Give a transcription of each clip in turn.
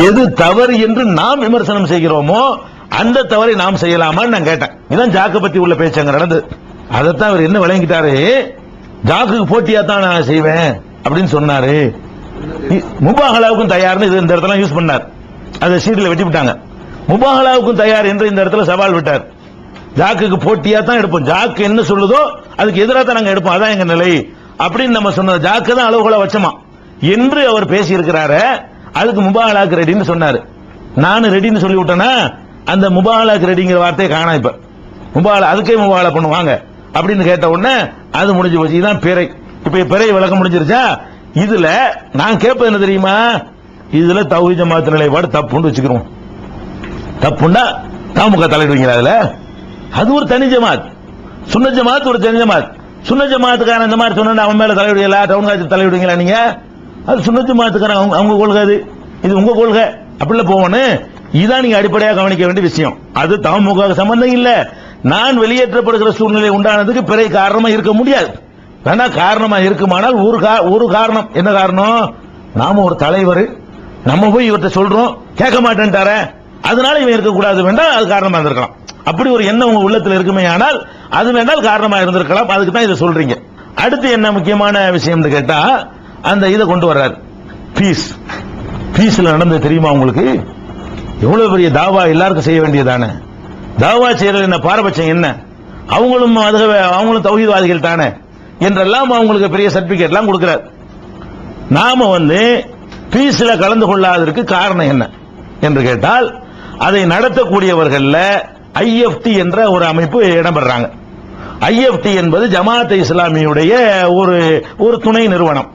எது தவறு என்று நாம் விமர்சனம் செய்கிறோமோ அந்த தவறை நாம் செய்யலாமான்னு நான் கேட்டேன். இதான் ஜாக்க பத்தி உள்ள பேச்சு அங்க நடந்தது. அதைத்தான் அவர் என்ன விளங்கிட்டாரு, ஜாக்குக்கு போட்டியா தான் நான் செய்வேன் அப்படின்னு சொன்னாரு. முபாஹலாவுக்கும் தயார்னு இது இந்த இடத்துல யூஸ் பண்ணார். அதை சீட்டில் வெட்டி விட்டாங்க. முபாஹலாவுக்கும் தயார் என்று இந்த இடத்துல சவால் விட்டார். ஜாக்குக்கு போட்டியா தான் எடுப்போம், ஜாக்கு என்ன சொல்லுதோ அதுக்கு எதிராக தான் நாங்க எடுப்போம், அதான் எங்க நிலை அப்படின்னு நம்ம சொன்னது. ஜாக்கு தான் அளவுகோல வச்சமா என்று அவர் பேசி இருக்கிறாரு. அதுக்கு முபாஹலாக்கு ரெடின்னு சொன்னாரு. நானும் ரெடின்னு சொல்லி விட்டேன்னா அந்த முபாஹலாக்கு ரெடிங்கிற வார்த்தையை காணா. இப்ப முபாஹலா அதுக்கே முபாஹலா பண்ணுவாங்க அப்படின்னு கேட்ட உடனே அது முடிஞ்சு போச்சு. இதுதான் பிறை. இப்ப பிறை விளக்கம் முடிஞ்சிருச்சா? இதுல நான் கேட்பது என்ன தெரியுமா, இதுல தௌஹீத் ஜமாத் நிலைப்பாடு தப்புன்னு வச்சுக்கிறோம். தப்புண்டா தாமுக தலையிடுவீங்களா? அதுல அது ஒரு தனி ஜமாத், சுன்ன ஜமாத் ஒரு தனி ஜமாத். சுன்ன ஜமாத்துக்கான இந்த மாதிரி சொன்னா அவன் மேல தலையிடுவீங்களா, டவுன் காட்சி தலையிடுவீங்களா நீங்க? அது சுன்ன ஜமாத்துக்கான அவங்க கொள்கை, அது இது உங்க கொள்கை, அப்படில போவணும். இதான் நீங்க அடிப்படையாக கவனிக்க வேண்டிய விஷயம். அது தமுக சம்பந்தம் இல்ல. நான் வெளியேற்றப்படுகிற சூழ்நிலை உண்டானதுக்கு பிறை காரணமா இருக்க முடியாது. வேணா காரணமா இருக்குமானால் ஒரு காரணம். என்ன காரணம்? நாம ஒரு தலைவர், நம்ம போய் இவர்கிட்ட சொல்றோம், கேட்க மாட்டேன்ட்டார, அதனால இவன் இருக்கக்கூடாது வேண்டாம், அது காரணமா இருந்திருக்கலாம். அப்படி ஒரு எண்ணம் உங்க உள்ளத்தில் இருக்குமே ஆனால் அது வேண்டால் காரணமா இருந்திருக்கலாம். அதுக்கு தான் இதை சொல்றீங்க. அடுத்து என்ன முக்கியமான விஷயம் கேட்டா, அந்த இதை கொண்டு வர்றாரு, பீஸ். பீஸ்ல நடந்தது தெரியுமா உங்களுக்கு? எவ்வளவு பெரிய தாவா எல்லாருக்கும் செய்ய வேண்டியதானே. தாவா செய்யறது என்ன பாரபட்சம் என்ன? அவங்களும் தௌஹீத்வாதிகள் தானே என்றெல்லாம் அவங்களுக்கு பெரிய சர்டிபிகேட் எல்லாம் கொடுக்கிறார். நாம பீஸ்ல கலந்து கொள்ளாததற்கு காரணம் என்ன என்று கேட்டால், அதை நடத்தக்கூடியவர்கள் ஐஎஃப்டி என்ற ஒரு அமைப்பு இடம்பெறாங்க. ஐஎஃப்டி என்பது ஜமாத் இஸ்லாமியுடைய ஒரு துணை நிறுவனம்.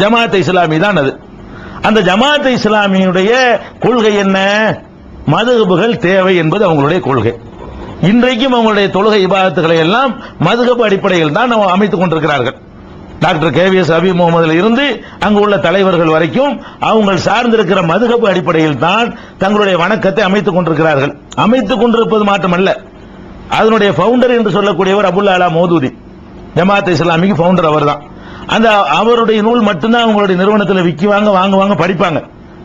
ஜமாத் இஸ்லாமி தான் அது. அந்த ஜமாத் இஸ்லாமியுடைய கொள்கை என்ன? மதுஹபுகள் தேவை என்பது அவங்களுடைய கொள்கை. இன்றைக்கும் அவங்களுடைய தொழுகை இபாதத்துகளை எல்லாம் மதுஹப் அடிப்படையில் தான் அமைத்துக் கொண்டிருக்கிறார்கள். டாக்டர் கேவிஎஸ் அபி முகமதுல இருந்து அங்கு உள்ள தலைவர்கள் வரைக்கும் அவங்க சார்ந்திருக்கிற மதுஹப் அடிப்படையில் தான் தங்களுடைய வணக்கத்தை அமைத்துக் கொண்டிருக்கிறார்கள். அமைத்துக் கொண்டிருப்பது மாற்றமல்ல, அதனுடைய பவுண்டர் என்று சொல்லக்கூடியவர் அபுல் அலா மௌதூதி, ஜமாத் இஸ்லாமிக்கு பவுண்டர் அவர் தான். அந்த அவருடைய நூல் மட்டும்தான் அவங்களுடைய நிறுவனத்தில் விற்குவாங்க, வாங்குவாங்க, படிப்பாங்க.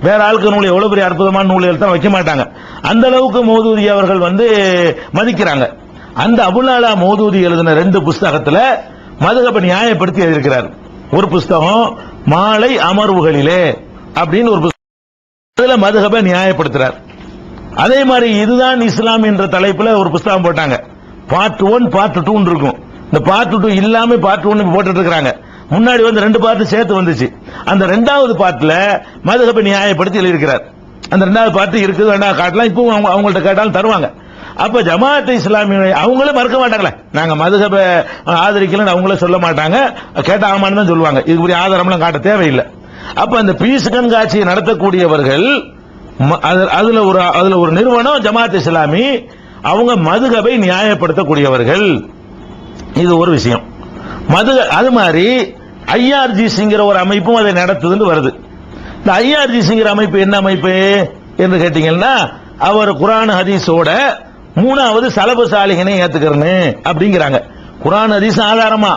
வேற ஆளுக்கு நூல் எவ்வளவு பெரிய அற்புதமான நூல்கள் தான் வைக்க மாட்டாங்க. அந்த அளவுக்கு மௌதூதி அவர்கள் மதிக்கிறாங்க. அந்த அபுல் அலா மௌதூதி எழுதின 2 புஸ்தகத்துல மதுஹபை நியாயப்படுத்தி எழுதியிருக்கிறார். ஒரு புஸ்தகம் மாலை அமர்வுகளிலே அப்படின்னு ஒரு புஸ்தகம், அதுல மதுஹபை நியாயப்படுத்துறார். அதே மாதிரி இதுதான் இஸ்லாம் என்ற தலைப்புல ஒரு புஸ்தகம் போட்டாங்க. பார்ட் 1 பார்ட் 2 இருக்கும். இந்த பார்ட் 2 இல்லாம பார்ட் 1 போட்டுட்டு இருக்காங்க. முன்னாடி 2 பார்ட் சேர்த்து வந்துச்சு. அந்த 2வது பார்ட்ல மதுஹபை நியாயப்படுத்தி எழுதியிருக்கிறார். அந்த 2வது பார்ட் இருக்குது, வேண்டாம் காட்டலாம், இப்போ அவங்கள்ட்ட கேட்டாலும் தருவாங்க. அப்ப ஜமாத் இஸ்லாமி அவங்களே மறுக்க மாட்டாங்களே, நாங்க மதுஹபை ஆதரிக்கலன்னு அவங்களே சொல்ல மாட்டாங்க, கேட்ட ஆமான்னு தான் சொல்லுவாங்க. இதுக்கு ஆதாரம்லாம் காட்ட தேவையில்லை. அப்ப அந்த பீஸ் கண்காட்சியை நடத்தக்கூடியவர்கள் அதுல ஒரு நிறுவனம் ஜமாத் இஸ்லாமி, அவங்க மதுஹபை நியாயப்படுத்தக்கூடியவர்கள். இது ஒரு விஷயம். அது மாதிரி ஐஆர்ஜிசிங்கிற ஒரு அமைப்பும் அதை நடத்துதுன்னு வருது. இந்த ஐஆர்ஜிசிங்கிற அமைப்பு என்ன அமைப்பு என்று கேட்டீங்கன்னா, அவர் குர்ஆன் ஹதீஸோட 3வது சலபு சாலிஹினை ஏத்துக்கிறேன்னு அப்படிங்கிறாங்க. குர்ஆன் ஹதீஸ் ஆதாரமா,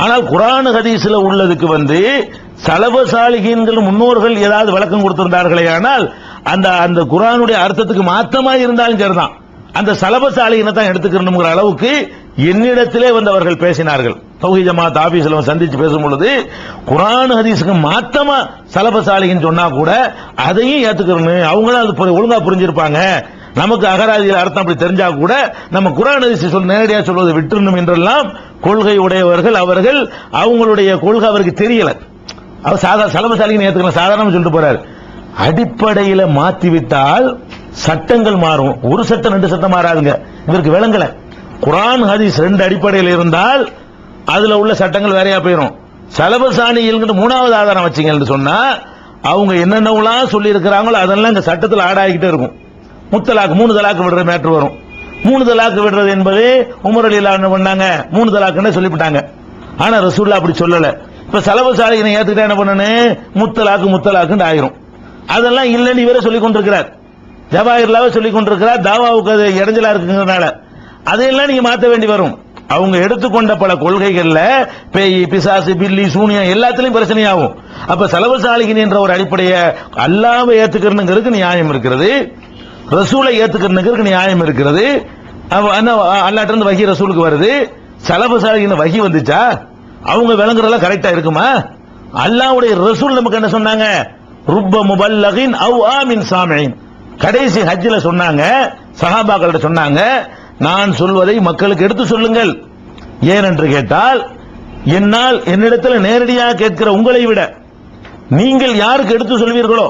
ஆனால் குர்ஆன் ஹதீஸ்ல உள்ளதுக்கு சலபு சாலிஹின்கள் முன்னோர்கள் ஏதாவது விளக்கம் கொடுத்திருந்தார்களே ஆனால் அந்த குர்ஆனுடைய அர்த்தத்துக்கு மாற்றமா இருந்தாலும் சரிதான், அந்த சலபு சாலிஹினை தான் எடுத்துக்கணுங்கிற அளவுக்கு என்னிடத்திலே அவர்கள் பேசினார்கள். தௌஹீத் ஜமாத் ஆபீஸ்ல சந்திச்சு பேசும் பொழுது குர்ஆன் ஹதீஸுக்கு மாத்தமா சலபு சாலிஹின் சொன்னா கூட அதையும் ஏத்துக்கணும், அவங்களும் அது ஒழுங்கா புரிஞ்சிருப்பாங்க. நமக்கு அகராதியில் அர்த்தம் அப்படி தெரிஞ்சா கூட நம்ம குர்ஆன் ஹதீஸ் நேரடியாக சொல்வதை விட்டுறணும் என்றெல்லாம் கொள்கை உடையவர்கள். அவர்கள் அவங்களுடைய கொள்கை அவருக்கு தெரியல. அவர் சலபு சாலிஹின் ஏத்துக்கலாம் சாதாரணமா சொல்லிட்டு போறாரு. அடிப்படையில மாற்றிவிட்டால் சட்டங்கள் மாறும். ஒரு சட்டம் 2 சட்டம் மாறாதுங்க. இதற்கு விளங்கல. குர்ஆன் ஹதீஸ் 2 அடிப்படையில் இருந்தால் அதுல உள்ள சட்டங்கள் வேறையா போயிடும். சலபு சாலிஹின் 3வது ஆதாரம் வச்சீங்கன்னு சொன்னா அவங்க என்னென்னலாம் சொல்லி இருக்கிறாங்களோ அதெல்லாம் இந்த சட்டத்தில் ஆடாகிட்டே இருக்கும். முத்தலாக் 3 தலாக்கு விடுற மேட்டர் வரும். 3 தலாக்கு விடுறது என்பது உமர் ரலியல்லாஹு அன்ஹு பண்ணாங்க, 3 தலாக்குன்னு சொல்லிவிட்டாங்க. ஆனா ரசூலுல்லாஹ் அப்படி சொல்லல. இப்ப சலபு சாலிஹினை ஏத்துக்கிட்டா என்ன பண்ணணும், முத்தலாக்குன்னு ஆயிரும். அதெல்லாம் இல்லன்னு இவரே சொல்லிக் கொண்டிருக்கிறார். ஜவாஹிர்லாவே சொல்லிக் கொண்டிருக்கிறார். தாவாவுக்கு அது இடைஞ்சலா இருக்குங்கிறதுனால அதையெல்லாம் நீங்க மாற்ற வேண்டி வரும். அவங்க எடுத்துக்கொண்ட பல கொள்கைகள்ல பேய் பிசாசு பில்லி சூனியம் எல்லாத்திலையும் பிரச்சனையாகும். அப்ப சலபு சாலிகின் என்ற ஒரு அடிப்படைய அல்லாஹ்வை ஏத்துக்கிறதுங்கிறதுக்கு நியாயம் இருக்கிறது, ரசூலை ஏத்துக்கிறதுங்கிறதுக்கு நியாயம் இருக்கிறது. அல்லாஹ்ட்ட இருந்து வஹி ரசூலுக்கு வருது, சலபு சாலிகின் வஹி வந்துச்சா அவங்க விளங்குறதெல்லாம் கரெக்டா இருக்குமா? அல்லாஹ்வுடைய ரசூல் நமக்கு என்ன சொன்னாங்க? ருப்ப முபல்லகின் அவ் ஆமின் சாமின். கடைசி ஹஜ்ஜில சொன்னாங்க, சஹாபாக்களிடம் சொன்னாங்க, நான் சொல்வதை மக்களுக்கு எடுத்து சொல்லுங்கள். ஏனென்று கேட்டால், என்னால் என்னிடத்தில் நேரடியாக கேட்கிற உங்களை விட நீங்கள் யாருக்கு எடுத்து சொல்வீர்களோ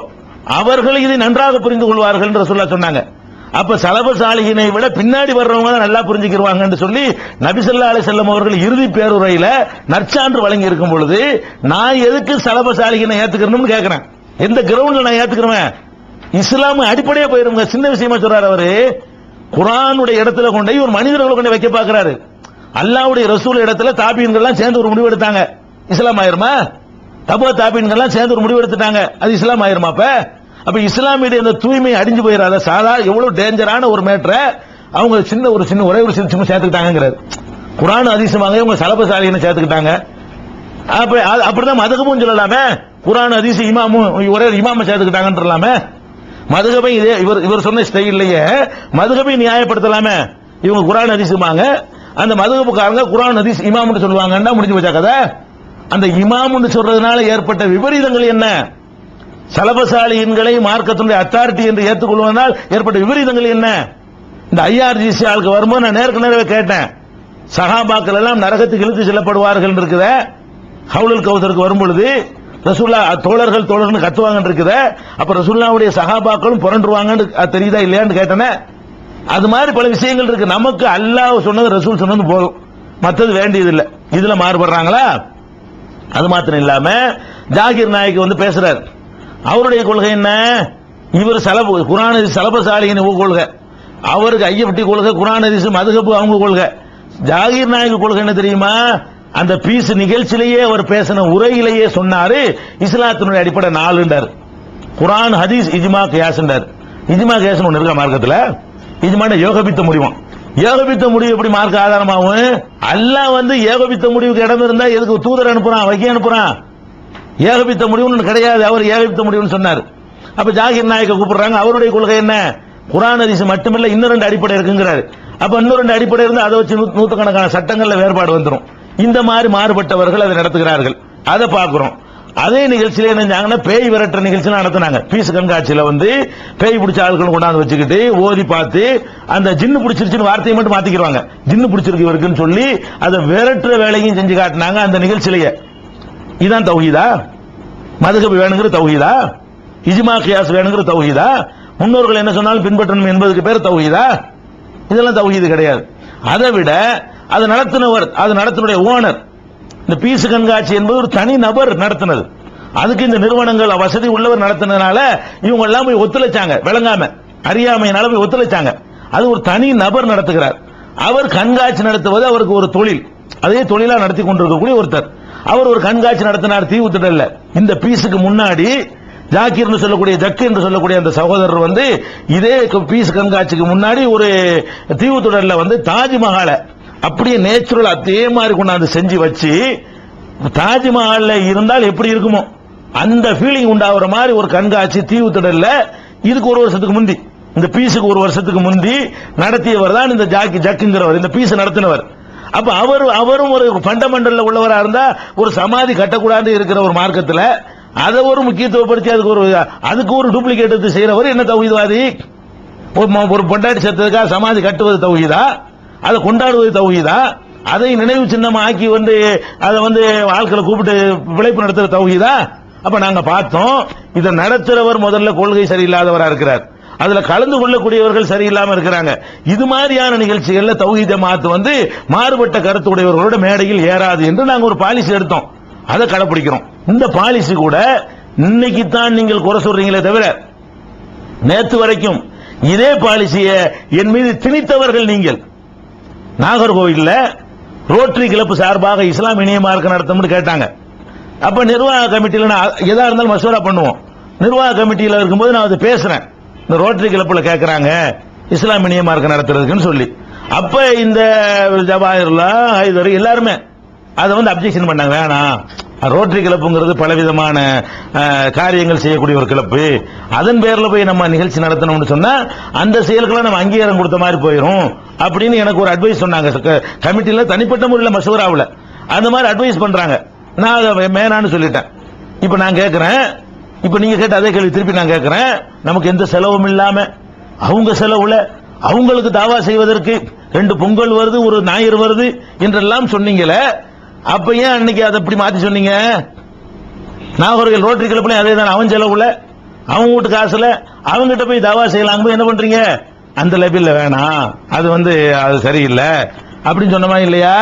அவர்கள் இதை நன்றாக புரிந்து கொள்வார்கள் என்று ரசூலுல்லாஹ் சொன்னாங்க. அப்ப சலபு சாலிகினை விட பின்னாடி வர்றவங்க தான் நல்லா புரிஞ்சுக்கிடுவாங்கன்னு சொல்லி நபி ஸல்லல்லாஹு அலைஹி வஸல்லம் அவர்கள் இறுதி பேருரையில நற்சான்று வழங்கி இருக்கும் பொழுது நான் எதுக்கு சலபு சாலிகினை ஏத்துக்கணும்னு கேட்கிறேன். எந்த கிரவுண்ட்ல நான் ஏத்துக்கிறேன்? இஸ்லாம் அடிப்படையா போயிருங்க. சின்ன விஷயமா சொல்றாரு அவரு. குர்ஆனுடைய இடத்துல கொண்டு ஒரு மனிதர்களை கொண்டு வைக்க பாக்குறாரு. அல்லாஹ்வுடைய ரசூல் இடத்துல தாபீன்கள்லாம் சேர்ந்து ஒரு முடிவு எடுத்தாங்க, இஸ்லாம் ஆயிருமா? தபா தாபீன்கள்லாம் சேர்ந்து ஒரு முடிவு எடுத்துட்டாங்க, அது இஸ்லாம் ஆயிருமா? அப்ப இஸ்லாமிய அந்த தூய்மை அடிஞ்சு போயிடாத. சாதா எவ்வளவு டேஞ்சரான ஒரு மேட்டர அவங்க ஒரே ஒரு சின்ன சேர்த்துக்கிட்டாங்கிறாரு. குர்ஆன் ஹதீஸுமாங்க இவங்க சலபு சாலிகினை சேர்த்துக்கிட்டாங்க. அப்படிதான் மதுகபும் சொல்லலாமே. குர்ஆன் ஹதீஸ் இமாமும் ஒரே இமாம சேர்த்துக்கிட்டாங்கன்றலாமே. மதுகபை இதே இவர் சொன்ன ஸ்டைல்லையே மதுகபை நியாயப்படுத்தலாமே. இவங்க குர்ஆன் ஹதீஸுமாங்க, அந்த மதுகபுக்காரங்க குர்ஆன் ஹதீஸ் இமாம்னு சொல்லுவாங்கன்னா முடிஞ்சு போச்சா கதை? அந்த இமாம்னு சொல்றதுனால ஏற்பட்ட விபரீதங்கள் என்ன? சலபு சாலிகின்களை மார்க்கத்தினுடைய அத்தாரிட்டி என்று ஏற்றுக்கொள்வதனால் ஏற்பட்ட விபரீதங்கள் என்ன? இந்த ஐஆர்ஜிசி ஆளுக்கு வரும்போது நான் நேரவே கேட்டேன், சஹாபாக்கள் எல்லாம் நரகத்துக்கு இழுத்து செல்லப்படுவார்கள் இருக்குத, ஹவுலுல் கௌசருக்கு வரும்பொழுது ரசூல்லா தோழர்கள் கத்துவாங்க இருக்குத, அப்ப ரசூலுல்லாஹ்வுடைய சஹாபாக்களும் புரண்டுருவாங்கன்னு தெரியுதா இல்லையான்னு கேட்டேனே. அது மாதிரி பல விஷயங்கள் இருக்கு. நமக்கு அல்லாஹ் சொன்னது ரசூல் சொன்னது போதும், மற்றது வேண்டியது இல்லை. இதுல மாறுபடுறாங்களா? அது மாத்திரம் இல்லாம ஜாகிர் நாயக் வந்து பேசுறாரு. அவருடைய கொள்கை என்ன? இவர் குர்ஆன் ஹதீஸ் சலபு சாலிகின் கொள்கை, அவருக்கு ஐயப்பட்டி கொள்கை, குர்ஆன் ஹதீஸ் மதுஹப் அவங்க கொள்கை. ஜாகிர் நாயக் கொள்கை என்ன தெரியுமா? அந்த பீஸ் நிகழ்ச்சியிலேயே அவர் பேசின உரையிலேயே சொன்னாரு, இஸ்லாத்தினுடைய அடிப்படை 4 குர்ஆன் ஹதீஸ் இஜ்மா கியாஸ்ன்றார். இஜ்மா கியாஸ் ஒன்னு இருக்கா மார்க்கத்துல? இஜ்மான ஏகபித்த முடிவும். ஏகபித்த முடிவு எப்படி மார்க்க ஆதாரமாகும்? அல்லாஹ் வந்து ஏகபித்த முடிவுக்கு இடம் இருந்தா எதுக்கு தூதர் அனுப்புறான், வகி அனுப்புறான்? ஏகபித்த முடிவுன்னு கிடையாது, அவர் ஏகபித்த முடிவுன்னு சொன்னார். அப்ப ஜாகிர் நாயக்க கூப்பிடுறாங்க, அவருடைய கொள்கை என்ன? குர்ஆன் ஹதீஸ் மட்டுமில்ல இன்னும் 2 அடிப்படை இருக்குங்கிறாரு. அப்ப இன்னும் 2 அடிப்படை இருந்து அதை வச்சு நூத்துக்கணக்கான சட்டங்கள்ல வேறுபாடு வந்துடும். இந்த மாதிரி மாறுபட்டவர்கள் அதை நடத்துகிறார்கள், அதை பார்க்கிறோம். அதே நிகழ்ச்சியில என்ன பேய் விரட்டுற நிகழ்ச்சி நடத்தினாங்க. பீஸ் கண்காட்சியில வந்து பேய் பிடிச்ச ஆட்கள் கொண்டாந்து வச்சுக்கிட்டு ஓதி பார்த்து அந்த ஜின்னு பிடிச்சிருச்சுன்னு வார்த்தையை மட்டும் மாத்திக்கிறாங்க. ஜின்னு பிடிச்சிருக்கு இவருக்குன்னு சொல்லி அதை விரட்டுற வேலையும் செஞ்சு காட்டினாங்க அந்த நிகழ்ச்சியிலேயே. இதான் தௌஹீதா? மதுஹப் வேணுங்கிற தௌஹீதா? இஜ்மா கியாஸ் வேணுங்கிற தௌஹீதா? முன்னோர்கள் என்ன சொன்னாலும் பின்பற்றணும் என்பதுக்கு பேர் தௌஹீதா? இதெல்லாம் தௌஹீது கிடையாது. அதை விட அது நடத்தினவர், அது நடத்தினுடைய ஓனர், இந்த பீஸ் கண்காட்சி என்பது ஒரு தனி நபர் நடத்தினது. அதுக்கு இந்த நிறுவனங்கள் வசதி உள்ளவர் நடத்தினதுனால இவங்க எல்லாம் போய் ஒத்துழைச்சாங்க, விளங்காம அறியாமையினால போய் ஒத்துழைச்சாங்க. அது ஒரு தனி நபர் நடத்துகிறார். அவர் கண்காட்சி நடத்துவது அவருக்கு ஒரு தொழில், அதே தொழிலா நடத்தி கொண்டிருக்கக்கூடிய ஒருத்தர். அவர் ஒரு கண்காட்சி நடத்தினார் தீவுத்திடல்ல. இந்த பீஸுக்கு முன்னாடி ஜாக்கிர் சொல்லக்கூடிய ஜக்கு என்று சொல்லக்கூடிய அந்த சகோதரர் வந்து இதே பீஸ் கண்காட்சிக்கு முன்னாடி ஒரு தீவுத்திடல்ல வந்து தாஜ்மஹாலை அப்படியே நேச்சுரல் அதே மாதிரி கொண்டாந்து செஞ்சு வச்சு, தாஜ்மஹால்ல இருந்தால் எப்படி இருக்குமோ அந்த ஃபீலிங் உண்டாகிற மாதிரி ஒரு கண்காட்சி தீவுத்திடல்ல இதுக்கு 1 வருஷத்துக்கு முந்தி, இந்த பீஸுக்கு 1 வருஷத்துக்கு முந்தி நடத்தியவர் தான் இந்த ஜக்குங்கிறவர், இந்த பீஸ் நடத்தினவர். அப்ப அவரும் ஒரு ஃபண்டமெண்டல்ல உள்ளவரா இருந்தா ஒரு சமாதி கட்டக்கூடாது இருக்கிற ஒரு மார்க்கத்தில் அதை ஒரு முக்கியத்துவப்படுத்தி அதுக்கு ஒரு டூப்ளிகேட் எடுத்து செய்யறவர் என்ன தௌஹீத்வாதி? ஒரு பொண்டாட்டி செத்ததுக்காக சமாதி கட்டுவது தௌஹீதா? அதை கொண்டாடுவது தௌஹீதா? அதை நினைவு சின்னமா ஆக்கி வந்து அதை வந்து ஆட்களை கூப்பிட்டு விளைப்பு நடத்துற தௌஹீதா? அப்ப நாங்க பார்த்தோம், இதை நடத்துறவர் முதல்ல கொள்கை சரியில்லாதவரா இருக்கிறார், அதுல கலந்து கொள்ளக்கூடியவர்கள் சரியில்லாம இருக்கிறாங்க. இது மாதிரியான நிகழ்ச்சிகள்ல தௌஹீத் ஜமாத் வந்து மாறுபட்ட கருத்துடையவர்களோட மேடையில் ஏறாது என்று நாங்க ஒரு பாலிசி எடுத்தோம், அதை கடைபிடிக்கிறோம். இந்த பாலிசி கூட இன்னைக்கு தான் நீங்கள் குறை சொல்றீங்களே தவிர நேற்று வரைக்கும் இதே பாலிசியை என் மீது திணித்தவர்கள் நீங்கள். நாகர்கோவில்ல ரோட்டரி கிளப் சார்பாக இஸ்லாம் இணைய மார்க்க நடத்தும்னு கேட்டாங்க. அப்ப நிர்வாக கமிட்டியில எதா இருந்தாலும் மசோரா பண்ணுவோம். நிர்வாக கமிட்டியில இருக்கும்போது நான் அதை பேசுறேன், இந்த ரோட்டரி கிளப்ல கேட்கறாங்க இஸ்லாம் இணைய மார்க்க நடத்துறதுக்குன்னு சொல்லி. அப்ப இந்த ஜவாஹிர்லா ஹைதர் எல்லாருமே அதை வந்து அப்ஜெக்ஷன் பண்ணாங்க, வேணாம், ரோட்டரி கிளப்புங்கிறது பலவிதமான காரியங்கள் செய்யக்கூடிய ஒரு கிளப்பு, அதன் பேர்ல போய் நம்ம நிகழ்ச்சி நடத்தணும்னு சொன்னா அந்த செயலுக்கெல்லாம் நம்ம அங்கீகாரம் கொடுத்த மாதிரி போயிடும் அப்படின்னு எனக்கு ஒரு அட்வைஸ் சொன்னாங்க. கமிட்டியில தனிப்பட்ட முறையில் மசூராவில் அந்த மாதிரி அட்வைஸ் பண்றாங்க. நான் அதை மேனான்னு சொல்லிட்டேன். இப்ப நான் கேட்கிறேன், இப்ப நீங்க கேட்ட அதே கேள்வி திருப்பி நான் கேட்கிறேன், நமக்கு எந்த செலவும் இல்லாம அவங்க செலவுல அவங்களுக்கு தாவா செய்வதற்கு 2 பொங்கல் வருது, ஒரு ஞாயிறு வருது என்றெல்லாம் சொன்னீங்களே, அப்ப ஏன் அன்னைக்கு அதை இப்படி மாத்தி சொன்னீங்க? நாகர்கள் ரோட்டரி கிளப்ல அதே தான், அவன் செலவுல அவங்க வீட்டு காசுல அவங்ககிட்ட போய் தாவா செய்யலாம், என்ன பண்றீங்க? அந்த லெவல்ல வேணாம், அது வந்து அது சரியில்லை அப்படின்னு சொன்னமா இல்லையா?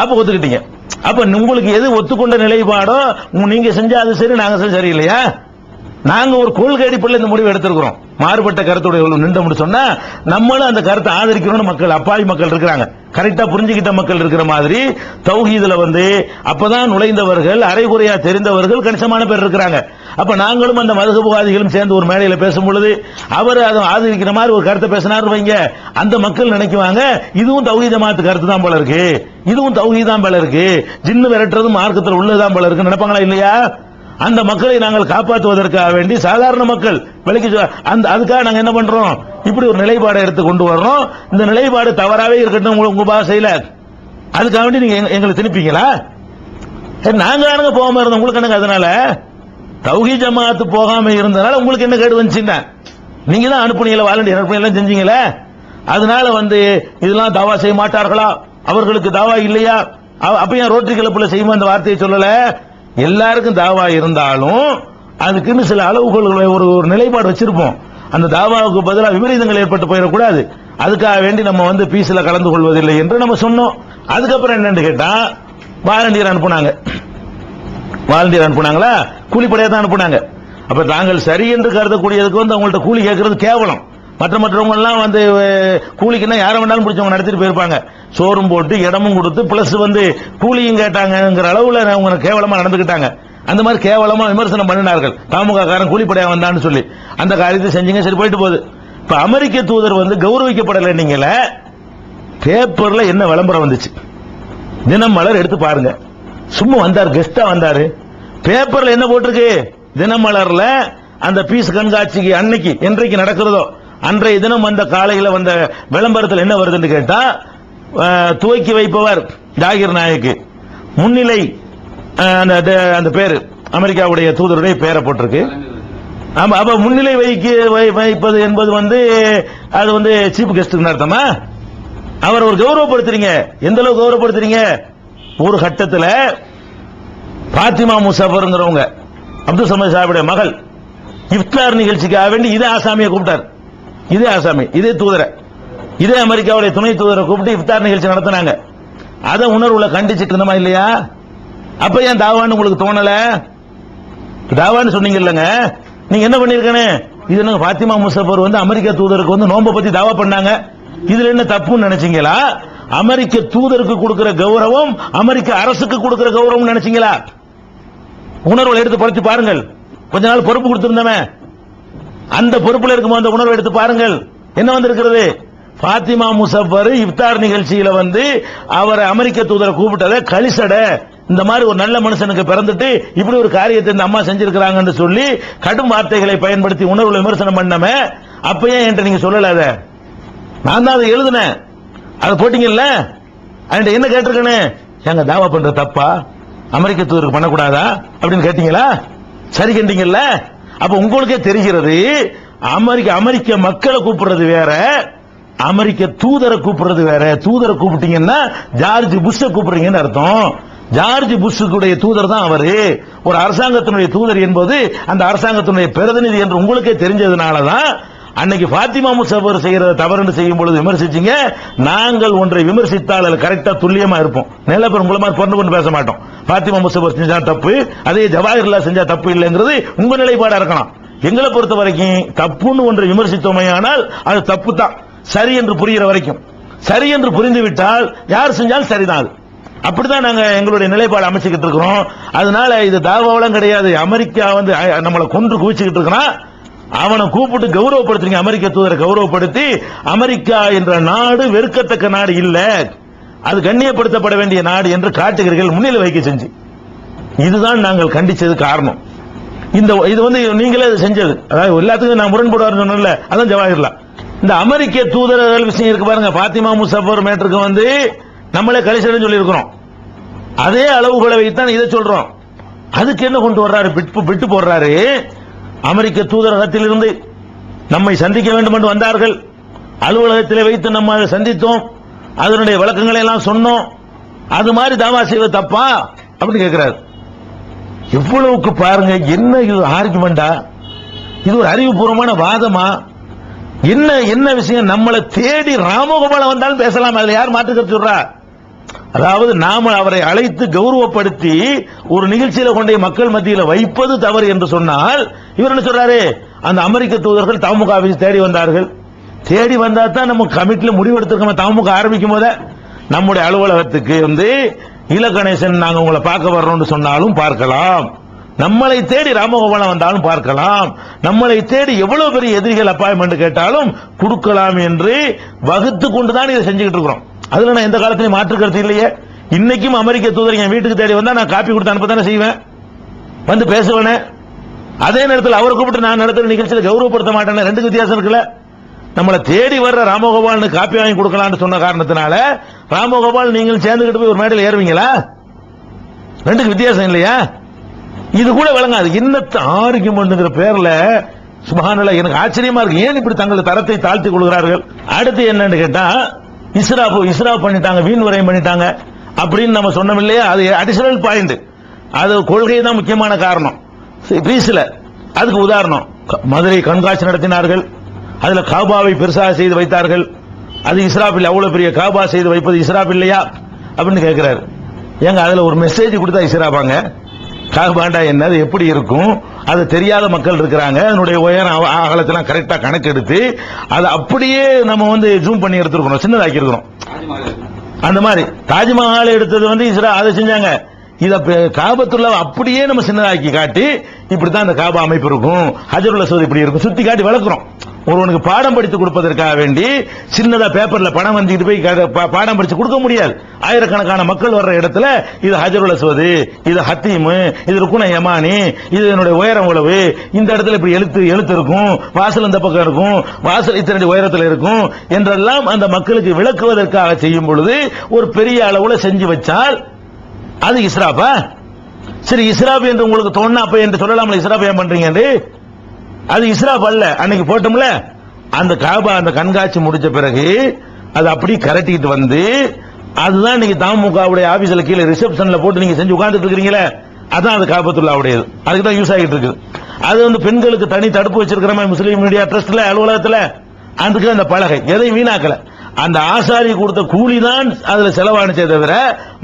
அப்ப ஒத்துக்கிட்டீங்க. அப்ப உங்களுக்கு எது ஒத்துக்கொண்ட நிலைப்பாடோ நீங்க செஞ்சா அது சரி, நாங்க செஞ்சா சரியில்லையா? நாங்க ஒரு கொள்கை அடிப்படையில் இந்த முடிவு எடுத்திருக்கிறோம். மாறுபட்ட கருத்துடைய நின்று சொன்னா நம்மளும் அந்த கருத்தை ஆதரிக்கணும்னு மக்கள், அப்பாவி மக்கள் இருக்கிறாங்க, கரெக்டா புரிஞ்சுக்கிட்ட மக்கள் இருக்கிற மாதிரி தௌஹீதுல வந்து அப்பதான் நுழைந்தவர்கள், அரைகுறையா தெரிந்தவர்கள் கணிசமான பேர் இருக்கிறாங்க. அப்ப நாங்களும் அந்த மதுகபுவாதிகளும் சேர்ந்து ஒரு மேடையில பேசும் பொழுது அவர் அதை ஆதரிக்கிற மாதிரி ஒரு கருத்தை பேசினார் வைங்க, அந்த மக்கள் நினைக்குவாங்க இதுவும் தௌஹீத் ஜமாத் கருத்து தான் போல இருக்கு, இதுவும் தௌஹீத் தான் போல இருக்கு, ஜின்னு விரட்டுறது மார்க்கத்தில் உள்ளதான் போல இருக்கு நினைப்பாங்களா இல்லையா? அந்த மக்களை நாங்கள் காப்பாற்றுவதற்காக வேண்டி சாதாரண மக்கள் விலைக்கு அதுக்காக நாங்க என்ன பண்றோம், இப்படி ஒரு நிலைப்பாடை எடுத்து கொண்டு வர்றோம். இந்த நிலைப்பாடு தவறாவே இருக்கட்டும் உங்க பாசையில, அதுக்காக வேண்டி நீங்க எங்களை திணிப்பீங்களா? நாங்க தானங்க போகாம இருந்தோம், உங்களுக்கு என்னங்க? அதனால தௌஹீத் ஜமாத் போகாம இருந்தனால உங்களுக்கு என்ன கேடு வந்துச்சுன்னா, நீங்க தான் அனுப்புனீங்களா, வாலண்டியர் அனுப்புனீங்களா, செஞ்சீங்களே. அதனால வந்து இதெல்லாம் தாவா செய்ய மாட்டார்களா, அவர்களுக்கு தாவா இல்லையா? அப்ப ஏன் ரோட்டரி கிளப்புல செய்யுமா அந்த வார்த்தையை சொல்லல? எல்லாருக்கும் தாவா இருந்தாலும் அதுக்குன்னு சில அளவுகள் ஒரு நிலைப்பாடு வச்சிருப்போம். அந்த தாவாவுக்கு பதிலாக விபரீதங்கள் ஏற்பட்டு போயிடக்கூடாது, அதுக்காக வேண்டி நம்ம வந்து பீஸ்ல கலந்து கொள்வதில்லை என்று நம்ம சொன்னோம். அதுக்கப்புறம் என்னன்னு கேட்டா வாலண்டியர் அனுப்புனாங்க. வாலண்டியர் அனுப்புனாங்களா, கூலிப்படையா தான் அனுப்புனாங்க. அப்ப தாங்கள் சரி என்று கருதக்கூடியதுக்கு வந்து அவங்கள்ட்ட கூலி கேட்கறது கேவலம். மற்றவங்க எல்லாம் வந்து கூலிக்குன்னா யாரை வேண்டாலும் பிடிச்சவங்க நடத்திட்டு போயிருப்பாங்க, சோறும் போட்டு இடமும் கொடுத்து பிளஸ் வந்து கூலியும் கேட்டாங்கிற அளவுல அவங்க கேவலமா நடந்துகிட்டாங்க. அந்த மாதிரி கேவலமா விமர்சனம் பண்ணினார்கள், தாமுக காரன் கூலிப்படையா வந்தான்னு சொல்லி. அந்த காரியத்தை செஞ்சீங்க, சரி போயிட்டு போகுது. இப்ப அமெரிக்க தூதர் வந்து கௌரவிக்கப்படலை. நீங்கள பேப்பர்ல என்ன விளம்பரம் வந்துச்சு, தினமலர் எடுத்து பாருங்க. சும்மா வந்தார், கெஸ்டா வந்தாரு, பேப்பர்ல என்ன போட்டிருக்கு, தினமலர்ல அந்த பீஸ் கண்காட்சிக்கு அன்னைக்கு என்றைக்கு நடக்கிறதோ அன்றைய தினம் வந்த காலையில் வந்த விளம்பரத்தில் என்ன வருதுன்னு கேட்டா, துவக்கி வைப்பவர் ஜாகிர் நாயக், முன்னிலை அந்த பேரு அமெரிக்காவுடைய தூதருடைய பேரை போட்டிருக்கு. ஆமா, அப்ப முன்னிலை வைப்பது என்பது வந்து அது வந்து சீஃப் கெஸ்ட் அர்த்தமா? அவர் ஒரு கௌரவப்படுத்துறீங்க. எந்த அளவுக்கு கௌரவப்படுத்துறீங்க? ஒரு கட்டத்தில் பாத்திமா முசாஃபர்ங்கிறவங்க அப்துல் சமத் சாஹிபுடைய மகள் இஃப்தார் நிகழ்ச்சிக்காக வேண்டி இதே ஆசாமியை கூப்பிட்டார். இதே ஆசாமி, இதே தூதரை, இதே அமெரிக்காவுடைய துணை தூதரை கூப்பிட்டு இஃப்தார் நிகழ்ச்சி நடத்தினாங்க. அதை உணர்வுல கண்டிச்சிட்டு இருந்தோமா இல்லையா? அப்ப ஏன் தாவான்னு உங்களுக்கு தோணல? தாவான்னு சொன்னீங்க இல்லங்க, நீங்க என்ன பண்ணிருக்கேன்னு, இது என்ன பாத்திமா முசாஃபர் வந்து அமெரிக்கா தூதருக்கு வந்து நோன்பை பத்தி தாவா பண்ணாங்க, இதுல என்ன தப்புன்னு நினைச்சீங்களா? அமெரிக்க தூதருக்கு கொடுக்கிற கௌரவம் அமெரிக்க அரசுக்கு கொடுக்கிற கௌரவம் நினைச்சீங்களா? உணர்வுகளை எடுத்து படிச்சு பாருங்கள். கொஞ்ச நாள் பொறுப்பு கொடுத்திருந்தவன் அந்த பொறுப்புல இருக்கும்போது அந்த உணர்வை எடுத்து பாருங்கள். என்ன வந்திருக்கிறது? பாத்திமா முசாஃபர் இஃப்தார் நிகழ்ச்சியில வந்து அவர் அமெரிக்க தூதரை கூப்பிட்டதை கலிசட, இந்த மாதிரி ஒரு நல்ல மனுஷனுக்கு பிறந்துட்டு இப்படி ஒரு காரியத்தை இந்த அம்மா செஞ்சிருக்கிறாங்கன்னு சொல்லி கடும் வார்த்தைகளை பயன்படுத்தி உணர்வுல விமர்சனம் பண்ணமே. அப்பயே என்கிட்ட நீங்க சொல்லல, அதை நான் தான் அதை எழுதுனேன், அதை போட்டீங்கல்ல. என்ன கேட்டிருக்கேன்னு, எங்க தாவா பண்ற தப்பா, அமெரிக்க தூதருக்கு பண்ணக்கூடாதா அப்படின்னு கேட்டீங்களா? சரி கண்டீங்கல்ல. அப்ப உங்களுக்கே தெரிகிறது, அமெரிக்க மக்களை கூப்பிடுறது வேற, அமெரிக்க தூதரை கூப்பிடுறது வேற. தூதரை கூப்பிட்டீங்கன்னா ஜார்ஜ் புஷ் கூப்பிடுறீங்கன்னு அர்த்தம். ஜார்ஜ் புஷ்ஷுடைய தூதர் தான் அவரு. ஒரு அரசாங்கத்தினுடைய தூதர் என்பது அந்த அரசாங்கத்தினுடைய பிரதிநிதி என்று உங்களுக்கே தெரிஞ்சதுனாலதான் அன்னைக்கு பாத்திமா முசாஃபர் செய்யறது தவறு செய்யும் பொழுது விமர்சிச்சீங்க. நாங்கள் ஒன்றை விமர்சித்தால் அது கரெக்டா துல்லியமா இருப்போம். நல்ல பேர் உங்களை மாதிரி பொண்ணு பேச மாட்டோம். பாத்திமா முசாஃபர் செஞ்சா தப்பு, அதே ஜவாஹிர்லா செஞ்சா தப்பு இல்லைங்கிறது உங்க நிலைப்பாடா இருக்கலாம். எங்களை பொறுத்த வரைக்கும் தப்புன்னு ஒன்றை விமர்சித்தோமையானால் அது தப்பு தான், சரி என்று புரிகிற வரைக்கும். சரி என்று புரிந்து விட்டால் யார் செஞ்சாலும் சரிதான். அது அப்படிதான் நாங்க எங்களுடைய நிலைப்பாடு அமைச்சுக்கிட்டு இருக்கிறோம். அதனால இது தாவாவெல்லாம் கிடையாது. அமெரிக்கா வந்து நம்மளை கொன்று குவிச்சுக்கிட்டு இருக்கிறோம். அவனை கூப்பிட்டு கௌரவப்படுத்துறீங்க. அமெரிக்க தூதரை கௌரவப்படுத்தி அமெரிக்கா என்ற நாடு வெறுக்கத்தக்க நாடு இல்ல, அது கண்ணியப்படுத்தப்பட வேண்டிய நாடு என்று காட்டுகிறீர்கள், முன்னிலை வைக்க செஞ்சு. இதுதான் நாங்கள் கண்டிச்சது காரணம். இது வந்து நீங்களே செஞ்சது. அதாவது எல்லாத்துக்கும் நான் முரண்படுவார் சொன்னல, அதான் ஜவாஹிர்லா. இந்த அமெரிக்க தூதர்கள் விஷயம் இருக்கு பாருங்க, பாத்திமா முசஃபர் மேட்டருக்கு வந்து நம்மளே கலிசன் சொல்லி இருக்கிறோம். அதே அளவுகளை வைத்தான் இதை சொல்றோம். அதுக்கு என்ன கொண்டு வர்றாரு, விட்டு போடுறாரு. அமெரிக்க தூதரகத்திலிருந்து நம்மை சந்திக்க வேண்டும் என்று வந்தார்கள், அலுவலகத்தில் வைத்து நம்ம அதை சந்தித்தோம், அதனுடைய விளக்கங்களை எல்லாம் சொன்னோம், அது மாதிரி தாவா செய்வது தப்பா அப்படின்னு கேட்கிறாரு. எவ்வளவுக்கு பாருங்க, என்ன இது ஆர்குமெண்டா, இது ஒரு அறிவுபூர்வமான வாதமா, என்ன விஷயம்? நம்மளை தேடி ராமகோபாலம் வந்தாலும் பேசலாம், அதுல யார் மாற்று கருத்து சொல்றா? அதாவது நாம அவரை அழைத்து கௌரவப்படுத்தி ஒரு நிகழ்ச்சியில கொண்டே மக்கள் மத்தியில் வைப்பது தவறு என்று சொன்னால், இவர் என்ன சொல்றாரு? அந்த அமெரிக்க தூதர்கள் தமுக ஆபீஸ் தேடி வந்தார்கள், தேடி வந்தா தான் நம்ம கமிட்டில முடிவெடுத்திருக்கோம். தமுக ஆரம்பிக்கும் போத நம்முடைய அலுவலகத்துக்கு வந்து இலகணேசன் நாங்க உங்களை பார்க்க வர்றோம்னு சொன்னாலும் பார்க்கலாம், நம்மளை தேடி ராமகோபாலம் வந்தாலும் பார்க்கலாம், நம்மளை தேடி எவ்வளவு பெரிய எதிரிகள் அப்பாயின்மெண்ட் கேட்டாலும் கொடுக்கலாம் என்று வகுத்து கொண்டுதான் இதை செஞ்சுக்கிட்டு இருக்கிறோம். அதுல நான் எந்த காலத்திலையும் மாற்று கருத்து இல்லையே. இன்னைக்கும் அமெரிக்க தூதர் என் வீட்டுக்கு தேடி வந்தா நான் காப்பி கொடுத்து அனுப்ப தானே செய்வேன், வந்து பேசுவேனே. அதே நேரத்தில் அவரை கூப்பிட்டு நான் நடத்துற நிகழ்ச்சியில் கௌரவப்படுத்த மாட்டேன். ரெண்டுக்கு வித்தியாசம் இருக்குல்ல. நம்மளை தேடி வர்ற ராமகோபால் காப்பி வாங்கி கொடுக்கலாம்னு சொன்ன காரணத்தினால ராமகோபால் நீங்கள் சேர்ந்துகிட்டு போய் ஒரு மேடையில் ஏறுவீங்களா? ரெண்டுக்கு வித்தியாசம் இல்லையா? இது கூட விளங்காது. இன்னத்த ஆர்குமெண்ட்ங்கிற பேர்ல சுப்ஹானல்லாஹ், எனக்கு ஆச்சரியமா இருக்கு, ஏன் இப்படி தங்கள் தரத்தை தாழ்த்தி கொள்கிறார்கள். அடுத்து என்னன்னு கேட்டா, இஸ்ராப் பண்ணிட்டாங்க, வீண் விரயம் பண்ணிட்டாங்க அப்படின்னு நம்ம சொன்னோம் இல்லையா? அது அடிஷனல் பாயிண்ட், அது கொள்கை தான் முக்கியமான காரணம். பீஸ்ல அதுக்கு உதாரணம், மதுரை கண்காட்சி நடத்தினார்கள், அதுல காபாவை பெருசாக செய்து வைத்தார்கள். அது இஸ்ராப் இல்லை, அவ்வளவு பெரிய காபா செய்து வைப்பது இஸ்ராப் இல்லையா அப்படின்னு கேட்கிறாரு. ஏங்க அதுல ஒரு மெசேஜ் கொடுத்தா இஸ்ராபாங்க? காபாண்டா என்னது, எப்படி இருக்கும், அது தெரியாத மக்கள் இருக்கிறாங்க, அதனுடைய உயரம் அகலத்தெல்லாம் கரெக்டா கணக்கெடுத்து அதை அப்படியே நம்ம வந்து ஜூம் பண்ணி எடுத்துருக்கணும், சின்னதாக்கி இருக்கிறோம். அந்த மாதிரி தாஜ்மஹால் எடுத்தது வந்து அதை செஞ்சாங்க. இத காபத்துள்ள அப்படியே நம்ம சின்னதாக்கி காட்டி இப்படித்தான் அந்த காபா அமைப்பு இருக்கும், ஹஜருல் அஸ்வத் இப்படி இருக்கும், சுத்தி காட்டி வளர்க்கிறோம். ஒருவனுக்கு பாடம் படித்து கொடுப்பதற்காக வேண்டி சின்னதா பேப்பர்ல பணம் வந்துட்டு போய் பாடம் படிச்சு கொடுக்க முடியாது. ஆயிரக்கணக்கான மக்கள் வர்ற இடத்துல இது ஹஜருல் அஸ்வத், இது ஹத்தீம், இது ருக்குன யமானி, இது என்னுடைய உயரம் உழவு, இந்த இடத்துல இப்படி எழுத்து இருக்கும், வாசல் இந்த பக்கம் இருக்கும், வாசல் இத்தனை உயரத்தில் இருக்கும் என்றெல்லாம் அந்த மக்களுக்கு விளக்குவதற்காக செய்யும் பொழுது ஒரு பெரிய அளவுல செஞ்சு வச்சால் அது இஸ்ராபா? சரி, இஸ்ராப் என்று உங்களுக்கு தோணுனா அப்ப என்று சொல்லலாம்ல, இஸ்ராப் ஏன் பண்றீங்க? அது இஸ்ராப் அல்ல. அன்னைக்கு போட்டோம்ல அந்த காபா, அந்த கண்காட்சி முடிச்ச பிறகு அது அப்படி கரட்டிட்டு வந்து அதுதான் நீங்க தமுகவுடைய ஆபீஸ்ல கீழே ரிசப்ஷன்ல போட்டு நீங்க செஞ்சு உட்கார்ந்துட்டு இருக்கீங்களே, அதான் அது காபத்துல்லாவுடையது. அதுக்கு தான் யூஸ் ஆகிட்டு இருக்குது. அது வந்து பெண்களுக்கு தனி தடுப்பு வச்சிருக்கிற முஸ்லீம் மீடியா ட்ரஸ்ட்ல அலுவலகத்துல அதுக்கு அந்த பலகை எதையும் வீணாக்கல. அந்த ஆசாரி கொடுத்த கூலி தான் அதுல செலவானுச்சே தவிர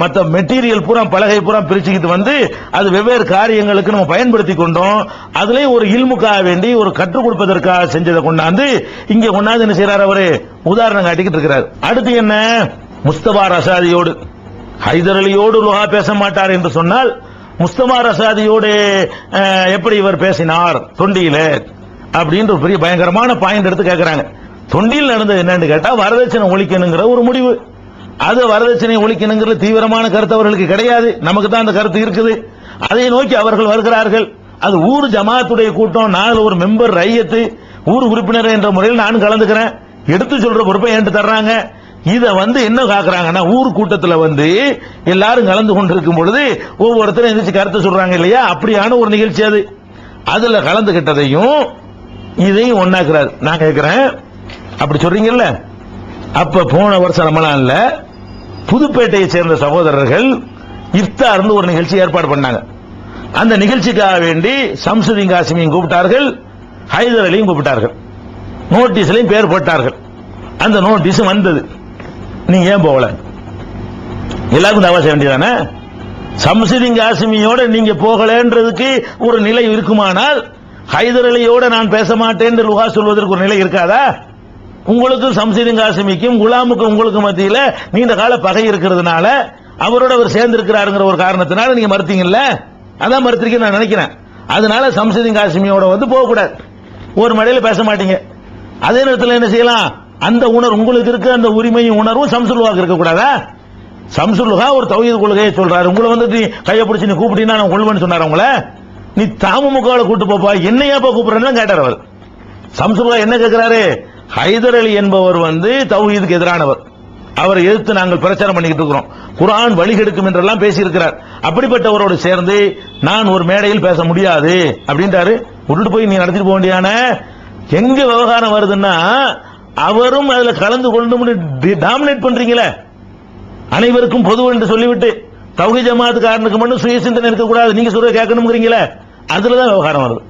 மற்ற மெட்டீரியல் பூரா பலகை பூரா பிரிச்சுக்கிட்டு வந்து அது வெவ்வேறு காரியங்களுக்கு நம்ம பயன்படுத்தி கொண்டோம். அதுலயும் ஒரு இல்முக்காக வேண்டி ஒரு கற்றுக் கொடுப்பதற்காக செஞ்சதை கொண்டாந்து இங்க கொண்டாந்து என்ன செய்யறாரு, அவரு உதாரணம் காட்டிக்கிட்டு இருக்கிறார். அடுத்து என்ன, முஸ்தபா ரசாதியோடு ஹைதர் அலியோடு லுஹா பேச மாட்டார் என்று சொன்னால் முஸ்தபா ரசாதியோடு எப்படி இவர் பேசினார் தொண்டியில அப்படின்ற ஒரு பெரிய பயங்கரமான பாயிண்ட் எடுத்து கேட்கிறாங்க. தொண்டியில் நடந்தது என்னன்னு கேட்டா வரதட்சணை ஒழிக்கணுங்கிற ஒரு முடிவு. அது வரதட்சணை ஒழிக்கணுங்கிற தீவிரமான கருத்து அவர்களுக்கு கிடையாது, நமக்கு தான் அந்த கருத்து இருக்குது. அதை நோக்கி அவர்கள் வருகிறார்கள். அது ஊர் ஜமாத்துடைய கூட்டம், நான் ஒரு மெம்பர் ரையத்து ஊர் உறுப்பினர் என்ற முறையில் நான் கலந்துக்கிறேன், எடுத்து சொல்ற பொறுப்பை என்கிட்ட தர்றாங்க. இத வந்து என்ன காக்குறாங்கன்னா, ஊர் கூட்டத்தில் வந்து எல்லாரும் கலந்து கொண்டிருக்கும் பொழுது ஒவ்வொருத்தரும் எந்திரிச்சு கருத்து சொல்றாங்க இல்லையா, அப்படியான ஒரு நிகழ்ச்சி அது. அதுல கலந்துகிட்டதையும் இதையும் ஒன்னாக்குறாரு. நான் கேட்கிறேன், அப்படி சொல்றீங்கல்ல, அப்ப போன வருஷம் ரமலான்ல புதுப்பேட்டையை சேர்ந்த சகோதரர்கள் இஃப்தார்னு ஒரு நிகழ்ச்சி ஏற்பாடு பண்ணாங்க. அந்த நிகழ்ச்சிக்காக வேண்டி சம்சுதீன் காசிமியும் கூப்பிட்டார்கள், ஹைதர் அலியும் கூப்பிட்டார்கள், நோட்டீஸ்லயும் பேர் போட்டார்கள். அந்த நோட்டீஸ் வந்தது, நீங்க ஏன் போகல? எல்லாருக்கும் தாவா செய்ய வேண்டியதானே? சம்சுதீன் காசிமியோட நீங்க போகலன்றதுக்கு ஒரு நிலை இருக்குமானால் ஹைதர் அலியோட நான் பேச மாட்டேன் என்று லுஹா சொல்வதற்கு ஒரு நிலை இருக்காதா? உங்களுக்கும் சம்சுதீன் காசிமிக்கும் குலாமுக்கும் உங்களுக்கு மத்தியில நீண்ட கால பகை இருக்கிறதுனால அவரோட அவர் சேர்ந்து இருக்கிறாருங்கிற ஒரு காரணத்தினால நீங்க மறுத்தீங்கல்ல, அதான் மறுத்திருக்கீங்க நான் நினைக்கிறேன். அதனால சம்சுதீன் காசிமியோட வந்து போக கூடாது. ஒரு மேடையில் பேச மாட்டீங்க. அதே நேரத்தில் என்ன செய்யலாம், அந்த உணர்வு உங்களுக்கு இருக்கு, அந்த உரிமையும் உணர்வும் சம்சுல்லுஹாக்கு இருக்க கூடாதா? சம்சுல்லுஹா ஒரு தௌஹீத் கொள்கையை சொல்றாரு, உங்களை வந்து நீ கையை பிடிச்சி நீ கூப்பிட்டீங்கன்னா நான் கொள்வேன்னு சொன்னார். உங்களை நீ தமுமுகவில் கூட்டு போப்பா, என்னையாப்பா கூப்பிடுறேன்னு கேட்டார் அவர். சம்சுல்லுஹா என்ன கேட்கிறாரு, ஹைதர் அலி என்பவர் வந்து தௌஹீதுக்கு எதிரானவர், அவரை எதிர்த்து நாங்கள் பிரச்சாரம் பண்ணிக்கிட்டு இருக்கிறோம், குர்ஆன் வழிகெடுக்கும் என்றெல்லாம் பேசியிருக்கிறார். அப்படிப்பட்டவரோடு சேர்ந்து நான் ஒரு மேடையில் பேச முடியாது அப்படின்றாரு. விட்டுட்டு போய் நீ நடத்திட்டு போக வேண்டியான. எங்க விவகாரம் வருதுன்னா அவரும் அதுல கலந்து கொண்டு டாமினேட் பண்றீங்களே, அனைவருக்கும் பொது என்று சொல்லிவிட்டு தௌஹீத் ஜமாத்துக்காரனுக்கு மட்டும் சுய சிந்தனை இருக்கக்கூடாது, நீங்க சொல்ற கேட்கணும்ங்கிறீங்களே, அதுலதான் விவகாரம் வருது.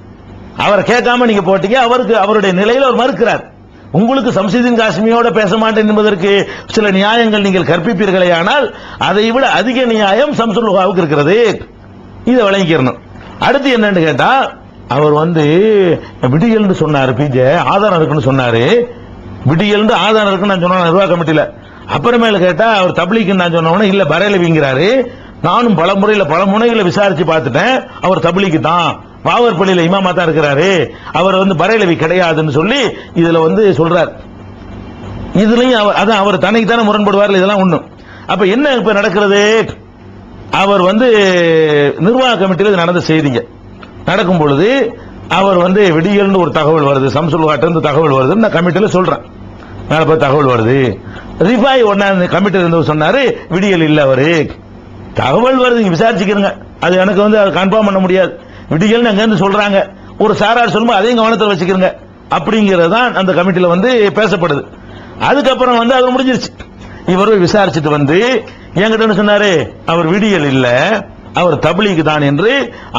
அவரை கேட்காம நீங்க போட்டீங்க, அவருக்கு அவருடைய நிலையில அவர் மறுக்கிறார். உங்களுக்கு சம்சுதீன் காசிமியோட பேச மாட்டேன் என்பதற்கு சில நியாயங்கள் நீங்கள் கற்பிப்பீர்களே, ஆனால் அதை விட அதிக நியாயம் சம்சுல்லுஹாவுக்கு இருக்கிறது. இதை வழங்கிக்கிறணும். அடுத்து என்னன்னு கேட்டா, அவர் வந்து விடியல்னு சொன்னாரு, பிஜே ஆதாரம் இருக்குன்னு சொன்னாரு. விடியல் ஆதாரம் இருக்குன்னு நான் சொன்ன நிர்வாக கமிட்டியில. அப்புறமேல கேட்டா அவர் தப்லீக் நான் சொன்ன இல்ல பரேலவிங்கிறாரு. நானும் பல முறைகளை விசாரிச்சு பார்த்துட்டேன், அவர் தப்லீக் தான், வாவர்பள்ளியில இமாமா தான் இருக்கிறாரு, அவர் வந்து பரேலவி கிடையாதுன்னு சொல்லி இதுல வந்து சொல்றார். இதுலயும் அதான் அவர் தனக்கு தானே முரண்படுவார். இதெல்லாம் ஒண்ணும். அப்ப என்ன இப்ப நடக்கிறது, அவர் வந்து நிர்வாக கமிட்டியில் நடந்த செய்திங்க நடக்கும் பொழுது அவர் வந்து விடியல்னு ஒரு தகவல் வருது, சம்சுல்லுஹாட்ட இருந்து தகவல் வருது, நான் கமிட்டியில சொல்றேன், தகவல் வருது. ரிஃபாய் ஒன்னா கமிட்டியில் இருந்து சொன்னாரு விடியல் இல்ல, அவரு தகவல் வருது, நீங்க விசாரிச்சுக்கிறீங்க, அது எனக்கு வந்து கன்ஃபார்ம் பண்ண முடியாது. விடியல் அங்க இருந்து சொல்றாங்க, ஒரு சாரார் சொல்லும்போது அதையும் கவனத்தில் வச்சுக்கிறங்க அப்படிங்கறதான் அந்த கமிட்டியில வந்து பேசப்படுது. அதுக்கப்புறம் வந்து அவர் முடிஞ்சிருச்சு. இவர் விசாரிச்சுட்டு வந்து என்கிட்ட சொன்னாரு, அவர் விடியல் இல்ல, அவர் தப்லீக் தான் என்று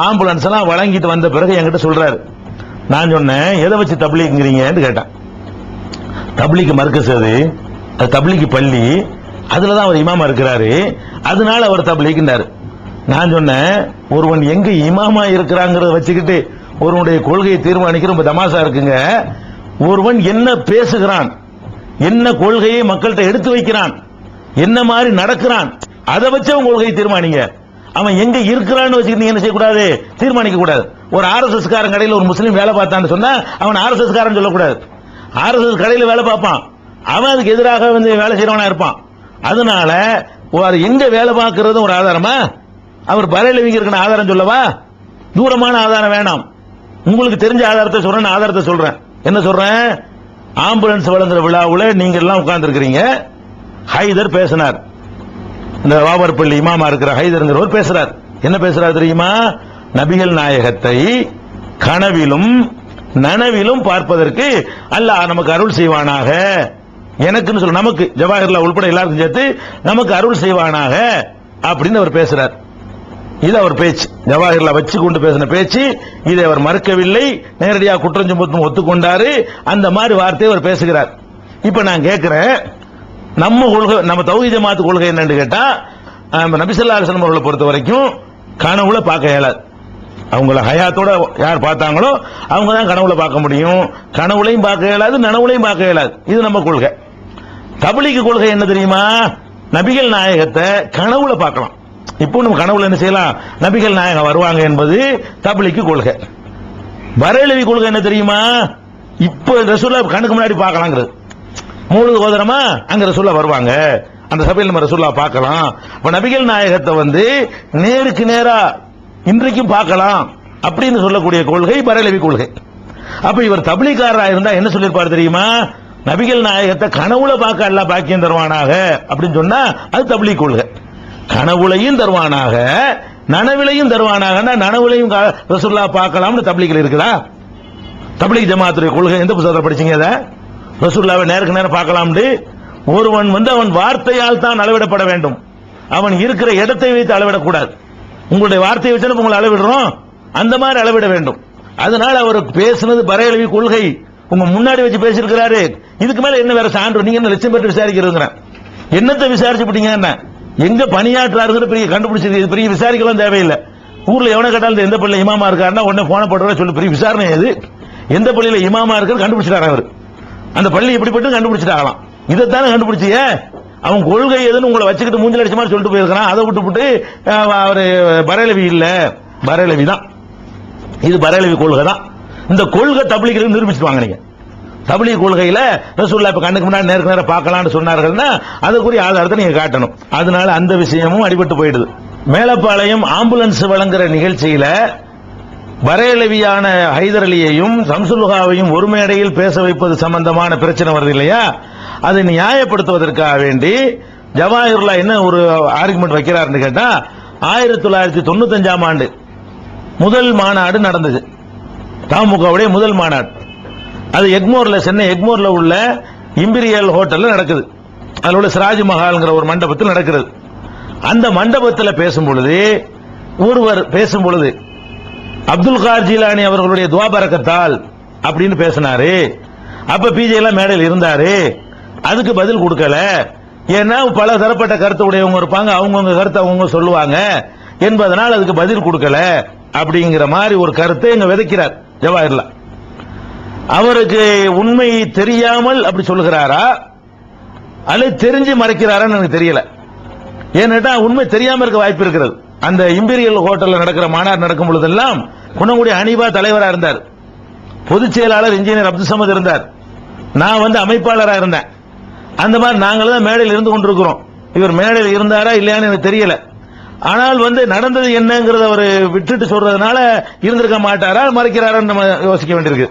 ஆம்புலன்ஸ் எல்லாம் வழங்கிட்டு வந்த பிறகு என்கிட்ட சொல்றாரு. நான் சொன்னேன், எதை வச்சு தப்லீக்ங்கிறீங்கன்னு கேட்டேன். தப்லீக் மர்கஸ், அது தப்லீக் பள்ளி, அதுலதான் அவர் இமாமா இருக்கிறாரு, அதனால அவர் தப்லீக்னாரு. நான் சொன்னேன், ஒருவன் எங்க இமாமா இருக்கிறாங்கிறத வச்சுக்கிட்டு ஒருவனுடைய கொள்கையை தீர்மானிக்கிற ரொம்ப தமாசா இருக்குங்க. ஒருவன் என்ன பேசுகிறான், என்ன கொள்கையை மக்கள்கிட்ட எடுத்து வைக்கிறான், என்ன மாதிரி நடக்கிறான், அதை வச்சு அவன் கொள்கையை தீர்மானிங்க. அவன் எங்க இருக்கிறான்னு வச்சுக்கிட்டு என்ன செய்யக்கூடாது, தீர்மானிக்க கூடாது. ஒரு RSS காரன் கடையில் ஒரு முஸ்லீம் வேலை பார்த்தான்னு சொன்னா அவன் RSS காரன் சொல்லக்கூடாது. RSS கடையில் வேலை பார்ப்பான், அவன் அதுக்கு எதிராக வந்து வேலை செய்யறவனா இருப்பான். அதனால எங்க வேலை பார்க்கறது ஒரு ஆதாரமா, அவர் பரேலவிங்க இருக்கிற ஆதாரம் சொல்லவா, தூரமான ஆதாரம் வேணாம், உங்களுக்கு தெரிஞ்ச ஆதாரத்தை சொல்றேன். ஆதாரத்தை சொல்றேன், என்ன சொல்றேன், ஆம்புலன்ஸ் வழங்குற விழாவுல நீங்க எல்லாம் உட்கார்ந்து இருக்கிறீங்க, ஹைதர் பேசினார், இந்த வாவர்பள்ளி இமாமா இருக்கிற ஹைதர்ங்கிறவர் பேசுறார். என்ன பேசுறார் தெரியுமா, நபிகள் நாயகத்தை கனவிலும் நனவிலும் பார்ப்பதற்கு அல்லாஹ் நமக்கு அருள் செய்வானாக, எனக்குன்னு சொல்ல நமக்கு ஜவாஹிர்லா உள்பட எல்லாருக்கும் சேர்த்து நமக்கு அருள் செய்வானாக அப்படின்னு அவர் பேசுறார். இது அவர் பேச்சு, ஜவாஹிர்லா வச்சு கொண்டு பேசின பேச்சு. இதை அவர் மறுக்கவில்லை, நேரடியாக குற்றம் சுமத்தும் ஒத்துக்கொண்டாரு. அந்த மாதிரி வார்த்தையை அவர் பேசுகிறார். இப்ப நான் கேட்கிறேன், நம்ம கொள்கை, நம்ம தௌஹீத் ஜமாத் கொள்கை என்னன்னு கேட்டா, நபி ஸல்லல்லாஹு அலைஹி வஸல்லம் அவர்களை பொறுத்த வரைக்கும் கனவுல பார்க்க இயலாது. அவங்கள ஹயாத்தோட யார் பார்த்தாங்களோ அவங்க தான் கனவுல பார்க்க முடியும். கனவுலையும் பார்க்க இயலாது, நனவுலையும் பார்க்க இயலாது. இது நம்ம கொள்கை. தப்லீக் கொள்கை என்ன தெரியுமா, நபிகள் நாயகத்தை கனவுல பார்க்கலாம். இப்போ நம்ம கனவுல என்ன செய்யலாம், நபிகள் நாயகம் வருவாங்க என்பது தப்லீக் கொள்கை. பரேலவி கொள்கை என்ன தெரியுமா, இப்போ ரசூலுல்லாஹ் கண்ணுக்கு முன்னாடி பார்க்கலாங்கிறது. மூணு கோதரமா அங்க ரசூலுல்லாஹ் வருவாங்க, அந்த சபையில் நம்ம ரசூலுல்லாஹ் பார்க்கலாம். இப்ப நபிகள் நாயகத்தை வந்து நேருக்கு நேரா இன்றைக்கும் பார்க்கலாம் அப்படின்னு சொல்லக்கூடிய கொள்கை பரேலவி கொள்கை. அப்ப இவர் தப்லீக்காரரா இருந்தா என்ன சொல்லிருப்பார் தெரியுமா, நபிகள் நாயகத்தை கனவுல பார்க்க அல்லாஹ் பாக்கியம் தருவானாக அப்படின்னு சொன்னா அது தப்லீக் கொள்கை. கனவுலையும் தருவானாக, நனவிலையும் தருவானாக, நனவுலையும் ரசூலுல்லாஹ் பார்க்கலாம்னு தப்லீக்ல இருக்குதா? தப்லீக் ஜமாத்துடைய கொள்கை எந்த புத்தகத்தில் படிச்சீங்க? அதை ரசூலுல்லாஹ்வை நேருக்கு நேரம் பார்க்கலாம்னு. ஒருவன் வந்து அவன் வார்த்தையால் தான் அளவிடப்பட வேண்டும், அவன் இருக்கிற இடத்தை வைத்து அளவிடக்கூடாது. உங்களுடைய வார்த்தையை வச்சு உங்களை அளவிடுறோம், அந்த மாதிரி அளவிட வேண்டும். அதனால அவர் பேசுனது பரேலவி கொள்கை, உங்க முன்னாடி வச்சு பேசியிருக்கிறாரு. இதுக்கு மேல என்ன வேற சான்று, நீங்க என்ன லட்சம் பேர் விசாரிக்கிறதுங்கிற என்னத்தை விசாரிச்சு போட்டீங்க, என்ன எங்க பணியாற்றாரு பெரிய கண்டுபிடிச்சிருக்கு, பெரிய விசாரிக்கலாம் தேவையில்லை. ஊர்ல எவனை கேட்டாலும் எந்த பள்ளியில இமாமா இருக்காருன்னா உடனே போன போட்டு சொல்லி பெரிய விசாரணை எது, எந்த பள்ளியில இமாமா இருக்கு கண்டுபிடிச்சிட்டாரு அவர், அந்த பள்ளி எப்படிப்பட்டு கண்டுபிடிச்சிட்டாங்களாம். இதைத்தானே கண்டுபிடிச்சிய, அவன் கொள்கை எதுன்னு உங்களை வச்சுக்கிட்டு மூஞ்சில் அடிச்ச மாதிரி சொல்லிட்டு போயிருக்கான். அதை விட்டு அவரு பரேலவி இல்ல, பரேலவி தான், இது பரேலவி கொள்கை தான். இந்த கொள்கை தப்லீக்ல நிரூபிச்சுட்டு வாங்க நீங்க. தப்லீக் கொள்கையில ரசூலுல்லாஹ் இப்ப கண்ணுக்கு முன்னாடி நேருக்கு நேரம் பார்க்கலாம்னு சொன்னார்கள்னா அதுக்குரிய ஆதாரத்தை நீங்க காட்டணும். அதனால அந்த விஷயமும் அடிபட்டு போயிடுது. மேலப்பாளையம் ஆம்புலன்ஸ் வழங்குற நிகழ்ச்சியில பரேலவியான ஹைதர் அலியையும் சம்சுல்ஹாவையும் ஒரு மேடையில் பேச வைப்பது சம்பந்தமான பிரச்சனை வருது இல்லையா, அதை நியாயப்படுத்துவதற்காக வேண்டி ஜவாஹிருல்லா என்ன ஒரு ஆர்குமெண்ட் வைக்கிறாருன்னு கேட்டா, 1995ஆம் ஆண்டு முதல் மாநாடு நடந்தது, தமுகவுடைய முதல் மாநாடு. அது எக்மோர்ல, சென்னை எக்மோர்ல உள்ள இம்பீரியல் ஹோட்டல்ல நடக்குது. அதில் உள்ள சிராஜ் மஹால்ங்கிற ஒரு மண்டபத்தில் நடக்கிறது. அந்த மண்டபத்தில் பேசும் பொழுது ஒருவர் பேசும் பொழுது அப்துல் கார் ஜீலானி அவர்களுடைய துவா பரக்கத்தால் அப்படின்னு பேசினாரு. அப்ப பிஜே எல்லாம் மேடையில் இருந்தாரு, அதுக்கு பதில் கொடுக்கல. ஏன்னா பல தரப்பட்ட கருத்து உடையவங்க இருப்பாங்க, அவங்கவுங்க கருத்தை அவங்க சொல்லுவாங்க என்பதனால் அதுக்கு பதில் கொடுக்கல அப்படிங்கிற மாதிரி ஒரு கருத்தை இங்க விதைக்கிறார் ஜவாஹிர்லா. அவருக்கு உண்மை தெரியாமல் அப்படி சொல்லுகிறாரா அல்லது தெரிஞ்சு மறைக்கிறாரான்னு எனக்கு தெரியல. ஏன்னா உண்மை தெரியாம இருக்க வாய்ப்பு இருக்கிறது. அந்த இம்பீரியல் ஹோட்டல்ல நடக்கிற மாநாடு நடக்கும் பொழுதெல்லாம் குணங்குடி அனிபா தலைவரா இருந்தார், பொதுச் செயலாளர் இன்ஜினியர் அப்துல் சமத் இருந்தார், நான் அமைப்பாளராக இருந்தேன். அந்த மாதிரி நாங்கள் தான் மேடையில் இருந்து கொண்டிருக்கிறோம். இவர் மேடையில் இருந்தாரா இல்லையான்னு எனக்கு தெரியல. ஆனால் நடந்தது என்னங்கிறத அவர் விட்டுட்டு சொல்றதுனால இருந்திருக்க மாட்டாரா மறைக்கிறாரான்னு நம்ம யோசிக்க வேண்டியிருக்கு.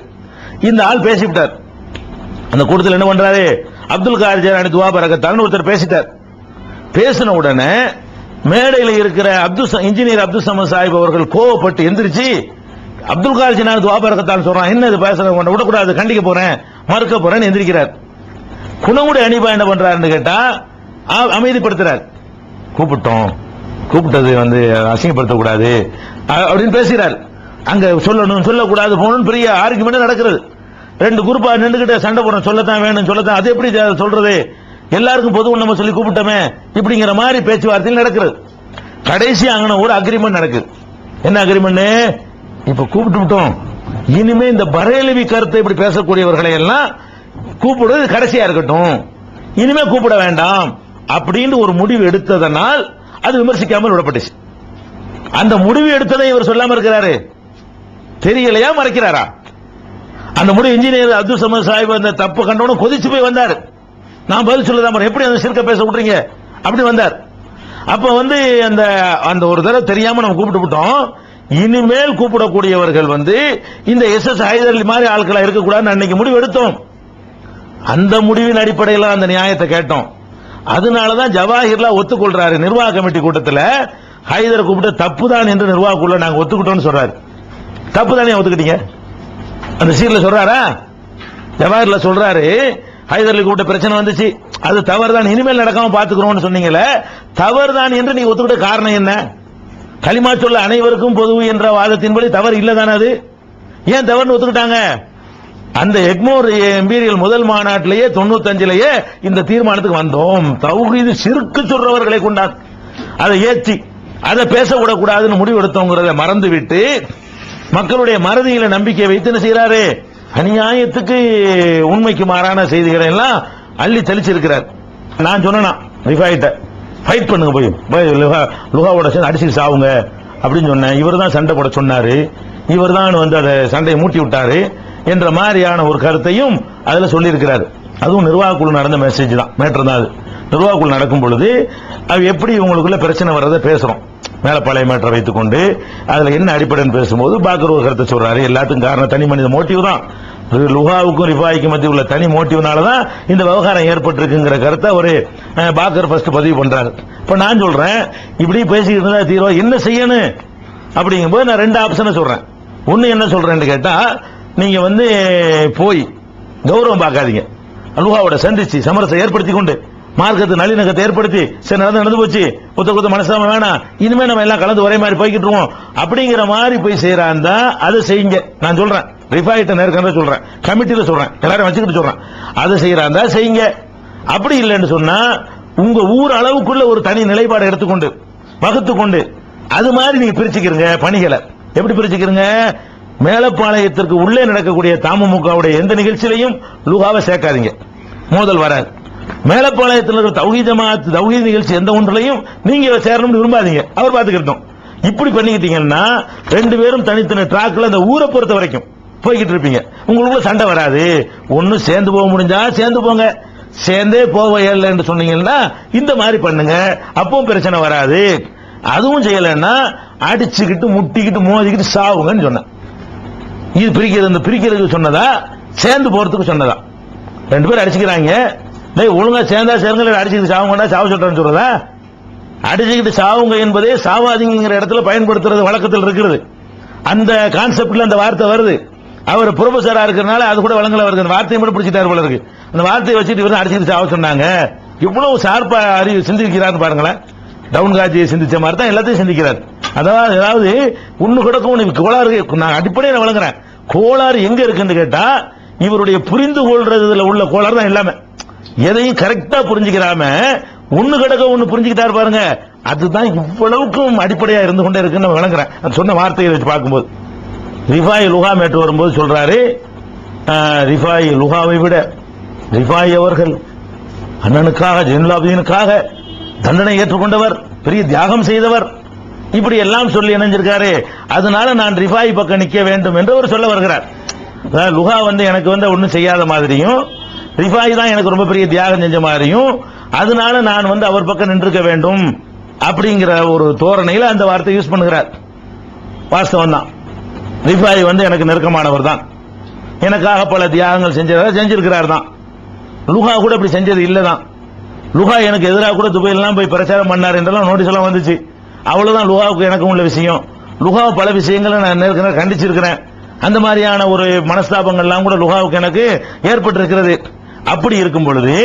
இந்த ஆள் பேசிவிட்டார். அந்த கூட்டத்தில் என்ன பண்றாரு, அப்துல் கார் ஜீலானி துவா பரக்கத்தால்னு ஒருத்தர் பேசிட்டார். பேசின உடனே மேடையில் இருக்கிற இன்ஜினியர் அப்துல் சமத் சாஹிப் அவர்கள் கோவப்பட்டு எந்திரிச்சு அப்துல் கார் ஜீலானி துவா பரக்கத்தால் சொல்றான், என்ன இது பேசுறேன், விடக்கூடாது, கண்டிக்க போறேன், மறுக்க போறேன்னு எந்திரிக்கிறார். குணங்குடி அனிபா என்ன பண்றாருன்னு கேட்டா அமைதிப்படுத்துறார். கூப்பிட்டது அசிங்கப்படுத்தக்கூடாது அப்படின்னு பேசுகிறார். அங்க சொல்லணும் சொல்லக்கூடாது போகணும் பெரிய ஆர்குமெண்ட் நடக்கிறது. ரெண்டு குரூப்பா நின்றுகிட்ட சண்டை போடுறோம், சொல்லத்தான் வேணும் சொல்லத்தான், அது எப்படி சொல்றது, எல்லாருக்கும் பொது நம்ம சொல்லி கூப்பிட்டோமே இப்படிங்கிற மாதிரி பேச்சுவார்த்தையில் நடக்கிறது. கடைசி அங்கே ஒரு அக்ரிமெண்ட் நடக்குது. என்ன அக்ரிமெண்ட், இப்ப கூப்பிட்டு விட்டோம், இனிமே இந்த பரேலவி கருத்தை இப்படி பேசக்கூடியவர்களை எல்லாம் கூப்பிடுறது கடைசியா இருக்கட்டும், இனிமே கூப்பிட வேண்டாம் அப்படின்னு ஒரு முடிவு எடுத்ததனால் அது விமர்சிக்காமல் விடப்பட்டுச்சு. அந்த முடிவு எடுத்ததை இவர் சொல்லாம இருக்கிறாரு, தெரியலையா மறைக்கிறாரா? அந்த முடிவு இன்ஜினியர் அப்துல் சமத் சாஹிப் அந்த தப்பு கண்டவனும் கொதிச்சு போய் வந்தார். நான் பதில் சொல்லதான் எப்படி அந்த சிறுக்க பேச விட்டுறீங்க அப்படி வந்தார். அப்ப அந்த ஒரு தடவை தெரியாம நம்ம கூப்பிட்டு விட்டோம், இனிமேல் கூப்பிடக்கூடியவர்கள் இந்த எஸ் ஹைதர் அலி மாதிரி ஆட்களா இருக்கக்கூடாதுன்னு அன்னைக்கு முடிவு எடுத்தோம். அந்த முடிவின் அடிப்படையில் அந்த நியாயத்தை கேட்டோம். அதனாலதான் ஜவாஹிர்லா ஒத்துக்கொள்றாரு. நிர்வாக கமிட்டி கூட்டத்தில் ஹைதர் கூப்பிட்டு தப்புதான் என்று நிர்வாகக்குள்ள நாங்க ஒத்துக்கிட்டோம்னு சொல்றாரு. தப்புதானே ஒத்துக்கிட்டீங்க? அந்த சீர்ல சொல்றாரா? ஜவாஹிர்லா சொல்றாரு, ஹைதர் அலி கூப்பிட்ட பிரச்சனை வந்துச்சு, அது தவறுதான், இனிமேல் நடக்காம பாத்துக்கிறோம்னு சொன்னீங்களே, தவறுதான் என்று நீங்க ஒத்துக்கிட்ட காரணம் என்ன? களிமா சொல்ல அனைவருக்கும் பொது என்ற வாதத்தின்படி தவறு இல்லதானே, அது ஏன் தவறுன்னு ஒத்துக்கிட்டாங்க? அந்த எக்மோர் இம்பீரியல் முதல் மாநாட்டிலேயே 95லேயே இந்த தீர்மானத்துக்கு வந்தோம். தௌஹீது ஷிர்க் சொல்றவர்களை கொண்டார், அதை ஏற்றி அதை பேசக்கூடாதுன்னு முடிவு எடுத்தோங்கிறத மறந்து விட்டு மக்களுடைய மறதியில நம்பிக்கை வைத்து என்ன செய்யறாரு, அநியாயத்துக்கு உண்மைக்கு மாறான செய்திகளை எல்லாம் அள்ளி தெளிச்சிருக்கிறார். நான் சொன்னா ரிஃபாயிட்ட ஃபைட் பண்ணுங்க, போய் லுகாவோட சேர்ந்து அடிச்சு சாவுங்க அப்படின்னு சொன்னேன். இவர் தான் சண்டை போட சொன்னாரு, இவர் தான் அதை சண்டையை மூட்டி விட்டாரு என்ற மாதிரியான ஒரு கருத்தையும் அதுல சொல்லி இருக்கிறாரு. அதுவும் நிர்வாக குழு நடந்த மெசேஜ் தான், மேட்டர் தான். அது நிர்வாக குழு நடக்கும் பொழுது அது எப்படி உங்களுக்குள்ள பிரச்சனை வர்றதை பேசுறோம், மேலப்பாளைய மேட்டரை வைத்துக் கொண்டு அதுல என்ன அடிப்படைன்னு பேசும்போது பாக்கர் ஒரு கருத்தை சொல்றாரு. எல்லாத்துக்கும் காரணம் தனி மனித மோட்டிவ் தான். லுகாவுக்கும் ரிஃபாய்க்கும் மத்திய உள்ள தனி மோட்டிவ்னாலதான் இந்த விவகாரம் ஏற்பட்டிருக்குங்கிற கருத்தை ஒரு பாக்கர் ஃபர்ஸ்ட் பதிவு பண்றாரு. இப்ப நான் சொல்றேன், இப்படி பேசிக்கிட்டு இருந்தா தீர்வு என்ன செய்யணும் அப்படிங்கும்போது நான் ரெண்டு ஆப்ஷனை சொல்றேன். ஒன்னு என்ன சொல்றேன்னு கேட்டா, நீங்க போய் கௌரவம் பார்க்காதீங்க, லுகாவோட சந்திச்சு சமரசம் ஏற்படுத்தி கொண்டு மார்க்கத்து நல்லிணக்கத்தை ஏற்படுத்தி சரி நடந்து போச்சு, ஒத்த மனசாம வேணாம், இனிமே நம்ம எல்லாம் கலந்து ஒரே மாதிரி போய்கிட்டு அப்படிங்கிற மாதிரி போய் செய்யறாந்தா அதை செய்யுங்க. நான் சொல்றேன், ரிஃபாயிட்ட நேர்காணல சொல்றேன், கமிட்டியில சொல்றேன், எல்லாரும் வச்சுக்கிட்டு சொல்றேன், அதை செய்யறாந்தா செய்யுங்க. அப்படி இல்லைன்னு சொன்னா உங்க ஊர் அளவுக்குள்ள ஒரு தனி நிலைப்பாடு எடுத்துக்கொண்டு வகுத்து கொண்டு அது மாதிரி நீங்க பிரிச்சுக்கிறீங்க பணிகளை. எப்படி பிரிச்சுக்கிறீங்க? மேலப்பாளையத்திற்கு உள்ளே நடக்கக்கூடிய தமுகவுடைய எந்த நிகழ்ச்சியிலையும் லுகாவை சேர்க்காதீங்க, மோதல் வராது. மேலப்பாளையத்தில் இருக்கிற தௌஹீத் ஜமாஅத் தௌஹீத் நிகழ்ச்சி எந்த ஒன்றிலையும் நீங்க சேரணும்னு விரும்பாதீங்க, அவர் பார்த்துக்கிட்டோம். இப்படி பண்ணிக்கிட்டீங்கன்னா ரெண்டு பேரும் தனித்தனி டிராக்ல அந்த ஊரை பொறுத்த வரைக்கும் போய்கிட்டு இருப்பீங்க, உங்களுக்குள்ள சண்டை வராது. ஒன்னு சேர்ந்து போக முடிஞ்சா சேர்ந்து போங்க, சேர்ந்தே போக இயலன்னு சொன்னீங்கன்னா இந்த மாதிரி பண்ணுங்க, அப்பவும் பிரச்சனை வராது. அதுவும் செய்யலன்னா அடிச்சுக்கிட்டு முட்டிக்கிட்டு மோதிக்கிட்டு சாவுங்கன்னு சொன்ன. இது பிரிக்கிறதுக்கு சொன்னதா சேர்ந்து போறதுக்கு சொன்னதா? ரெண்டு பேரும் அடிச்சுக்கிறாங்க, ஒழுங்கா சேர்ந்தா சேர்ந்து அடிச்சுக்கிட்டு சாவுங்கடா சாவு சொல்றேன்னு சொல்றதா? அடிச்சுக்கிட்டு சாவுங்க என்பதே சாவாதிங்கிற இடத்துல பயன்படுத்துறது வழக்கத்தில் இருக்கிறது. அந்த கான்செப்ட்ல அந்த வார்த்தை வருது. அவர் ப்ரொஃபஸரா இருக்கிறனால அது கூட வழங்கல வருது. அந்த வார்த்தையை மட்டும் பிடிச்சிட்டாரு போல இருக்கு. அந்த வார்த்தையை வச்சுட்டு இவர் அடிச்சுக்கிட்டு சாவ சொன்னாங்க. இவ்வளவு ஷார்ப்பா அறிவு சிந்திக்கிறார் பாருங்களேன். டவுன் காட்சியை சிந்திச்ச மாதிரி தான் எல்லாத்தையும் சிந்திக்கிறார். அதாவது ஒண்ணு கிடக்கும் கோளாறு. நான் அடிப்படையில் வழங்குறேன். கோளாறு எங்க இருக்குன்னு கேட்டா இவருடைய புரிந்து கொள்றதுல உள்ள கோளாறு தான் எல்லாமே. எதையும் கரெக்டா புரிஞ்சுக்கிறாம ஒண்ணு கிடக்க ஒண்ணு புரிஞ்சுக்கிட்டாரு பாருங்க. அதுதான் இவ்வளவுக்கும் அடிப்படையா இருந்து கொண்டே இருக்குன்னு நான் விளங்குறேன். சொன்ன வார்த்தையை வச்சு பார்க்கும்போது ரிஃபாய் லுகா மேட்டு வரும்போது சொல்றாரு, ரிஃபாய் லுகாவை விட ரிஃபாய் அவர்கள் அண்ணனுக்காக ஜெயினுலாபீனுக்காக தண்டனை ஏற்றுக்கொண்டவர், பெரிய தியாகம் செய்தவர், இப்படி எல்லாம் சொல்லி இணைஞ்சிருக்காரு. அதனால நான் ரிஃபாய் பக்கம் நிக்க வேண்டும் என்று அவர் சொல்ல வருகிறார். லுகா எனக்கு ஒன்னும் செய்யாத மாதிரியும், ரிஃபாய் தான் எனக்கு ரொம்ப பெரிய தியாகம் செஞ்ச மாதிரியும், அதனால நான் அவர் பக்கம் நின்றுக்க வேண்டும் அப்படிங்கிற ஒரு தோரணையில் அந்த வார்த்தை யூஸ் பண்ணுகிறார். வாஸ்தவம் தான், ரிஃபாய் எனக்கு நெருக்கமானவர் தான், எனக்காக பல தியாகங்கள் செஞ்சிருக்கிறார் தான். லுகா கூட அப்படி செஞ்சது இல்லதான். லுகா எனக்கு எதிராக கூட துபாயிலாம் போய் பிரச்சாரம் பண்ணார் என்றெல்லாம் நோட்டீஸ் எல்லாம் வந்துச்சு. அவ்வளவுதான் லுகாவுக்கு எனக்கும் உள்ள விஷயம். லுகா பல விஷயங்களை நான் கண்டிச்சிருக்கிறேன். அந்த மாதிரியான ஒரு மனஸ்தாபங்கள்லாம் கூட லுகாவுக்கு எனக்கு ஏற்பட்டிருக்கிறது. அப்படி இருக்கும் பொழுது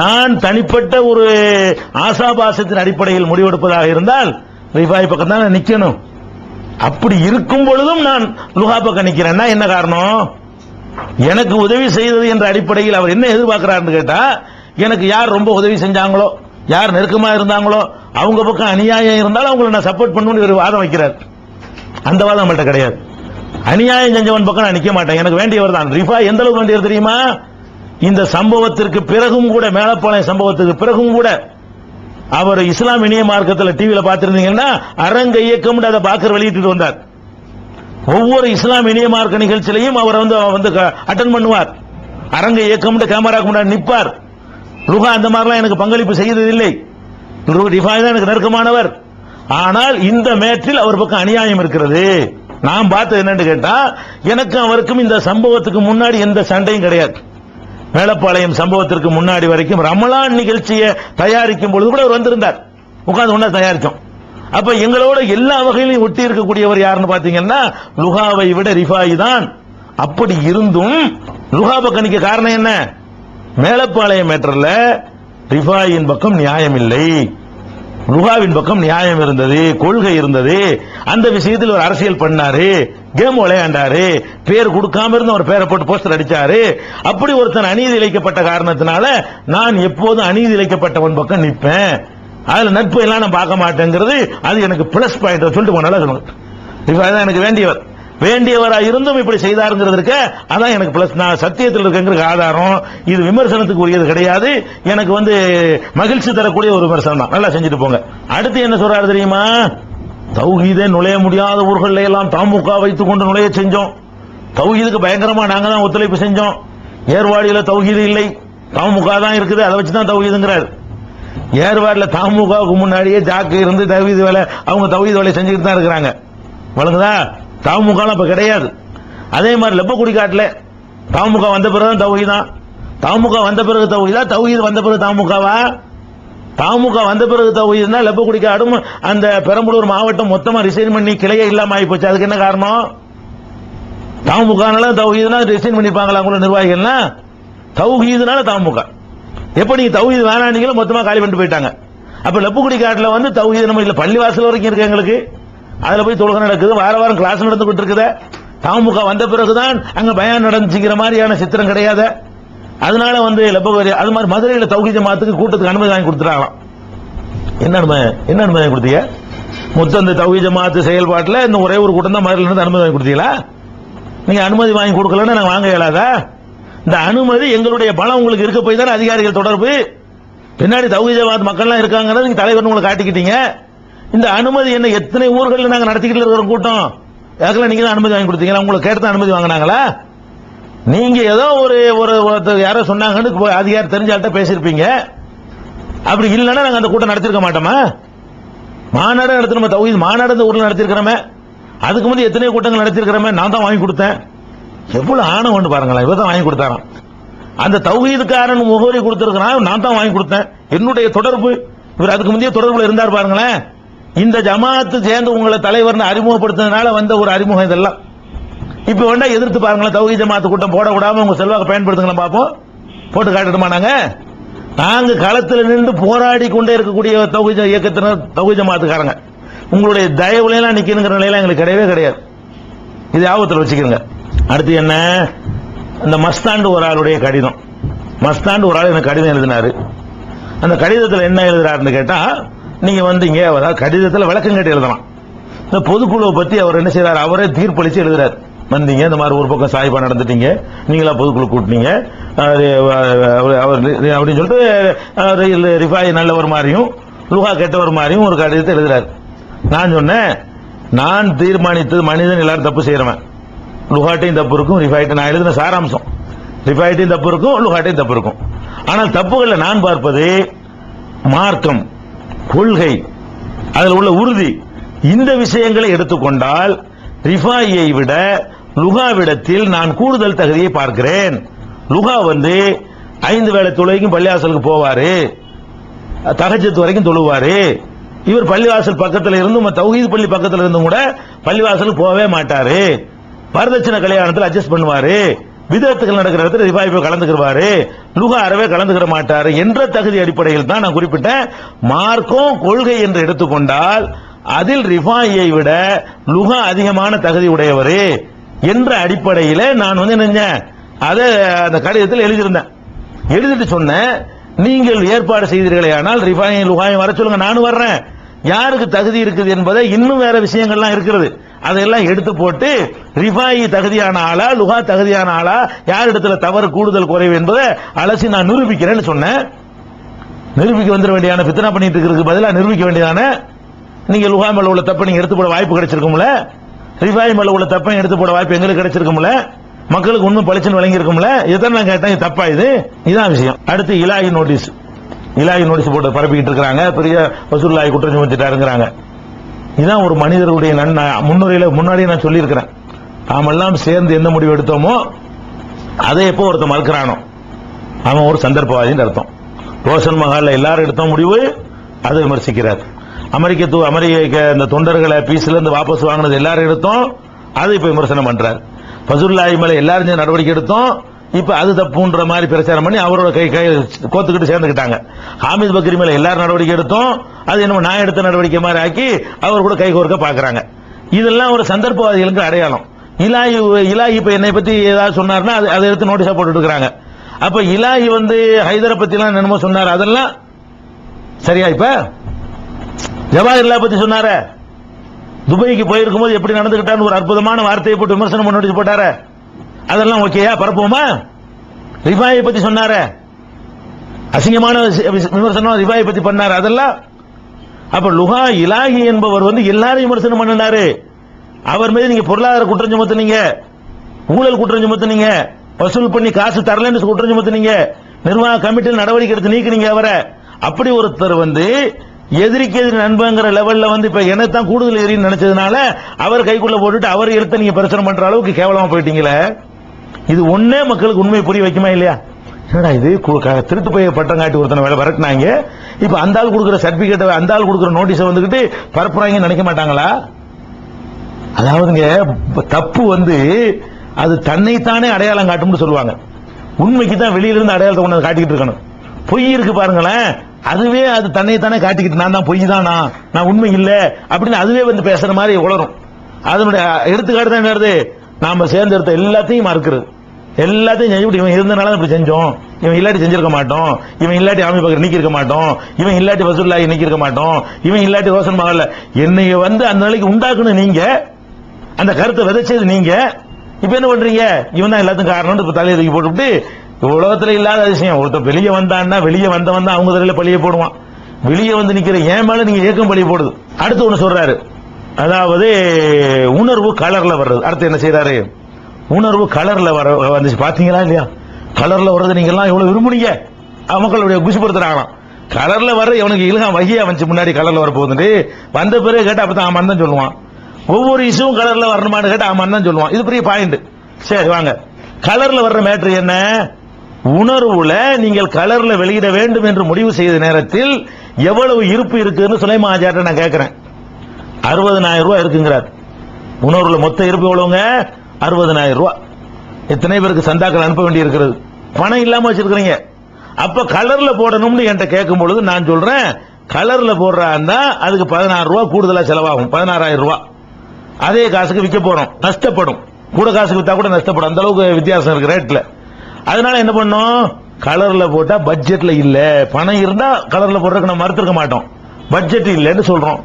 நான் தனிப்பட்ட ஒரு ஆசாபாசத்தின் அடிப்படையில் முடிவெடுப்பதாக இருந்தால் ரிஃபாய் பக்கம் தான் நிக்கணும். அப்படி இருக்கும் பொழுதும் நான் லுகா பக்கம் நிக்கிறேன்னா என்ன காரணம்? எனக்கு உதவி செய்தது என்ற அடிப்படையில் அவர் என்ன எதிர்பார்க்கிறார்னு கேட்டா, எனக்கு யார் ரொம்ப உதவி செஞ்சாங்களோ, யார் நெருக்கமா இருந்தாங்களோ, அவங்க பக்கம் அநியாயம் இருந்தாலும் அவங்களை நான் சப்போர்ட் பண்ணுவேன்னு ஒரு வாதம் வைக்கிறார். அந்த வாதம் நம்மள்ட்ட கிடையாது. அநியாயம் செஞ்சவன் பக்கம் நான் நிக்க மாட்டேன், எனக்கு வேண்டியவர் தான். ரிஃபாய் எந்த அளவுக்கு வேண்டியவர் தெரியுமா? இந்த சம்பவத்திற்கு பிறகும் கூட, மேலப்பாளையம் சம்பவத்துக்கு பிறகும் கூட அவர் இஸ்லாம் இணைய மார்க்கத்தில் டிவியில பார்த்திருந்தீங்கன்னா அரங்க இயக்கம் அதை பாக்கர் வெளியிட்டு வந்தார். ஒவ்வொரு இஸ்லாம் இணைய மார்க்க நிகழ்ச்சியிலையும் அவர் அட்டன் பண்ணுவார். அரங்க இயக்கம் கேமராக்கு முன்னாடி நிற்பார். லுகா அந்த மாதிரிலாம் எனக்கு பங்களிப்பு செய்ததில்லை. ரிஃபாய் தான் எனக்கு நெருக்கமானவர். ஆனால் இந்த மேற்றில் அவர் பக்கம் அநியாயம் இருக்கிறது. நான் பார்த்தது என்னன்னு கேட்டா, எனக்கு அவருக்கும் இந்த சம்பவத்துக்கு முன்னாடி எந்த சண்டையும் கிடையாது. மேலப்பாளையம் சம்பவத்திற்கு முன்னாடி வரைக்கும் ரமலான் நிகழ்ச்சியை தயாரிக்கும் பொழுது கூட அவர் வந்திருந்தார், உட்கார்ந்து ஒண்ணா தயாரிச்சோம். அப்ப எங்களோட எல்லா வகையிலும் ஒட்டி இருக்கக்கூடியவர் யாருன்னு பாத்தீங்கன்னா லுகாவை விட ரிஃபாய் தான். அப்படி இருந்தும் லுகா பக்கம் நிக்க காரணம் என்ன? மேலப்பாளையம் மேட்டர்ல ரிஃபாயின் பக்கம் நியாயம் இல்லை, லுகாவின் பக்கம் நியாயம் இருந்தது, கொள்கை இருந்தது. அந்த விஷயத்தில் ஒரு அரசியல் பண்ணாரு, கேம் விளையாண்டாரு, பேர் கொடுக்காம இருந்து ஒரு பேரை போட்டு போஸ்டர் அடிச்சாரு. அப்படி ஒருத்தன் அநீதி இழைக்கப்பட்ட காரணத்தினால நான் எப்போதும் அநீதி இழைக்கப்பட்டவன் பக்கம் நிற்பேன். அதுல நட்பு எல்லாம் நான் பார்க்க மாட்டேங்கிறது, அது எனக்கு பிளஸ் பாயிண்ட் சொல்லிட்டு போனால சொல்லுங்க. எனக்கு வேண்டியவரா இருந்தும் இப்படி செய்தாருங்கிறதுக்கு அதான் எனக்கு பிளஸ். நான் சத்தியத்தில் இருக்கிற ஆதாரம் இது, விமர்சனத்துக்கு உரியது கிடையாது. எனக்கு மகிழ்ச்சி தரக்கூடிய ஒரு விமர்சனம் தான். நல்லா செஞ்சுட்டு போங்க. அடுத்து என்ன சொல்றாரு தெரியுமா? தௌஹீதே நுழைய முடியாத ஊர்கள் எல்லாம் தமுக வைத்துக் கொண்டு நுழைய செஞ்சோம். தௌஹீதுக்கு பயங்கரமா நாங்க தான் ஒத்துழைப்பு செஞ்சோம். ஏர்வாடியில தௌஹீது இல்லை, தமுக தான் இருக்குது, அதை வச்சுதான் தௌஹீதுங்கிறார். ஏர்வாடியில தமுகவுக்கு முன்னாடியே ஜாக்கு இருந்து தௌஹீது வேலை, அவங்க தௌஹீது வேலை செஞ்சுக்கிட்டு தான் இருக்கிறாங்க. வழங்குதா? தமுக இப்ப கிடையாது. அதே மாதிரி லெப்பக்குடி காட்டுல தமுக வந்த பிறகு தௌஹீதான். தமுக வந்த பிறகு தௌஹீதா, தௌஹீது வந்த பிறகு தமுகவா? தமுக வந்த பிறகு தௌஹீதுனா லெப்பக்குடி காடும் அந்த பெரம்பலூர் மாவட்டம் மொத்தமா ரிசைன் பண்ணி கிளையே இல்லாம ஆகி போச்சு. அதுக்கு என்ன காரணம்? தமுகனால தௌஹீதுனா ரிசைன் பண்ணிருப்பாங்களா உங்களோட நிர்வாகிகள்னா? தௌஹீதுனால தமுக. எப்ப நீங்க தௌஹீது வேணானீங்களோ மொத்தமா காலி பண்ணிட்டு போயிட்டாங்க. அப்ப லெப்பக்குடி காட்டுல தௌஹீது நம்ம இல்ல, பள்ளிவாசல் வரைக்கும் இருக்கு எங்களுக்கு, அதுல போய் தொழுகை நடக்குது, வாரம் கிளாஸ் நடந்துகிட்டு இருக்குது. தமுக வந்த பிறகுதான் அங்க பயான் நடந்துச்சுங்கிற மாதிரியான சித்திரம் கிடையாது. அதனால அது மாதிரி மதுரையில தௌஹீத் ஜமாத்துக்கு கூட்டத்துக்கு அனுமதி வாங்கி கொடுத்துறாங்களாம். என்ன அனுமதி வாங்கி கொடுத்தீங்க? மொத்தம் இந்த தௌஹீத் ஜமாத்து செயல்பாட்டில் இந்த ஒரே ஒரு கூட்டம் தான் மதுரையில இருந்து அனுமதி வாங்கி கொடுத்தீங்களா? நீங்க அனுமதி வாங்கி கொடுக்கலன்னா நாங்க வாங்க இயலாதா? இந்த அனுமதி எங்களுடைய பலம் உங்களுக்கு இருக்க போய் தானே அதிகாரிகள் தொடர்பு. பின்னாடி தௌஹீத் ஜமாத் மக்கள்லாம் இருக்காங்க, நீங்க தலைவர் உங்களை காட்டிக்கிட்டீங்க. இந்த அனுமதி என்ன எத்தனை ஊர்களில் நாங்க நடத்திக்கிட்டு இருக்கிற கூட்டம், அதுக்கெல்லாம் நீங்க தான் அனுமதி வாங்கி கொடுத்தீங்களா? உங்களை கேட்டு அனுமதி வாங்கினாங்களா? நீங்க ஏதோ ஒரு யாரோ சொன்னாங்கன்னு அதிகாரி தெரிஞ்சால்கிட்ட பேசியிருப்பீங்க. அப்படி இல்லைன்னா நாங்க அந்த கூட்டம் நடத்திருக்க மாட்டோமா? மாநாடு நடத்தணுமா? தௌஹீத் மாநாடு இந்த ஊர்ல நடத்திருக்கிறோமே. அதுக்கு முந்தைய எத்தனை கூட்டங்கள் நடத்திருக்கிறோமே. நான் தான் வாங்கி கொடுத்தேன். எவ்வளவு ஆணவம் ஒன்று பாருங்களா. இவர் தான் வாங்கி கொடுத்தாராம். அந்த தௌஹீதுக்காரன் முகவரி கொடுத்திருக்கிறான். நான் தான் வாங்கி கொடுத்தேன். என்னுடைய தொடர்பு. இவர் அதுக்கு முந்தைய தொடர்புல இருந்தார் பாருங்களேன். இந்த ஜமாத்து சேர்ந்து உங்களை தலைவர்னு அறிமுகப்படுத்தினால வந்த ஒரு அறிமுகம் இதெல்லாம். இப்ப வேண்டா எதிர்த்து பாருங்களேன். தௌஹீத் ஜமாத்து கூட்டம் போடக்கூடாம உங்க செல்வாக்கு பயன்படுத்துங்களா பார்ப்போம். போட்டு காட்டணுமா? நாங்க களத்தில் நின்று போராடி கொண்டே இருக்கக்கூடிய தௌஹீத் இயக்கத்தினர், தௌஹீத் ஜமாத்துக்காரங்க உங்களுடைய தயவுல எல்லாம் நிக்கணுங்கிற நிலையில எங்களுக்கு கிடையவே கிடையாது. இது ஆபத்தில் வச்சுக்கிறங்க. அடுத்து என்ன? இந்த மஸ்தாண்டு ஒரு ஆளுடைய கடிதம். மஸ்தாண்டு ஒரு ஆள் எனக்கு கடிதம் எழுதினாரு. அந்த கடிதத்தில் என்ன எழுதுறாருன்னு கேட்டா, நீங்க வந்தீங்க, அதாவது கடிதத்தில் விளக்கம் கேட்டு எழுதலாம். இந்த பொதுக்குழுவை பத்தி அவர் என்ன செய்யறாரு? அவரே தீர்ப்பளிச்சு எழுதுறாரு. வந்தீங்க, இந்த மாதிரி ஒரு பக்கம் சாய்பா நடந்துட்டீங்க, நீங்களா பொதுக்குழு கூட்டினீங்க அப்படின்னு சொல்லிட்டு ரிஃபாய் நல்லவர் மாதிரியும் லுஹா கெட்டவர் மாதிரியும் ஒரு கடிதத்தை எழுதுறாரு. நான் சொன்னேன், நான் தீர்மானித்தது மனிதன் எல்லாரும் தப்பு செய்யறவன். லுஹாட்டையும் தப்பு இருக்கும், ரிஃபாய்ட்டு நான் எழுதின சாராம்சம். ரிஃபாய்ட்டையும் தப்பு இருக்கும், லுஹாட்டையும் தப்பு இருக்கும். ஆனால் தப்புகளில் நான் பார்ப்பது மார்க்கம், கொள்கை, அதில் உள்ள உறுதி. இந்த விஷயங்களை எடுத்துக்கொண்டால் ரிஃபாயை விட லுகாவிடத்தில் நான் கூடுதல் தகுதியை பார்க்கிறேன். லுகா 5 வேளை தொழுகைக்கும் பள்ளிவாசலுக்கு போவாரு, தஹஜ்ஜத் வரைக்கும் தொழுவாரு. இவர் பள்ளிவாசல் பக்கத்தில் இருந்தும், தௌஹீத் பள்ளி பக்கத்தில் இருந்தும் கூட பள்ளிவாசலுக்கு போகவே மாட்டாரு. வரதட்சணை கல்யாணத்தில் அட்ஜஸ்ட் பண்ணுவாரு. விதத்துகள் நடக்கிற இடத்துல ரிஃபாய் போய் கலந்துக்குவாரு. லுகா அறவே கலந்துக்கிற மாட்டாரு என்ற தகுதி அடிப்படையில் தான் நான் குறிப்பிட்டேன். மார்க்கம், கொள்கை என்று எடுத்துக்கொண்டால் அதில் ரிஃபாயை விட லுகா அதிகமான தகுதி உடையவர் என்ற அடிப்படையில் நான் என்ன அதை அந்த கடிதத்தில் எழுதியிருந்தேன். எழுதிட்டு சொன்னேன், நீங்கள் ஏற்பாடு செய்தீர்களே ஆனால் ரிஃபாயை லுகாயை வர சொல்லுங்க, நானும் வர்றேன். யாருக்கு தகுதி இருக்குது என்பதை இன்னும் வேற விஷயங்கள்லாம் இருக்கிறது, அதையெல்லாம் எடுத்து போட்டு ரிஃபாயி தகுதியான ஆளா லுகா தகுதியான ஆளா, யார் இடத்துல தவறு கூடுதல் குறைவு என்பதை அலசி நான் நிரூபிக்கிறேன்னு சொன்னேன். நிரூபிக்க வந்துட வேண்டியான பித்தனா பண்ணிட்டு இருக்கிறதுக்கு பதிலாக நிரூபிக்க வேண்டியதான. நீங்க லுகா மேல உள்ள தப்பை நீங்க எடுத்து போட வாய்ப்பு கிடைச்சிருக்கும்ல, ரிஃபாய் மேல உள்ள தப்பை எடுத்து போட வாய்ப்பு எங்களுக்கு கிடைச்சிருக்கும்ல, மக்களுக்கு உண்மை பளிச்சுன்னு வழங்கி இருக்கும்ல. இதை நான் கேட்டேன், தப்பா இது? இதான் விஷயம். அடுத்து இலாஹி நோட்டீஸ். இலாஹி நோட்டீஸ் போட்டு பரப்பிக்கிட்டு இருக்காங்க, பெரிய ரசூலுல்லாஹி குற்றம் சுமத்திட்டாருங்கிறாங்க. இதான் ஒரு மனிதருடைய முன்னுரையில முன்னாடியே நான் சொல்லி இருக்கிறேன். நாமெல்லாம் சேர்ந்து என்ன முடிவு எடுத்தோமோ அதை எப்போ ஒருத்தன் மறுக்கிறானோ அவன் ஒரு சந்தர்ப்பவாதின்னு அர்த்தம். ரோஷன் மஹால்ல எல்லாரும் எடுத்த முடிவு அதை விமர்சிக்கிறார். அமெரிக்க இந்த தொண்டர்களை பீஸ்ல இருந்து வாபஸ் வாங்கினது எல்லாரும் எடுத்தோம், அதை இப்ப விமர்சனம் பண்றார். ஃபஸலுல்லாஹி மேல எல்லாரும் நடவடிக்கை எடுத்தோம், இப்ப அது தப்புன்ற மாதிரி பிரச்சாரம் பண்ணி அவரோட கை கோத்துக்கிட்டு சேர்ந்துக்கிட்டாங்க. ஹாமித் பக்ரி மேல எல்லாரும் நடவடிக்கை எடுத்தோம், அது என்னமோ நான் எடுத்த நடவடிக்கை மாதிரி ஆக்கி அவர் கூட கை கோர்க்க பாக்குறாங்க. இதெல்லாம் ஒரு சந்தர்ப்பவாதிகளுக்கு அடையாளம். இலாஹி இப்ப என்னை பத்தி ஏதாவது சொன்னார்னா அதை எடுத்து நோட்டீஸா போட்டு இருக்காங்க. அப்ப இலாஹி ஹைதரை பத்தி எல்லாம் என்னமோ சொன்னார், அதெல்லாம் சரியா? இப்ப ஜவாஹிர்லா பத்தி சொன்னார, துபாய்க்கு போயிருக்கும் போது எப்படி நடந்துகிட்டான்னு ஒரு அற்புதமான வார்த்தையை போட்டு விமர்சனம் பண்ணி போட்டாரு, அதெல்லாம் ஓகேயா? பரப்புவோமா? ரிஃபாயை பத்தி சொன்னார, அசிங்கமான விமர்சனம் ரிஃபாயை பத்தி பண்ணாரு, அதெல்லாம். அப்ப லுகா இலாஹி என்பவர் எல்லாரையும் விமர்சனம் பண்ணினாரு. அவர் மீது நீங்க பொருளாதார குற்றம் சுமத்துனீங்க, ஊழல் குற்றம் சுமத்துனீங்க, வசூல் பண்ணி காசு தரலன்னு குற்றம் சுமத்துனீங்க, நிர்வாக கமிட்டியில் நடவடிக்கை எடுத்து நீக்கினீங்க அவரை. அப்படி ஒருத்தர் எதிரிக்கு எதிரி நண்பங்கிற லெவல்ல இப்ப என்னத்தான் கூடுதல் எதிரின்னு நினைச்சதுனால அவர் கைக்குள்ள போட்டுட்டு அவர் எடுத்து நீங்க பிரச்சனை பண்ற அளவுக்கு கேவலமா போயிட்டீங்களே. இது ஒன்னே மக்களுக்கு உண்மை புரிய வைக்குமா இல்லையா? என்னடா இது, திருட்டு போய் பட்டம் காட்டி ஒருத்தனை வேலை வரட்டினாங்க, இப்ப அந்த ஆள் கொடுக்குற சர்டிபிகேட் அந்த ஆள் கொடுக்குற நோட்டீஸை பரப்புறாங்க நினைக்க மாட்டாங்களா? அதாவதுங்க, தப்பு அது தன்னைத்தானே அடையாளம் காட்டும்னு சொல்லுவாங்க. உண்மைக்கு தான் வெளியில இருந்து அடையாளத்தை கொண்டு காட்டிக்கிட்டு இருக்கணும். பொய் இருக்கு பாருங்களேன், அதுவே அது தன்னைத்தானே காட்டிக்கிட்டு நான் தான் பொய் தான், நான் உண்மை இல்ல அப்படின்னு அதுவே பேசுற மாதிரி உளரும். அதனுடைய எடுத்துக்காட்டு தான் என்னது, நாம சேர்ந்தெடுத்த எல்லாத்தையும் மறுக்கிறது, எல்லாத்தையும் செஞ்சு இவன் இருந்தனால இப்படி செஞ்சோம், இவன் இல்லாட்டி செஞ்சிருக்க மாட்டோம், இவன் இல்லாட்டி ஆமி பக்கர் நீக்கி இருக்க மாட்டோம், இவன் இல்லாட்டி வசூல்லாஹி நீக்கி இருக்க மாட்டோம், இவன் இல்லாட்டி ரோஷன் மஹால்ல என்னைய அந்த நிலைக்கு உண்டாக்குன்னு நீங்க, அந்த கருத்தை விதைச்சது நீங்க. இப்ப என்ன பண்றீங்க? இவன் தான் எல்லாத்துக்கும் காரணம் இப்ப தலையை தூக்கி போட்டுவிட்டு, உலகத்துல இல்லாத விஷயம், ஒருத்தர் வெளியே வந்தான்னா வெளியே வந்தவன் தான் அவங்க தலையில பழிய போடுவான். வெளியே நிக்கிற ஏன் மேல நீங்க ஏக்கம் பழிய போடுது. அடுத்து ஒண்ணு சொல்றாரு, அதாவது உணர்வு கலர்ல வர்றது. அடுத்து என்ன செய்யறாரு? உணர்வு கலர்ல வந்துச்சு பாத்தீங்களா இல்லையா? கலர்ல வர்றது நீங்க எல்லாம் எவ்வளவு விரும்புனீங்க, மக்களுடைய குஷிப்படுத்துறாங்களாம். கலர்ல வர்ற இவனுக்கு இலகம் வகையா வந்துச்சு, முன்னாடி கலர்ல வர போகுது, வந்த பிறகு கேட்டா அப்பதான் ஆமான்னு தான் சொல்லுவான். ஒவ்வொரு இஷ்யூவும் கலர்ல வரணுமான்னு கேட்டா ஆமான்னு தான் சொல்லுவான். இது பெரிய பாயிண்ட். சரி வாங்க, கலர்ல வர்ற மேட்ரு என்ன? உணர்வுல நீங்கள் கலர்ல வெளியிட வேண்டும் என்று முடிவு செய்த நேரத்தில் எவ்வளவு இருப்பு இருக்குன்னு சுலைமான் ஆஜாட்ட நான் கேட்கிறேன். 60,000 ரூபாய் இருக்குங்கிறார். உணர்வுல மொத்த இருப்பு எவ்வளவுங்க? 60,000 ரூபாய். எத்தனை பேருக்கு சந்தாக்கள் அனுப்ப வேண்டி இருக்கிறது? பணம் இல்லாம வச்சிருக்கிறீங்க. அப்ப கலர்ல போடணும்னு என்கிட்ட கேட்கும் பொழுது நான் சொல்றேன், கலர்ல போடுறான்னா அதுக்கு 16 ரூபாய் கூடுதலா செலவாகும், 16,000 ரூபாய். அதே காசுக்கு விற்க போறோம், நஷ்டப்படும். கூட காசுக்கு வித்தா கூட நஷ்டப்படும், அந்த அளவுக்கு வித்தியாசம் இருக்கு ரேட்ல. அதனால என்ன பண்ணும்? கலர்ல போட்டா பட்ஜெட்ல இல்ல. பணம் இருந்தா கலர்ல போடுறதுக்கு நம்ம மறுத்துக்க மாட்டோம், பட்ஜெட் இல்லன்னு சொல்றோம்.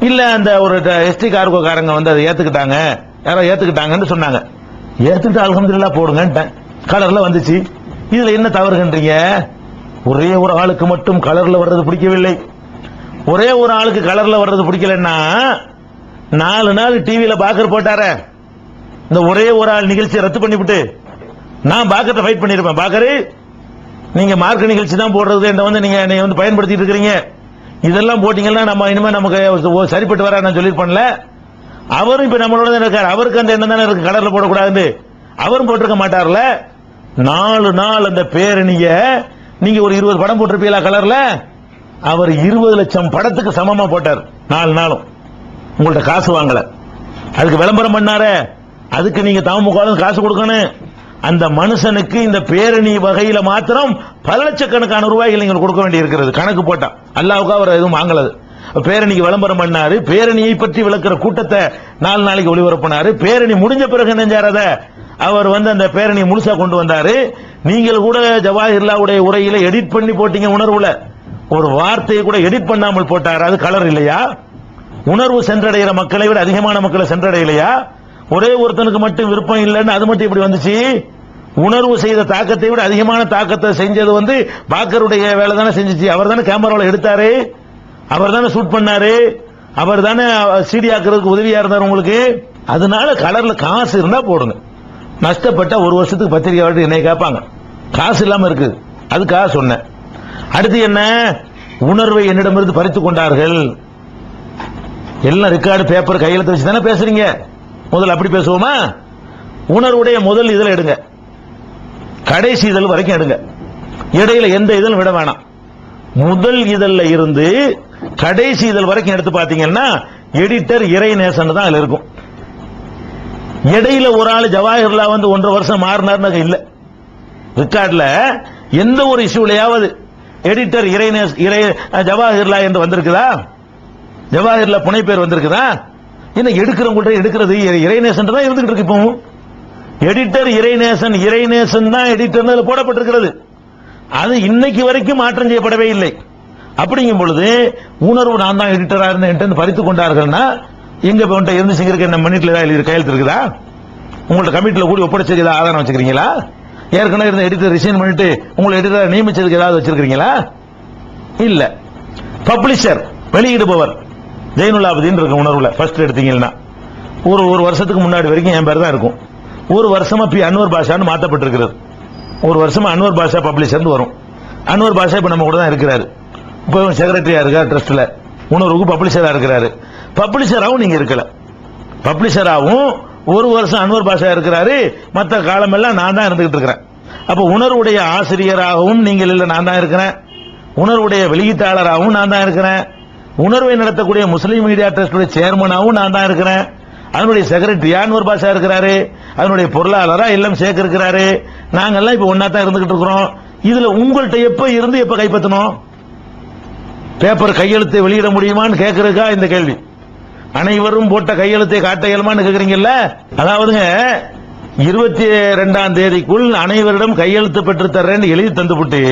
இல்ல அந்த ஒரு எஸ்டி கார்கோ காரங்க வந்து அதை ஏத்துக்கிட்டாங்க, யாரோ ஏத்துக்கிட்டாங்கன்னு சொன்னாங்க. ஏத்துக்கிட்டு அல்ஹம்துலில்லாஹ் போடுங்கன்ட்டேன். கலர்ல வந்துச்சு. இதுல என்ன தவறுன்றீங்க? ஒரே ஒரு ஆளுக்கு மட்டும் கலர்ல வர்றது பிடிக்கவில்லை. ஒரே ஒரு ஆளுக்கு கலர்ல வர்றது பிடிக்கலன்னா 4 நாள் டிவியில பாக்கர் போட்டார, இந்த ஒரே ஒரு ஆள் நிகழ்ச்சியை ரத்து பண்ணிவிட்டு நான் பாக்கர்ட்ட ஃபைட் பண்ணிருப்பேன். பாக்கரு, நீங்க மார்க் நிகழ்ச்சி தான் போடுறது, என்ன வந்து நீங்க வந்து பயன்படுத்திட்டு இருக்கிறீங்க, இதெல்லாம் போட்டீங்கன்னா நம்ம இனிமே நமக்கு சரிப்பட்டு வர நான் சொல்லிருப்பேன்ல. அவரும் இப்ப நம்மளோட தான் இருக்காரு, அவருக்கு அந்த எண்ணம் தானே இருக்கு கலர்ல போடக்கூடாது, அவரும் போட்டிருக்க மாட்டார்ல. 4 நாள் அந்த பேரணிய நீங்க ஒரு 20 படம் போட்டிருப்பீங்களா கலர்ல? அவர் 20 லட்சம் படத்துக்கு சமமா போட்டார் 4 நாளும். உங்கள்ட்ட காசு வாங்கல, அதுக்கு விளம்பரம் பண்ணாரு, அதுக்கு நீங்க தமுக காசு கொடுக்கணும். அந்த மனுஷனுக்கு இந்த பேரணி வகையில மாத்திரம் பல லட்சக்கணக்கான ரூபாய்கள் நீங்கள் கொடுக்க வேண்டி இருக்கிறது. கணக்கு போட்டா அல்லாவுக்கு அவர் எதுவும் வாங்கலது. பேரணிக்கு விளம்பரம் பண்ணாரு, பேரணியை பற்றி விளக்குற கூட்டத்தை 4 நாளைக்கு ஒளிபரப்பினாரு. பேரணி முடிஞ்ச பிறகு நெஞ்சாரத அவர் வந்து அந்த பேரணியை முழுசா கொண்டு வந்தாரு. நீங்கள் கூட ஜவாஹிர்லாவுடைய உரையில எடிட் பண்ணி போட்டீங்க. உணர்வுல ஒரு வார்த்தையை கூட எடிட் பண்ணாமல் போட்டார். அது கலர் இல்லையா? உணர்வு சென்றடைகிற மக்களை விட அதிகமான மக்களை சென்றடையலையா? ஒரே ஒருத்தனுக்கு மட்டும் விருப்பம் இல்லைன்னு அது மட்டும் இப்படி வந்துச்சு. உணர்வு செய்த தாக்கத்தை விட அதிகமான தாக்கத்தை செஞ்சது வந்து பாக்கருடைய வேலை தானே செஞ்சிச்சு. அவர் தானே கேமராவில் எடுத்தாரு, அவர் தானே ஷூட் பண்ணாரு, அவர் தானே சிடி ஆக்குறதுக்கு உதவியா இருந்தார் உங்களுக்கு. அதனால கலர்ல காசு இருந்தா போடுங்க. நஷ்டப்பட்ட ஒரு வருஷத்துக்கு பத்திரிகை என்னை கேட்பாங்க, காசு இல்லாம இருக்கு, அதுக்காக சொன்னேன். அடுத்து என்ன? உணர்வை என்னிடமிருந்து பறித்துக் கொண்டார்கள். எல்லாம் ரெக்கார்டு பேப்பர் கையெழுத்து வச்சு தானே பேசுறீங்க. முதல்ல அப்படி பேசுவோமா? உணர்வுடைய முதல் இதழ் எடுங்க, கடைசி இதழ் வரைக்கும் எடுங்க, இடையில எந்த இதழும் விட வேணாம். முதல் இதழ்ல இருந்து கடைசி இதழ் வரைக்கும் எடுத்து பாத்தீங்கன்னா எடிட்டர் இறைநேசன் தான் அதுல இருக்கும். இடையில ஒரு ஆள் ஜவாஹிர்லா வந்து 1.5 வருஷம் மாறினார் இல்ல. ரெக்கார்ட்ல எந்த ஒரு இஷ்யூலையாவது எடிட்டர் ஜவாஹிர்லா என்று வந்திருக்குதா? ஜவாஹிர்லா புனை பேர் வந்திருக்குதா? என்ன எடுக்கிறவங்கள்ட்ட எடுக்கிறது இறைநேசன் தான் இருந்துகிட்டு இருக்கு. இப்போ எடிட்டர் இறைநேசன் தான் எடிட்டர் போடப்பட்டிருக்கிறது. அது இன்னைக்கு வரைக்கும் மாற்றம் செய்யப்படவே இல்லை. அப்படிங்கும் பொழுது உணர்வு நான் தான் எடிட்டரா இருந்தேன் பறித்துக் கொண்டார்கள்னா எங்க இருந்துச்சு இருக்க நம்ம மினிட்ல கையெழுத்து இருக்குதா? உங்கள்ட்ட கமிட்டில கூடி ஒப்படைச்சது ஏதாவது ஆதாரம் வச்சுக்கிறீங்களா? ஏற்கனவே இருந்த எடிட்டர் ரிசைன் பண்ணிட்டு உங்களை எடிட்டர் நியமிச்சதுக்கு ஏதாவது வச்சிருக்கீங்களா? இல்ல. பப்ளிஷர் வெளியிடுபவர் ஜெயினுல்லாபுதீன் இருக்கு உணர்வுல. ஃபர்ஸ்ட் எடுத்தீங்கன்னா ஒரு வருஷத்துக்கு முன்னாடி வரைக்கும் என் பேர் தான் இருக்கும். ஒரு வருஷமா பி அன்வர் பாஷான்னு மாற்றப்பட்டிருக்கிறது. ஒரு வருஷமா அன்வர் பாஷா பப்ளிஷர் வரும். அன்வர் பாஷா இப்ப நம்ம கூட தான் இருக்கிறாரு. இப்போ செக்ரட்டரியா இருக்காரு ட்ரஸ்ட்ல, உணர்வுக்கு பப்ளிஷரா இருக்கிறாரு. பப்ளிஷராகவும் நீங்க இருக்கல. பப்ளிஷராகவும் ஒரு வருஷம் அன்வர் பாஷா இருக்கிறாரு, மற்ற காலமெல்லாம் நான் தான் இருந்துகிட்டு இருக்கிறேன். அப்ப உணர்வுடைய ஆசிரியராகவும் நீங்கள் இல்ல, நான் தான் இருக்கிறேன். உணர்வுடைய வெளியீட்டாளராகவும் நான் தான் இருக்கிறேன். உணர்வை நடத்தக்கூடிய முஸ்லீம் மீடியா ட்ரஸ்டுடைய சேர்மனாகவும் நான் தான் இருக்கிறேன். அதனுடைய செக்ரட்டரி அன்வர் பாஷா இருக்கிறாரு, அதனுடைய பொருளாளரா எல்லாம் சேர்க்க இருக்கிறாரு. நாங்கெல்லாம் இப்ப ஒன்னா தான் இருந்துகிட்டு இருக்கிறோம். இதுல உங்கள்கிட்ட எப்ப இருந்து எப்ப கைப்பற்றணும்? பேப்பர் கையெழுத்தை வெளியிட முடியுமான்னு கேட்கறதுக்கா இந்த கேள்வி? அனைவரும் போட்ட கையெழுத்தை காட்ட இயலுமான்னு கேக்குறீங்கல்ல. அதாவதுங்க 22ஆம் தேதிக்குள் அனைவரிடம் கையெழுத்து பெற்று தர்றேன்னு எழுதி தந்துவிட்டு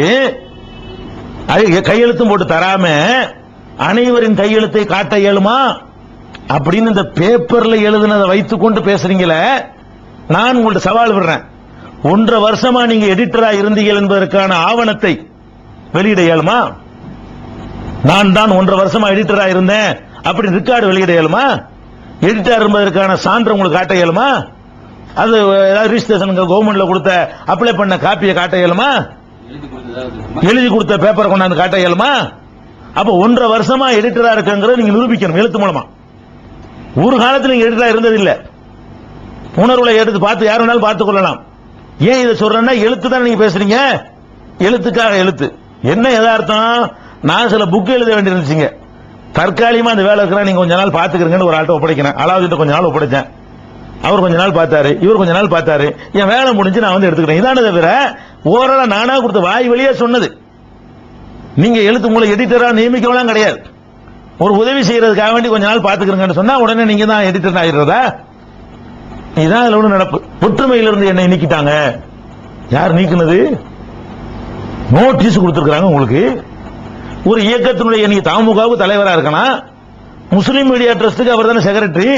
கையெழுத்தும் போட்டு தராம அனைவரின் கையெழுத்தை காட்ட இயலுமா அப்படின்னு இந்த பேப்பர்ல எழுதுனதை வைத்துக் கொண்டு பேசுறீங்களே. நான் உங்கள்ட்ட சவால் விடுறேன், 1.5 வருஷமா நீங்க எடிட்டரா இருந்தீர்கள் என்பதற்கான ஆவணத்தை வெளியிட இயலுமா? நான் தான் 1.5 வருஷமா எடிட்டரா இருந்தேன் அப்படி ரெக்கார்டு வெளியிட இயலுமா? எடிட்டர் என்பதற்கான சான்று உங்களுக்கு காட்ட இயலுமா? அது ஏதாவது ரிஜிஸ்ட்ரேஷன் கவர்மெண்ட்ல கொடுத்த அப்ளை பண்ண காப்பியை காட்ட இயலுமா? எழுதி கொடுத்த பேப்பரை கொண்டாந்து காட்ட இயலுமா? அப்ப 1.5 வருஷமா எடிட்டரா இருக்குங்கிறத நீங்க நிரூபிக்கணும் எழுத்து மூலமா. ஒரு காலத்தில் நீங்க எடிட்டரா இருந்தது இல்ல. உணர்வுல எடுத்து பார்த்து யார் வேணாலும் பார்த்துக் கொள்ளலாம். ஏன் இதை சொல்றேன்னா எழுத்து தான் நீங்க பேசுறீங்க. எழுத்துக்காக எழுத்து என்ன யதார்த்தம்? நான் சில புக் எழுத வேண்டியிருந்துச்சுங்க. தற்காலிகமா அந்த வேலை இருக்கிறா, நீங்க கொஞ்ச நாள் பாத்துக்கிறீங்கன்னு ஒரு ஆள்கிட்ட ஒப்படைக்கிறேன். அலாவுதீன் கொஞ்ச நாள் ஒப்படைச்சேன். அவர் கொஞ்ச நாள் பார்த்தாரு, இவர் கொஞ்ச நாள் பார்த்தாரு. என் வேலை முடிஞ்சு நான் வந்து எடுத்துக்கிறேன். இதான தவிர ஓரளவு நானா கொடுத்த வாய் வழியா சொன்னது. நீங்க எழுத்து உங்களை எடிட்டரா நியமிக்கலாம் கிடையாது. ஒரு உதவி செய்யறதுக்காக வேண்டி கொஞ்ச நாள் பாத்துக்கிறீங்கன்னு சொன்னா உடனே நீங்க தான் எடிட்டர் ஆயிடுறதா? இதான் அதுல ஒண்ணு நடப்பு. ஒற்றுமையிலிருந்து என்னை நீக்கிட்டாங்க. யார் நீக்கினது? நோட்டீஸ் கொடுத்திருக்காங்க உங்களுக்கு. ஒரு இயக்கத்தினுடைய நீங்க தமுகவுக்கு தலைவரா இருக்கலாம். முஸ்லீம் மீடியா ட்ரஸ்டுக்கு அவர் தானே செக்ரட்டரி,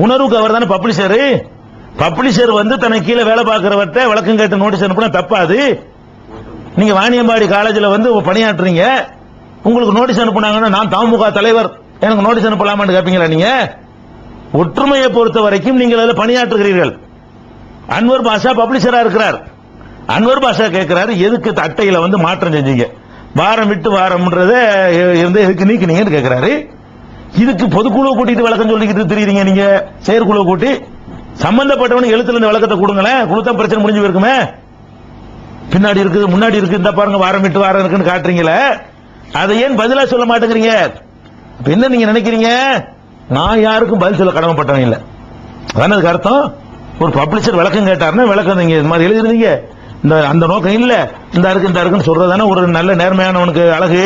உணர்வுக்கு அவர் தானே பப்ளிஷர். பப்ளிஷர் வந்து தனக்கு கீழே வேலை பார்க்கிறவர்கிட்ட விளக்கம் கேட்டு நோட்டீஸ் அனுப்புனா தப்பாது. நீங்க வாணியம்பாடி காலேஜில் வந்து பணியாற்றுறீங்க, உங்களுக்கு நோட்டீஸ் அனுப்புனாங்கன்னா நான் தமுக தலைவர் எனக்கு நோட்டீஸ் அனுப்பலாமான்னு கேட்பீங்களா? நீங்க ஒற்றுமையை பொறுத்த வரைக்கும் நீங்கள் அதில் பணியாற்றுகிறீர்கள். அன்வர் பாஷா பப்ளிஷரா இருக்கிறார். அன்வர் பாஷா கேட்கிறாரு, எதுக்கு அட்டையில வந்து மாற்றம் செஞ்சீங்க, வாரம் விட்டு வாரம்ன்றத எதுக்கு நீக்கினீங்கன்னு கேட்கிறாரு. இதுக்கு பொதுக்குழு கூட்டிட்டு விளக்கம் சொல்லிக்கிட்டு தெரியுறீங்க. நீங்க செயற்குழு கூட்டி சம்பந்தப்பட்டவனுக்கு எழுத்துல இருந்து விளக்கத்தை கொடுங்களேன். கொடுத்தா பிரச்சனை முடிஞ்சு இருக்குமே. பின்னாடி இருக்குது முன்னாடி இருக்கு, இந்த பாருங்க வாரம் விட்டு வாரம் இருக்குன்னு காட்டுறீங்களே, அதை ஏன் பதிலா சொல்ல மாட்டேங்கிறீங்க? என்ன நீங்க நினைக்கிறீங்க? நான் யாருக்கும் பதில் சொல்ல கடமைப்பட்டவன் இல்ல. அதான் அதுக்கு அர்த்தம். ஒரு பப்ளிஷர் விளக்கம் கேட்டாருன்னா விளக்கம் நீங்க இது மாதிரி எழுதிருந்தீங்க, இந்த அந்த நோக்கம் இல்ல, இந்த இருக்குன்னு சொல்றதானே ஒரு நல்ல நேர்மையானவனுக்கு அழகு.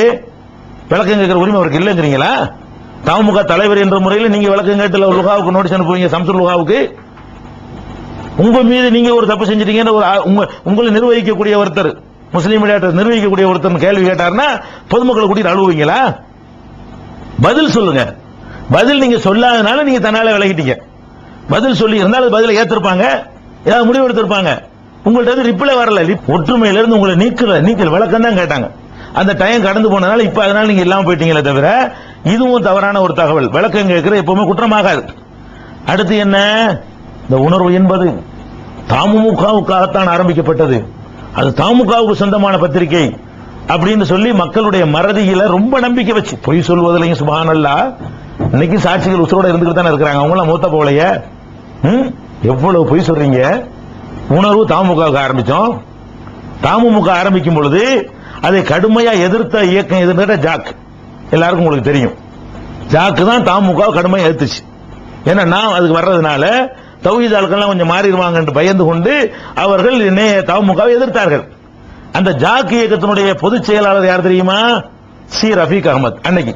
விளக்கம் கேட்கிற உரிமை அவருக்கு இல்லைங்கிறீங்களா? தமுக தலைவர் என்ற முறையில் நீங்க விளக்கம் கேட்டு லுகாவுக்கு நோட்டீஸ் அனுப்புவீங்க, சம்சுல் லுகாவுக்கு. உங்க மீது நீங்க ஒரு தப்பு செஞ்சிட்டீங்கன்னு உங்களை நிர்வகிக்கக்கூடிய ஒருத்தர், முஸ்லீம் மீடியா நிர்வகிக்கக்கூடிய ஒருத்தர் கேள்வி கேட்டாருன்னா பொதுமக்களை கூட்டிட்டு அழுவீங்களா? பதில் சொல்லுங்க. பதில் நீங்க சொல்லாதனால நீங்க தன்னால விலகிட்டீங்க. பதில் சொல்லி இருந்தாலும் பதில ஏத்திருப்பாங்க, ஏதாவது முடிவு எடுத்திருப்பாங்க. உங்கள்ட்ட ரிப்ளை வரல. ஒற்றுமையில இருந்து உங்களை நீக்கல் விளக்கம் தான் கேட்டாங்க. அந்த டைம் கடந்து போனதால இப்ப அதனால நீங்க இல்லாம போயிட்டீங்களே தவிர இதுவும் தவறான ஒரு தகவல். விளக்கம் கேட்கிற எப்பவுமே குற்றமாகாது. அடுத்து என்ன? இந்த உணர்வு என்பது தமுகவுக்காகத்தான் ஆரம்பிக்கப்பட்டது. அது தமுகவுக்கு சொந்தமான பத்திரிகை அப்படின்னு சொல்லி மக்களுடைய மறதியில ரொம்ப நம்பிக்கை வச்சு பொய் சொல்வதிலையும் சுப்ஹானல்லாஹ். இன்னைக்கு சாட்சிகள் உசுரோட இருந்துகிட்டு தானே இருக்கிறாங்க. அவங்களாம் மூத்த போலைய எவ்வளவு பொய் சொல்றீங்க. உணர்வு தமுகவுக்கு ஆரம்பிச்சோம். தமுக ஆரம்பிக்கும் பொழுது அதை கடுமையா எதிர்த்த இயக்கம் எதிர்த்த ஜாக், எல்லாருக்கும் உங்களுக்கு தெரியும். ஜாக்கு தான் தமுக கடுமையா எதிர்த்துச்சு. ஏன்னா நான் அதுக்கு வர்றதுனால தௌஹீத் ஆட்கள்லாம் கொஞ்சம் மாறிடுவாங்க என்று பயந்து கொண்டு அவர்கள் தமுகவை எதிர்த்தார்கள். அந்த ஜாக் இயக்கத்தினுடைய பொதுச் செயலாளர் யார் தெரியுமா? சி ரஃபீக் அகமது. அன்னைக்கு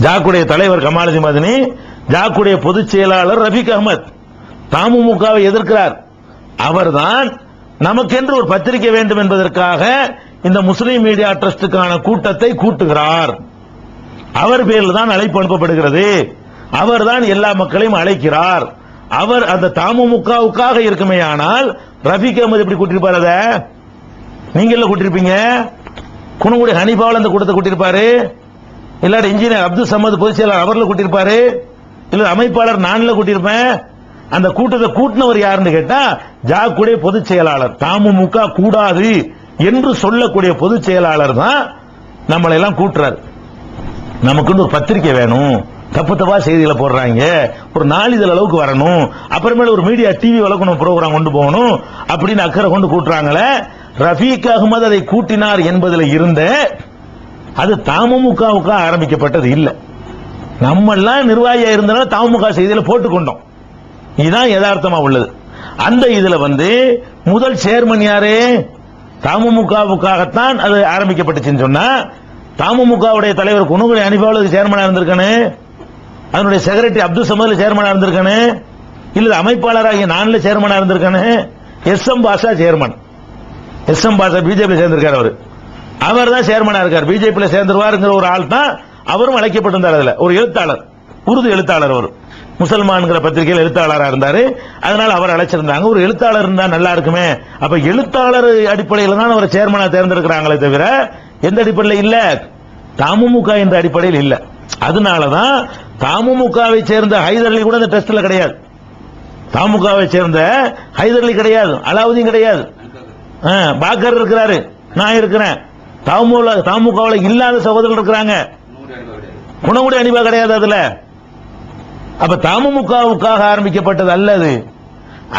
ஜாக்குடைய தலைவர் கமாலதி மதனி, ஜாக்குடைய பொதுச் செயலாளர் ரஃபீக் அகமது தமுகவை எதிர்க்கிறார். அவர்தான் நமக்கென்று ஒரு பத்திரிகை வேண்டும் என்பதற்காக இந்த முஸ்லீம் மீடியா ட்ரஸ்டுக்கான கூட்டத்தை கூட்டுகிறார். அவர் பேரில் தான் அழைப்பு அனுப்பப்படுகிறது. அவர் தான் எல்லா மக்களையும் அழைக்கிறார். அவர் அந்த தமுகவுக்காக இருக்குமே. ஆனால் ரஃபீக் அகமது எப்படி கூட்டிருப்பாரு? அத நீங்க எல்லாம் கூட்டிருப்பீங்க. குணங்குடி ஹனீஃபாவில் அந்த கூட்டத்தை கூட்டிருப்பாரு. இல்லாட்டி இன்ஜினியர் அப்துல் சமது பொதுச் செயலாளர் அவர்ல கூட்டிருப்பாரு. இல்ல அமைப்பாளர் நான்ல கூட்டிருப்பேன். அந்த கூட்டத்தை கூட்டினவர் யாருன்னு கேட்டா ஜாக்குடைய பொதுச் செயலாளர். தமுக கூடாது என்று சொல்லக்கூடிய பொதுச் செயலாளர் தான் நம்மளை எல்லாம் கூட்டுறாரு. நமக்கு ஒரு பத்திரிகை வேணும், தப்பு தப்பா செய்திகளை போடுறாங்க, ஒரு நாளிதழ் அளவுக்கு வரணும், அப்புறமேல ஒரு மீடியா டிவி வளர்க்கணும், ப்ரோக்ராம் கொண்டு போகணும் அப்படின்னு அக்கறை கொண்டு கூட்டுறாங்களே. ரஃபீக் அகமது அதை கூட்டினார் என்பதில் இருந்த அது தமுகவுக்கு ஆரம்பிக்கப்பட்டது இல்ல. நம்ம எல்லாம் நிர்வாகியா இருந்தனால தமுக செய்தியில போட்டுக்கொண்டோம். இதுதான் யதார்த்தமா உள்ளது. அந்த இதுல முதல் சேர்மன் யாரு? தமுகவுக்காகத்தான் அது ஆரம்பிக்கப்பட்டுச்சுன்னு சொன்னா தமுகவுடைய தலைவர் குணங்குடி ஹனீஃபாவுக்கு சேர்மனா இருந்திருக்கானு, அதனுடைய செக்ரட்டரி அப்துல் சமதுல சேர்மனா இருந்திருக்கானு, இல்ல அமைப்பாளராகிய நான்ல சேர்மனா இருந்திருக்கானு. எஸ்.எம். பாஷா சேர்மன். எஸ்.எம். பாஷா பிஜேபி சேர்ந்திருக்காரு. அவர் தான் சேர்மனா இருக்கார். பிஜேபி சேர்ந்துருவாருங்கிற ஒரு ஆள் தான் அவரும் அழைக்கப்பட்டிருந்தார். அதுல ஒரு எழுத்தாளர், உருது எழுத்தாளர், அவர் முசல்மான்ங்கிற பத்திரிகையில் எழுத்தாளராக இருந்தாரு. அதனால அவர் அழைச்சிருந்தாங்க. ஒரு எழுத்தாளர் இருந்தா நல்லா இருக்குமே. அப்ப எழுத்தாளர் அடிப்படையில் தான் அவர் சேர்மனா தேர்ந்தெடுக்கிறாங்களே தவிர எந்த அடிப்படையில் இல்ல, தமுக என்ற அடிப்படையில் இல்ல. அதனாலதான் தமுமுகவை சேர்ந்த ஹைதர் அலி கூட இந்த டெஸ்ட்ல கிடையாது. தமுகவை சேர்ந்த ஹைதர் அலி கிடையாது, அலாவுதீன் கிடையாது, பாக்கர் இருக்கிறாரு, நான் இருக்கிறேன். தமுகவில் இல்லாத சகோதரர்கள் இருக்கிறாங்க, குணமுடி அணிவா கிடையாது அதுல. அப்ப தமுமுகவுக்காக ஆரம்பிக்கப்பட்டது அல்லது,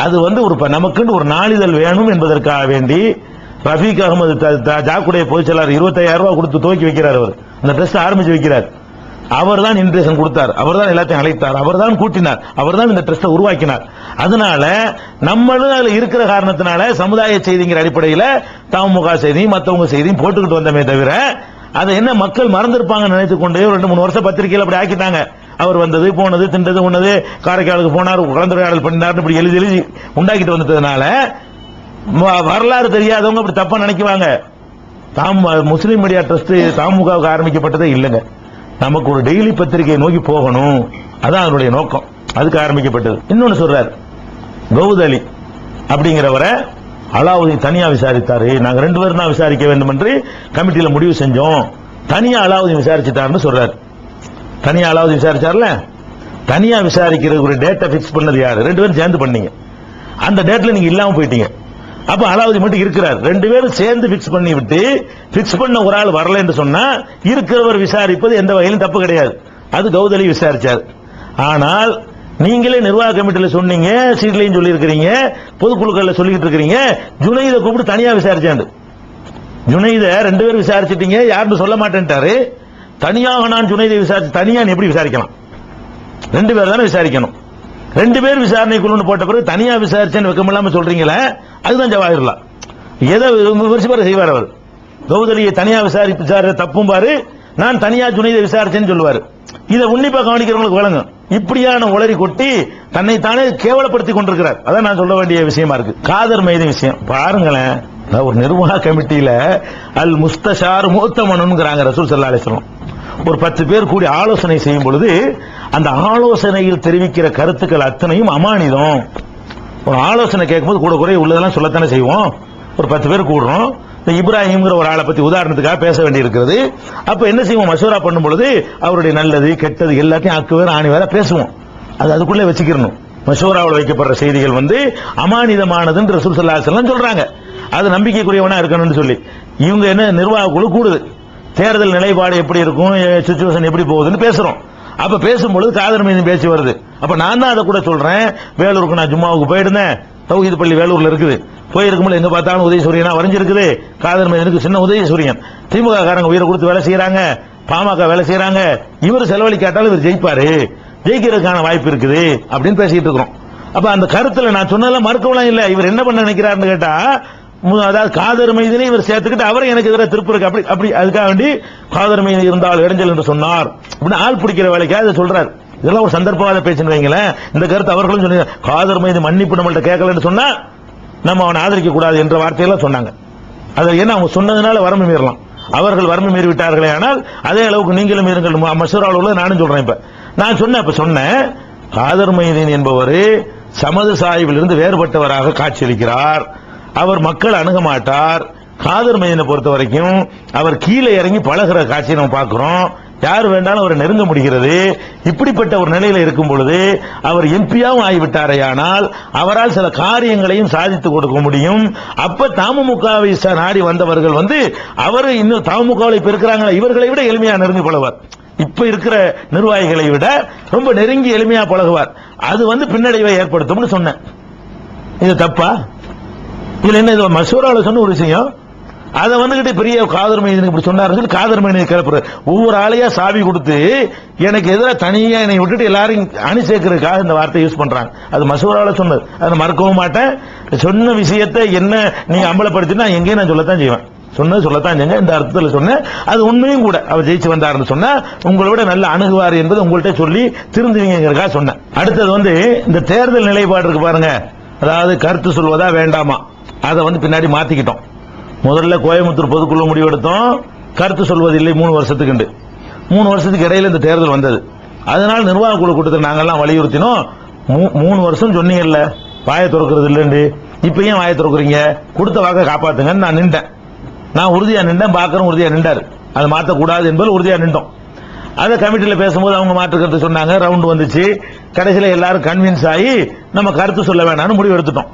அது ஒரு நமக்குன்னு ஒரு நாளிதழ் வேணும் என்பதற்காக வேண்டி ரஃபீக் அகமது ஜாக்குடைய பொதுச் செயலாளர் 25,000 ரூபாய் கொடுத்து துவக்கி வைக்கிறார். அவர் அந்த டெஸ்ட் ஆரம்பிச்சு வைக்கிறார். அவர் தான் இன்விடேஷன் கொடுத்தார், அவர் தான் எல்லாத்தையும் அழைத்தார், அவர் தான் கூட்டினார், அவர் தான் இந்த டெஸ்ட்டை உருவாக்கினார். அதனால நம்மளும் அதுல இருக்கிற காரணத்தினால சமுதாய செய்திங்கிற அடிப்படையில் தமுக செய்தி மற்றவங்க செய்தியும் போட்டுக்கிட்டு வந்தமே தவிர அதை என்ன மக்கள் மறந்திருப்பாங்க நினைத்துக் கொண்டு 2-3 வருஷம் பத்திரிகையில் அப்படி ஆக்கிட்டாங்க. அவர் வந்தது போனது திண்டது உண்ணது காரைக்காலுக்கு போனார் கலந்துரையாடல் பண்ணினார் இப்படி எழுதி எழுதி உண்டாக்கிட்டு வந்ததுனால வரலாறு தெரியாதவங்க அப்படி தப்பா நினைக்குவாங்க. முஸ்லீம் மீடியா ட்ரஸ்ட் தமுகவுக்கு ஆரம்பிக்கப்பட்டதே இல்லைங்க. நமக்கு ஒரு டெய்லி பத்திரிகை நோக்கி போகணும், அதான் அதனுடைய நோக்கம், அதுக்கு ஆரம்பிக்கப்பட்டது. இன்னொன்னு சொல்றாரு, கௌத் அலி அப்படிங்கிறவரை அலாவுதீன் தனியா விசாரித்தாரு. நாங்க 2 பேரும் தான் விசாரிக்க வேண்டும் என்று கமிட்டியில முடிவு செஞ்சோம். தனியா அலாவுதீன் விசாரிச்சுட்டாருன்னு சொல்றாரு. தனியா அலாவுதீன் விசாரிச்சார்ல, தனியா விசாரிக்கிறது ஒரு டேட்டை பிக்ஸ் பண்ணது யாரு? 2 பேரும் சேர்ந்து பண்ணீங்க. அந்த டேட்ல நீங்க இல்லாம போயிட்டீங்க. அப்ப அலாவுதீன் மட்டும் இருக்கிறார். 2 பேரும் சேர்ந்து பிக்ஸ் பண்ணி விட்டு பிக்ஸ் பண்ண ஒரு ஆள் வரல என்று சொன்னா இருக்கிறவர் விசாரிப்பது எந்த வகையிலும் தப்பு கிடையாது. அது கௌத் அலி விசாரிச்சார். ஆனால் நீங்களே நிர்வாக கமிட்டியில் சொன்னீங்க, சீட்லையும் சொல்லி இருக்கிறீங்க, பொதுக்குழுக்கள் சொல்லிட்டு இருக்கிறீங்க, ஜுனைதை கூப்பிட்டு தனியா விசாரிச்சாண்டு. ஜுனைத 2 பேரும் விசாரிச்சிட்டீங்க, யாருன்னு சொல்ல மாட்டேன்ட்டாரு. தனியாக நான் ஜுனைதை விசாரிச்சு தனியா எப்படி விசாரிக்கலாம்? 2 பேர் தானே விசாரிக்கணும். 2 பேர் விசாரணை குழுன்னு போட்ட பிறகு தனியா விசாரிச்சேன்னு வெக்கமில்லாம சொல்றீங்களே, அதுதான் ஜவாஹிர்லா. எதை விமர்சிப்பாரு செய்வார் அவர். கௌத் அலியை தனியா விசாரிச்சாரு தப்பும் பாரு, நான் தனியா ஜுனைதை விசாரிச்சேன்னு சொல்லுவாரு. இதை உன்னிப்பா கவனிக்கிறவங்களுக்கு வழங்கும். இப்படியான உளறி கொட்டி தன்னைத்தானே கேவலப்படுத்திக் கொண்டிருக்கிறார். அதான் நான் சொல்ல வேண்டிய விஷயமா இருக்கு. காதர் மைதி விஷயம் பாருங்களேன். ஒரு நிர்வாக கமிட்டியில அல் முஸ்தஷார் மூத்தமனுங்கிறாங்க ரசூல் ஸல்லல்லாஹு அலைஹி வஸல்லம். ஒரு 10 பேர் கூடி ஆலோசனை செய்யும் பொழுது அந்த ஆலோசனையில் தெரிவிக்கிற கருத்துக்கள் அத்தனையும் அமானிதம். ஒரு ஆலோசனை கேட்கும்போது கூட குறை உள்ளதெல்லாம் சொல்லத்தானே செய்வோம். ஒரு 10 பேர் கூடுறோம், இப்ராஹிம்ங்கிற ஒரு ஆளை பத்தி உதாரணத்துக்காக பேச வேண்டி இருக்கிறது. அப்ப என்ன செய்வோம், மசூரா பண்ணும் பொழுது அவருடைய நல்லது கெட்டது எல்லாத்தையும் அக்கு வேற ஆணி வேற பேசுவோம். அது அதுக்குள்ளே வச்சுக்கிறணும். மசூராவில் வைக்கப்படுற செய்திகள் அமானிதமானதுன்னு ரசூல் ஸல்லல்லாஹு அலைஹி வஸல்லம் சொல்றாங்க. அது நம்பிக்கைக்குரியவனா இருக்கணும்னு சொல்லி இவங்க என்ன நிர்வாக குழு கூடுது, தேர்தல் நிலைப்பாடு எப்படி இருக்கும், சிச்சுவேஷன் எப்படி போகுதுன்னு பேசுறோம். அப்ப பேசும்பொழுது காதர் மீது பேச்சு வருது. அப்ப நான் தான் அதை கூட சொல்றேன், வேலூருக்கு நான் ஜும்மாவுக்கு போயிருந்தேன், தௌஹீத் பள்ளி வேலூர்ல இருக்குது, போயிருக்கும்போது எங்க பார்த்தாலும் உதயசூரியனா வரைஞ்சிருக்குது, காதர் மீதனுக்கு சின்ன உதயசூரியன், திமுக காரங்க உயிரை கொடுத்து வேலை செய்யறாங்க, பாமக வேலை செய்யறாங்க, இவர் செலவழிக்காட்டாலும் இவர் ஜெயிப்பாரு, ஜெயிக்கிறதுக்கான வாய்ப்பு இருக்குது அப்படின்னு பேசிட்டு இருக்கிறோம். அப்ப அந்த கருத்துல நான் சொன்னதெல்லாம் மறுக்கலாம் இல்ல, இவர் என்ன பண்ண நினைக்கிறாருன்னு கேட்டா, அதாவது காதர் மைதினை இவர் சேர்த்துக்கிட்டு அவரை எனக்கு எதிராக திருப்பு இருக்கு, அப்படி அப்படி அதுக்காக வேண்டி காதர் மைதினை இருந்தால் இடைஞ்சல் என்று சொன்னார் அப்படின்னு ஆள் பிடிக்கிற வேலைக்காக இதை சொல்றாரு. இதெல்லாம் ஒரு சந்தர்ப்பவாத பேச்சுன்னு வைங்களேன். இந்த கருத்து அவர்களும் சொன்னாங்க, காதர் மைதி மன்னிப்பு நம்மள்ட்ட கேட்கலன்னு சொன்னா நம்ம அவனை ஆதரிக்க கூடாது என்ற வார்த்தையெல்லாம் சொன்னாங்க. அது என்ன அவங்க சொன்னதுனால வரம்பு மீறலாம், அவர்கள் வரம்பு மீறி விட்டார்களே. ஆனால் அதே அளவுக்கு நீங்களும் மீறுங்கள். மசூராவில் உள்ள நானும் சொல்றேன். இப்ப நான் சொன்னேன் காதர் மைதீன் என்பவர் சமது சாஹிபில் இருந்து வேறுபட்டவராக காட்சியளிக்கிறார். அவர் மக்கள் அணுக மாட்டார். காதர் மைதீனை பொறுத்த வரைக்கும் அவர் கீழே இறங்கி பழகிற காட்சியை நம்ம பார்க்கிறோம். யார் வேண்டாலும் அவரை நெருங்க முடிகிறது. இப்படிப்பட்ட ஒரு நிலையில இருக்கும் பொழுது அவர் எம்பியாவும் ஆகிவிட்டாரையானால் அவரால் சில காரியங்களையும் சாதித்து கொடுக்க முடியும். அப்ப தமுமுகவை நாடி வந்தவர்கள் அவர் இன்னும் தமுமுகவில் இப்ப இருக்கிறாங்களா இவர்களை விட எளிமையா நெருங்கி பழகுவார். இப்ப இருக்கிற நிர்வாகிகளை விட ரொம்ப நெருங்கி எளிமையா பழகுவார். அது பின்னடைவை ஏற்படுத்தும் சொன்னேன். இது தப்பா? இதுல என்ன, இது மசூராவில் சொன்ன ஒரு விஷயம். அதை பெரிய காதர் மைதீனுக்கு இப்படி சொன்னாரு, காதர் மைதீனை கிளப்புற ஒவ்வொரு ஆளையா சாவி கொடுத்து எனக்கு எதிராக தனியா என்னை விட்டுட்டு எல்லாரும் அணி சேர்க்கிறதுக்காக இந்த வார்த்தை யூஸ் பண்றாங்க. அது மசூராவில் சொன்னது, அதை மறக்கவும் மாட்டேன். சொன்ன விஷயத்தை என்ன நீங்க அம்பலப்படுத்தினா எங்கேயும் நான் சொல்லத்தான் செய்வேன். சொன்னது சொல்லத்தான் செஞ்சேன், இந்த அர்த்தத்தில் சொன்னேன். அது உண்மையும் கூட. அவர் ஜெயிச்சு வந்தாருன்னு சொன்னா உங்களை விட நல்ல அணுகுவார் என்பது உங்கள்கிட்ட சொல்லி திருந்துவீங்கிறதுக்காக சொன்னேன். அடுத்தது இந்த தேர்தல் நிலைப்பாடு இருக்கு பாருங்க, அதாவது கருத்து சொல்வதா வேண்டாமா, அதை பின்னாடி மாத்திக்கிட்டோம். முதல்ல கோயம்புத்தூர் பொதுக்குழு முடிவெடுத்தோம், கருத்து சொல்வதில்லை 3 வருஷத்துக்கு. 3 வருஷத்துக்கு இடையில இந்த தேர்தல் வந்தது. அதனால நிர்வாக குழு கூட்டத்தில் நாங்கெல்லாம் வலியுறுத்தினோம். 3 வருஷம் சொன்னீங்கல்ல வாயை திறக்கிறது இல்லைன்னு, இப்ப ஏன் வாயை திறக்கிறீங்க, கொடுத்த வாக்கை காப்பாத்துங்கன்னு நான் நின்றேன். நான் உறுதியா நின்றேன், பாக்கரும் உறுதியா நின்றாரு. அதை மாற்றக்கூடாது என்பது உறுதியா நின்றோம். அதை கமிட்டியில பேசும்போது அவங்க மாற்று கருத்து சொன்னாங்க, ரவுண்ட் வந்துச்சு, கடைசியில எல்லாரும் கன்வின்ஸ் ஆகி நம்ம கருத்து சொல்ல வேணாம்னு முடிவு எடுத்துட்டோம்.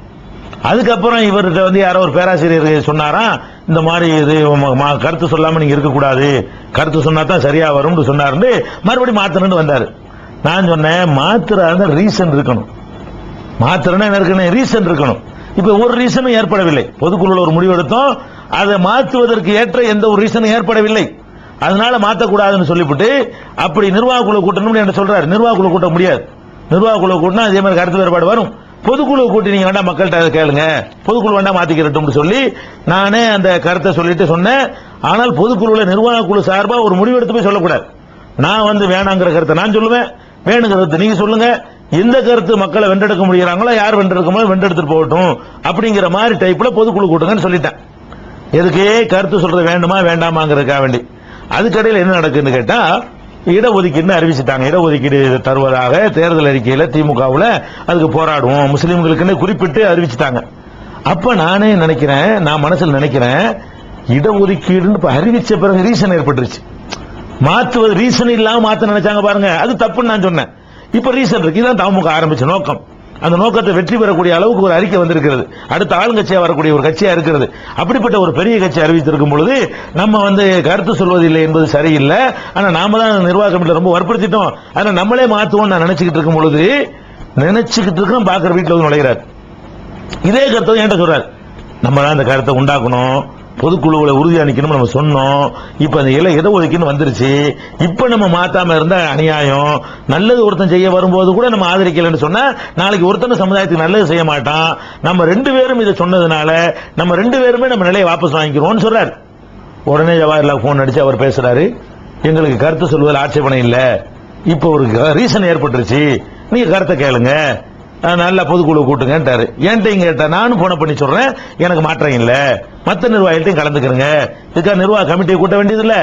அதுக்கப்புறம் இவர்கிட்ட வந்து யாரோ ஒரு பேராசிரியர் சொன்னாராம், இந்த மாதிரி இது கருத்து சொல்லாம நீங்க இருக்கக்கூடாது, கருத்து சொன்னா தான் சரியா வரும்னு சொன்னாரு. மறுபடியும் மாத்தணும்னு வந்தாரு. நான் சொன்னேன், மாத்துறாங்க ரீசன் இருக்கணும், மாத்திரனா என்ன இருக்கணும், ரீசன் இருக்கணும். இப்ப ஒரு ரீசனும் ஏற்படவில்லை. பொதுக்குழுல ஒரு முடிவு எடுத்தோம், அதை மாற்றுவதற்கு ஏற்ற எந்த ஒரு ரீசனும் ஏற்படவில்லை. அதனால மாற்றக்கூடாதுன்னு சொல்லிவிட்டு அப்படி நிர்வாக குழு கூட்டணும்னு என்ன சொல்றாரு. நிர்வாக குழு கூட்ட முடியாது. நிர்வாக குழு கூட்டினா அதே மாதிரி கருத்து வேறுபாடு வரும். பொதுக்குழு கூட்டி நீங்க வேண்டாம் மக்கள்கிட்ட கேளுங்க, பொதுக்குழு வேண்டாம் மாத்திக்கிறட்டும் சொல்லி நானே அந்த கருத்தை சொல்லிட்டு சொன்னேன். ஆனால் பொதுக்குழுல நிர்வாக குழு சார்பா ஒரு முடிவு எடுத்து போய் சொல்லக்கூடாது. நான் வந்து வேணாங்கிற கருத்தை நான் சொல்லுவேன், வேணுங்கிற கருத்து நீங்க சொல்லுங்க. எந்த கருத்து மக்களை வென்றெடுக்க முடியறாங்களோ, யார் வென்றெடுக்கமோ வென்றெடுத்துட்டு போகட்டும் அப்படிங்கிற மாதிரி டைப்ல பொதுக்குழு கூட்டுங்கன்னு சொல்லிட்டேன். எதுக்கு கருத்து சொல்றது வேண்டுமா வேண்டாமாங்கிறதுக்காக வேண்டி. அதுக்கடையில் என்ன நடக்குன்னு கேட்டா, இடஒதுக்கீடு அறிவிச்சிட்டாங்க. இடஒதுக்கீடு தருவதாக தேர்தல் அறிக்கையில திமுகவுல அதுக்கு போராடுவோம் முஸ்லிம்களுக்குன்னு குறிப்பிட்டு அறிவிச்சிட்டாங்க. அப்ப நானே நினைக்கிறேன், நான் மனசுல நினைக்கிறேன், இடஒதுக்கீடுன்னு அறிவிச்ச பிறகு ரீசன் ஏற்பட்டுருச்சு. மாற்றுவது ரீசன் இல்லாம மாத்த நினைச்சாங்க பாருங்க, அது தப்புன்னு நான் சொன்னேன். இப்ப ரீசன் இருக்கு. இதான் தமுக ஆரம்பிச்ச நோக்கம். அந்த நோக்கத்தை வெற்றி பெறக்கூடிய அளவுக்கு ஒரு அறிக்கை வந்திருக்கிறது. அடுத்த ஆளுங்கட்சியா வரக்கூடிய ஒரு கட்சியா இருக்கிறது. அப்படிப்பட்ட ஒரு பெரிய கட்சி அறிவித்திருக்கும் பொழுது நம்ம வந்து கருத்து சொல்வதில்லை என்பது சரியில்லை. ஆனா நாம தான் நிர்வாக கமிட்டில ரொம்ப வற்புறுத்திட்டோம். ஆனா நம்மளே மாத்துவோம் நான் நினைச்சுக்கிட்டு இருக்கும் பொழுது, நினைச்சுக்கிட்டு இருக்கோம், பாக்குற வீட்டுல வந்து நுழைகிறார். இதே கருத்தை என்கிட்ட சொல்றாரு, நம்ம தான் அந்த கருத்தை உண்டாக்கணும், பொதுக்குழுவில் உறுதியா நிக்கணும் நம்ம சொன்னோம். இப்ப அந்த இடஒதுக்கீடு வந்துருச்சு, இப்ப நம்ம மாத்தாம இருந்தா அநியாயம். நல்லது ஒருத்தன் செய்ய வரும்போது கூட நம்ம ஆதரிக்கலன்னு சொன்னா நாளைக்கு ஒருத்தன் சமுதாயத்துக்கு நல்லது செய்ய மாட்டான். நம்ம ரெண்டு பேரும் இதை சொன்னதுனால நம்ம ரெண்டு பேருமே நம்ம நிலையை வாபஸ் வாங்கிக்கிறோம்னு சொல்றாரு. உடனே ஜவாஹர்லால் போன் அடிச்சு அவர் பேசுறாரு, எங்களுக்கு கருத்து சொல்வதில் ஆட்சேபனை இல்ல, இப்ப ஒரு ரீசன் ஏற்பட்டுருச்சு, நீங்க கருத்தை கேளுங்க, நல்ல பொதுக்குழு கூட்டுங்கன்றாரு. என்கிட்ட கேட்டா நானும் போன பண்ணி சொல்றேன், எனக்கு மாற்றம் இல்ல, மற்ற நிர்வாகிகளையும் கலந்துக்கிறங்க, இதுக்காக நிர்வாக கமிட்டியை கூட்ட வேண்டியது இல்ல,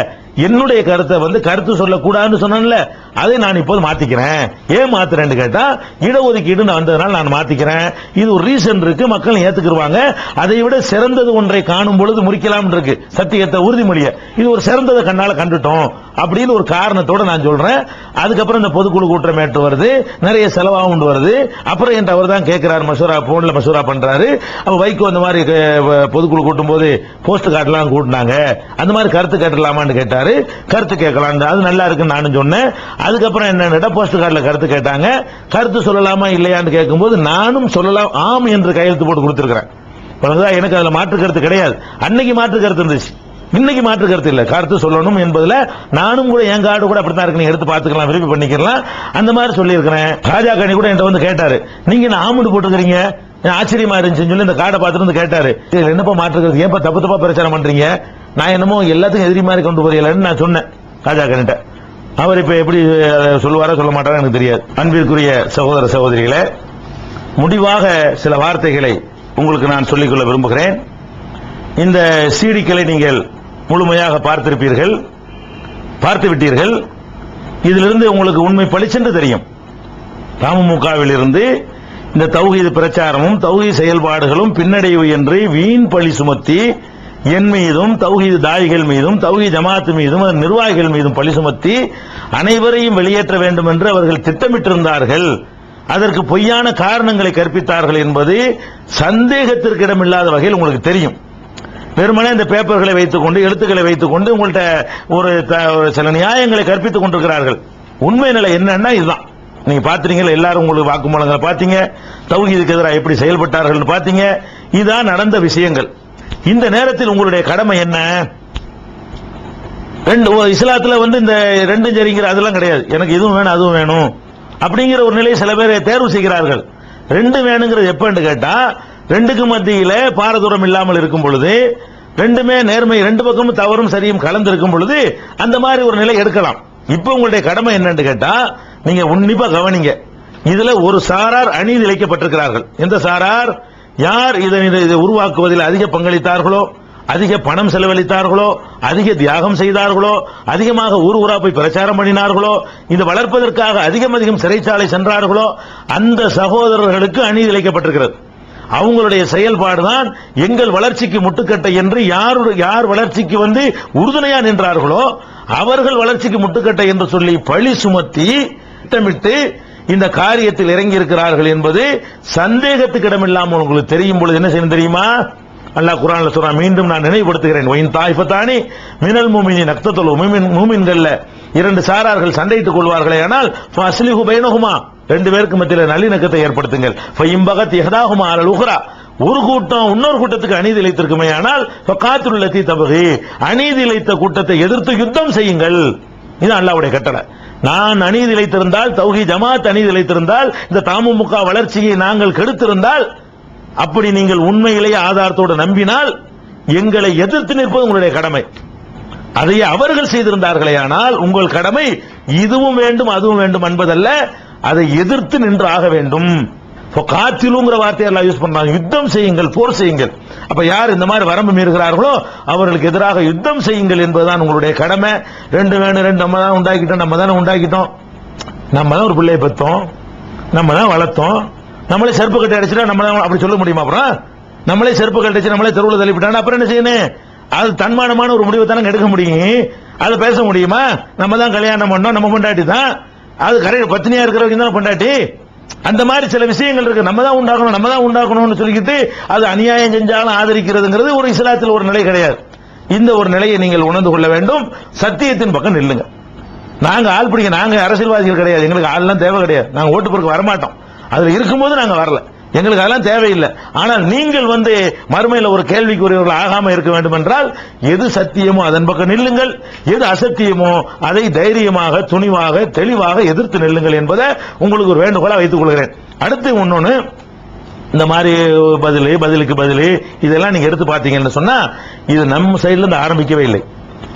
என்னுடைய கருத்தை வந்து கருத்து சொல்லக்கூடாதுன்னு சொன்னேன்ல, அதை நான் இப்போது மாத்திக்கிறேன். ஏன் மாத்துறேன்னு கேட்டா, இடஒதுக்கீடு வந்ததுனால நான் மாத்திக்கிறேன். இது ஒரு ரீசன் இருக்கு, மக்கள் ஏத்துக்குருவாங்க. அதை விட சிறந்தது ஒன்றை காணும் பொழுது முறிக்கலாம் இருக்கு சத்தியத்தை உறுதிமொழிய. இது ஒரு சிறந்ததை கண்ணால கண்டுட்டோம் அப்படின்னு ஒரு காரணத்தோட நான் சொல்றேன். அதுக்கப்புறம் இந்த பொதுக்குழு கூட்டம் ஏற்று வருது, நிறைய செலவாகும் வருது. அப்புறம் என் அவர் தான் கேட்கிறாரு, மசூரா போன்ல மசூரா பண்றாரு. அப்ப வைகோ அந்த மாதிரி பொதுக்குழு கூட்டும் போது போஸ்ட் கார்டெல்லாம் கூட்டினாங்க, அந்த மாதிரி கருத்து கேட்டலாமான்னு கேட்டாரு. கருத்து கேட்கலாம், அது நல்லா இருக்குன்னு நானும் சொன்னேன். அதுக்கப்புறம் என்ன போஸ்ட் கார்டுல கருத்து கேட்டாங்க, கருத்து சொல்லலாமா இல்லையான்னு கேட்கும்போது நானும் சொல்லலாம் ஆம் என்று கையெழுத்து போட்டு கொடுத்திருக்கிறேன். எனக்கு அதுல மாற்று கருத்து கிடையாது. அன்னைக்கு மாற்று கருத்து இருந்துச்சு, இன்னைக்கு மாற்று கருத்து இல்ல. கருத்து சொல்லணும் என்பதுல நானும் கூட என் கார்டு கூட அப்படித்தான் இருக்கு, நீங்க எடுத்து பாத்துக்கலாம், விரும்பி பண்ணிக்கலாம், அந்த மாதிரி சொல்லி இருக்கிறேன். ராஜா கனி கூட என்கிட்ட வந்து கேட்டாரு, நீங்க என்ன ஆமுடு போட்டுக்கிறீங்க, ஆச்சரியமா இருந்துச்சுன்னு சொல்லி இந்த கார்டை பார்த்துட்டு வந்து கேட்டாரு, என்னப்பா மாற்று கருத்து, ஏன் தப்பு தப்பா பிரச்சாரம் பண்றீங்க, நான் என்னமோ எல்லாத்துக்கும் எதிரி மாதிரி கொண்டு போறீங்கன்னு நான் சொன்னேன் ராஜா கனிட்ட. அவர் இப்ப எப்படி சொல்லுவாரா சொல்ல மாட்டாரா எனக்கு தெரியாது. அன்பிற்குரிய சகோதர சகோதரிகளே, முடிவாக சில வார்த்தைகளை உங்களுக்கு நான் சொல்லிக்கொள்ள விரும்புகிறேன். இந்த சீடிக்களை நீங்கள் முழுமையாக பார்த்திருப்பீர்கள், பார்த்து விட்டீர்கள். இதிலிருந்து உங்களுக்கு உண்மை பளிச்சென்று தெரியும். தமுகவில் இருந்து இந்த தௌஹீத் பிரச்சாரமும் தௌஹீத் செயல்பாடுகளும் பின்னடைவு என்று வீண் பழி சுமத்தி என் மீதும் தௌஹீத் தாயிகள் மீதும் தௌஹீத் ஜமாத் மீதும் நிர்வாகிகள் மீதும் பழி சுமத்தி அனைவரையும் வெளியேற்ற வேண்டும் என்று அவர்கள் திட்டமிட்டிருந்தார்கள். அதற்கு பொய்யான காரணங்களை கற்பித்தார்கள் என்பது சந்தேகத்திற்கு இடமில்லாத வகையில் உங்களுக்கு தெரியும். வெறுமனே இந்த பேப்பர்களை வைத்துக்கொண்டு எழுத்துக்களை வைத்துக்கொண்டு உங்கள்கிட்ட ஒரு சில நியாயங்களை கற்பித்துக் கொண்டிருக்கிறார்கள். உண்மை நிலை என்னன்னா இதுதான். நீங்க பாத்தீங்க, எல்லாரும் உங்களுக்கு வாக்குமூலங்களை பாத்தீங்க, தௌஹீதுக்கு எதிராக எப்படி செயல்பட்டார்கள் பாத்தீங்க. இதுதான் நடந்த விஷயங்கள். இந்த நேரத்தில் உங்களுடைய கடமை என்ன? இஸ்லாத்துல வந்து இந்த ரெண்டும் சரிங்கிற அதெல்லாம் கிடையாது. எனக்கு இதுவும் வேணும் அதுவும் வேணும் அப்படிங்கிற ஒரு நிலையை சில பேரை தேர்வு செய்கிறார்கள். ரெண்டு வேணுங்கிறது எப்பன்னு கேட்டா, ரெண்டுக்கு மத்தியில பாரதூரம் இல்லாமல் இருக்கும் பொழுது, ரெண்டுமே நேர்மை, ரெண்டு பக்கமும் தவறும் சரியும் கலந்து இருக்கும் பொழுது அந்த மாதிரி ஒரு நிலை எடுக்கலாம். இப்ப உங்களுடைய கடமை என்னன்னு கேட்டா, நீங்க உன்னிப்பா கவனிங்க. இதுல ஒரு சாரார் அநீதி இழைக்கப்பட்டிருக்கிறார்கள். எந்த சாரார்? யார் இதை உருவாக்குவதில் அதிக பங்களித்தார்களோ, அதிக பணம் செலவழித்தார்களோ, அதிக தியாகம் செய்தார்களோ, அதிகமாக ஊர் ஊரா போய் பிரச்சாரம் பண்ணினார்களோ, இது வளர்ப்பதற்காக அதிகம் சிறைச்சாலை சென்றார்களோ, அந்த சகோதரர்களுக்கு அநீதி இழைக்கப்பட்டிருக்கிறது. அவங்களுடைய செயல்பாடுதான் எங்கள் வளர்ச்சிக்கு முட்டுக்கட்டை என்று யார் வளர்ச்சிக்கு வந்து உறுதுணையா நின்றார்களோ அவர்கள் வளர்ச்சிக்கு முட்டுக்கட்டை என்று சொல்லி பழி சுமத்தி திட்டமிட்டு இந்த காரியத்தில் இறங்கி இருக்கிறார்கள் என்பது சந்தேகத்துக்கு இடமில்லாமல் உங்களுக்கு தெரியும் பொழுது என்ன செய்யணும் தெரியுமா? அல்லாஹ் குர்ஆன்ல சொல்றான், மீண்டும் நான் நினைவுபடுத்துகிறேன், ஒயின் தாயிஃபத்தானி மினல் முஃமினீன் அக்ததுல் முஃமின்கள்ல இரண்டு சாரார்கள் சண்டையிட்டுக் கொள்வார்களே ஆனால் ஃபஸ்லிஹு பைனஹுமா, ரெண்டு பேருக்கு மத்தியில் நல்லிணக்கத்தை ஏற்படுத்துங்கள். ஃபைம்பகத் இஹ்தாஹுமா அலல் உக்ரா, ஒரு கூட்டம் இன்னொரு கூட்டத்துக்கு அநீதி இழைத்திருக்குமே ஆனால் ஃபகாத்துல் லதி தபகி, அநீதி இழைத்த கூட்டத்தை எதிர்த்து யுத்தம் செய்யுங்கள். இது அல்லாஹ்வுடைய கட்டளை. நான் அநீதி இழைத்திருந்தால், தௌஹீத் ஜமாத் அநீதி இழைத்திருந்தால், இந்த தமுமுக வளர்ச்சியை நாங்கள் கெடுத்திருந்தால், அப்படி நீங்கள் உண்மையிலேயே ஆதாரத்தோடு நம்பினால் எங்களை எதிர்த்து நிற்பது உங்களுடைய கடமை. அதையே அவர்கள் செய்திருந்தார்களே ஆனால் உங்கள் கடமை இதுவும் வேண்டும் அதுவும் வேண்டும் என்பதல்ல, அதை எதிர்த்து நின்று ஆக வேண்டும். காத்திலுங்கிற வார்த்தையை எல்லாம் யூஸ் பண்றாங்க. யுத்தம் செய்யுங்கள், போர் செய்யுங்கள். அப்ப யார் இந்த மாதிரி வரம்பு மீறுகிறார்களோ அவர்களுக்கு எதிராக யுத்தம் செய்யுங்கள் என்பதுதான் உங்களுடைய கடமை. ரெண்டு வேணும், ரெண்டு நம்ம தான் உண்டாக்கிட்டோம், நம்ம தானே உண்டாக்கிட்டோம், நம்ம தான் ஒரு பிள்ளையை பெற்றோம், நம்ம தான் வளர்த்தோம், நம்மளே செருப்பு கட்டி அடிச்சுட்டா நம்ம அப்படி சொல்ல முடியுமா? அப்புறம் நம்மளே செருப்பு கட்டி அடிச்சு நம்மளே தெருவில் தள்ளிவிட்டாங்க, அப்புறம் என்ன செய்யணும்? அது தன்மானமான ஒரு முடிவை தானே எடுக்க முடியும். அதை பேச முடியுமா? நம்ம தான் கல்யாணம் பண்ணோம், நம்ம பொண்டாட்டி தான், அது கரெக்ட், பத்தினியா இருக்கிறவங்க தான் பொண்டாட்டி. அந்த மாதிரி சில விஷயங்கள் இருக்கு. நம்ம தான் உண்டாக்கணும், நம்ம தான் உண்டாக்கணும்னு சொல்லிக்கிட்டு அது அநியாயம் செஞ்சாலும் ஆதரிக்கிறதுங்கிறது ஒரு இஸ்லாத்தில் ஒரு நிலை கிடையாது. இந்த ஒரு நிலையை நீங்கள் உணர்ந்து கொள்ள வேண்டும். சத்தியத்தின் பக்கம் நில்லுங்க. நாங்க ஆள் பிடிக்க, நாங்க அரசியல்வாதிகள் கிடையாது, எங்களுக்கு ஆள்லாம் தேவை கிடையாது, நாங்க ஓட்டு பொறுக்க வரமாட்டோம். அதுல இருக்கும்போது நாங்க வரல, எங்களுக்கு அதெல்லாம் தேவையில்லை. ஆனால் நீங்கள் மறுமையில் ஒரு கேள்விக்குரியவர்கள் ஆகாம இருக்க வேண்டும் என்றால் எது சத்தியமோ அதன் பக்கம் நில்லுங்கள், எது அசத்தியமோ அதை தைரியமாக துணிவாக தெளிவாக எதிர்த்து நில்லுங்கள் என்பதை உங்களுக்கு ஒரு வேண்டுகோளா வைத்துக் கொள்கிறேன். அடுத்து இன்னொன்னு, இந்த மாதிரி பதிலுக்கு பதில் இதெல்லாம் நீங்க எடுத்து பார்த்தீங்கன்னு சொன்னா இது நம்ம சைடுல இருந்து ஆரம்பிக்கவே இல்லை.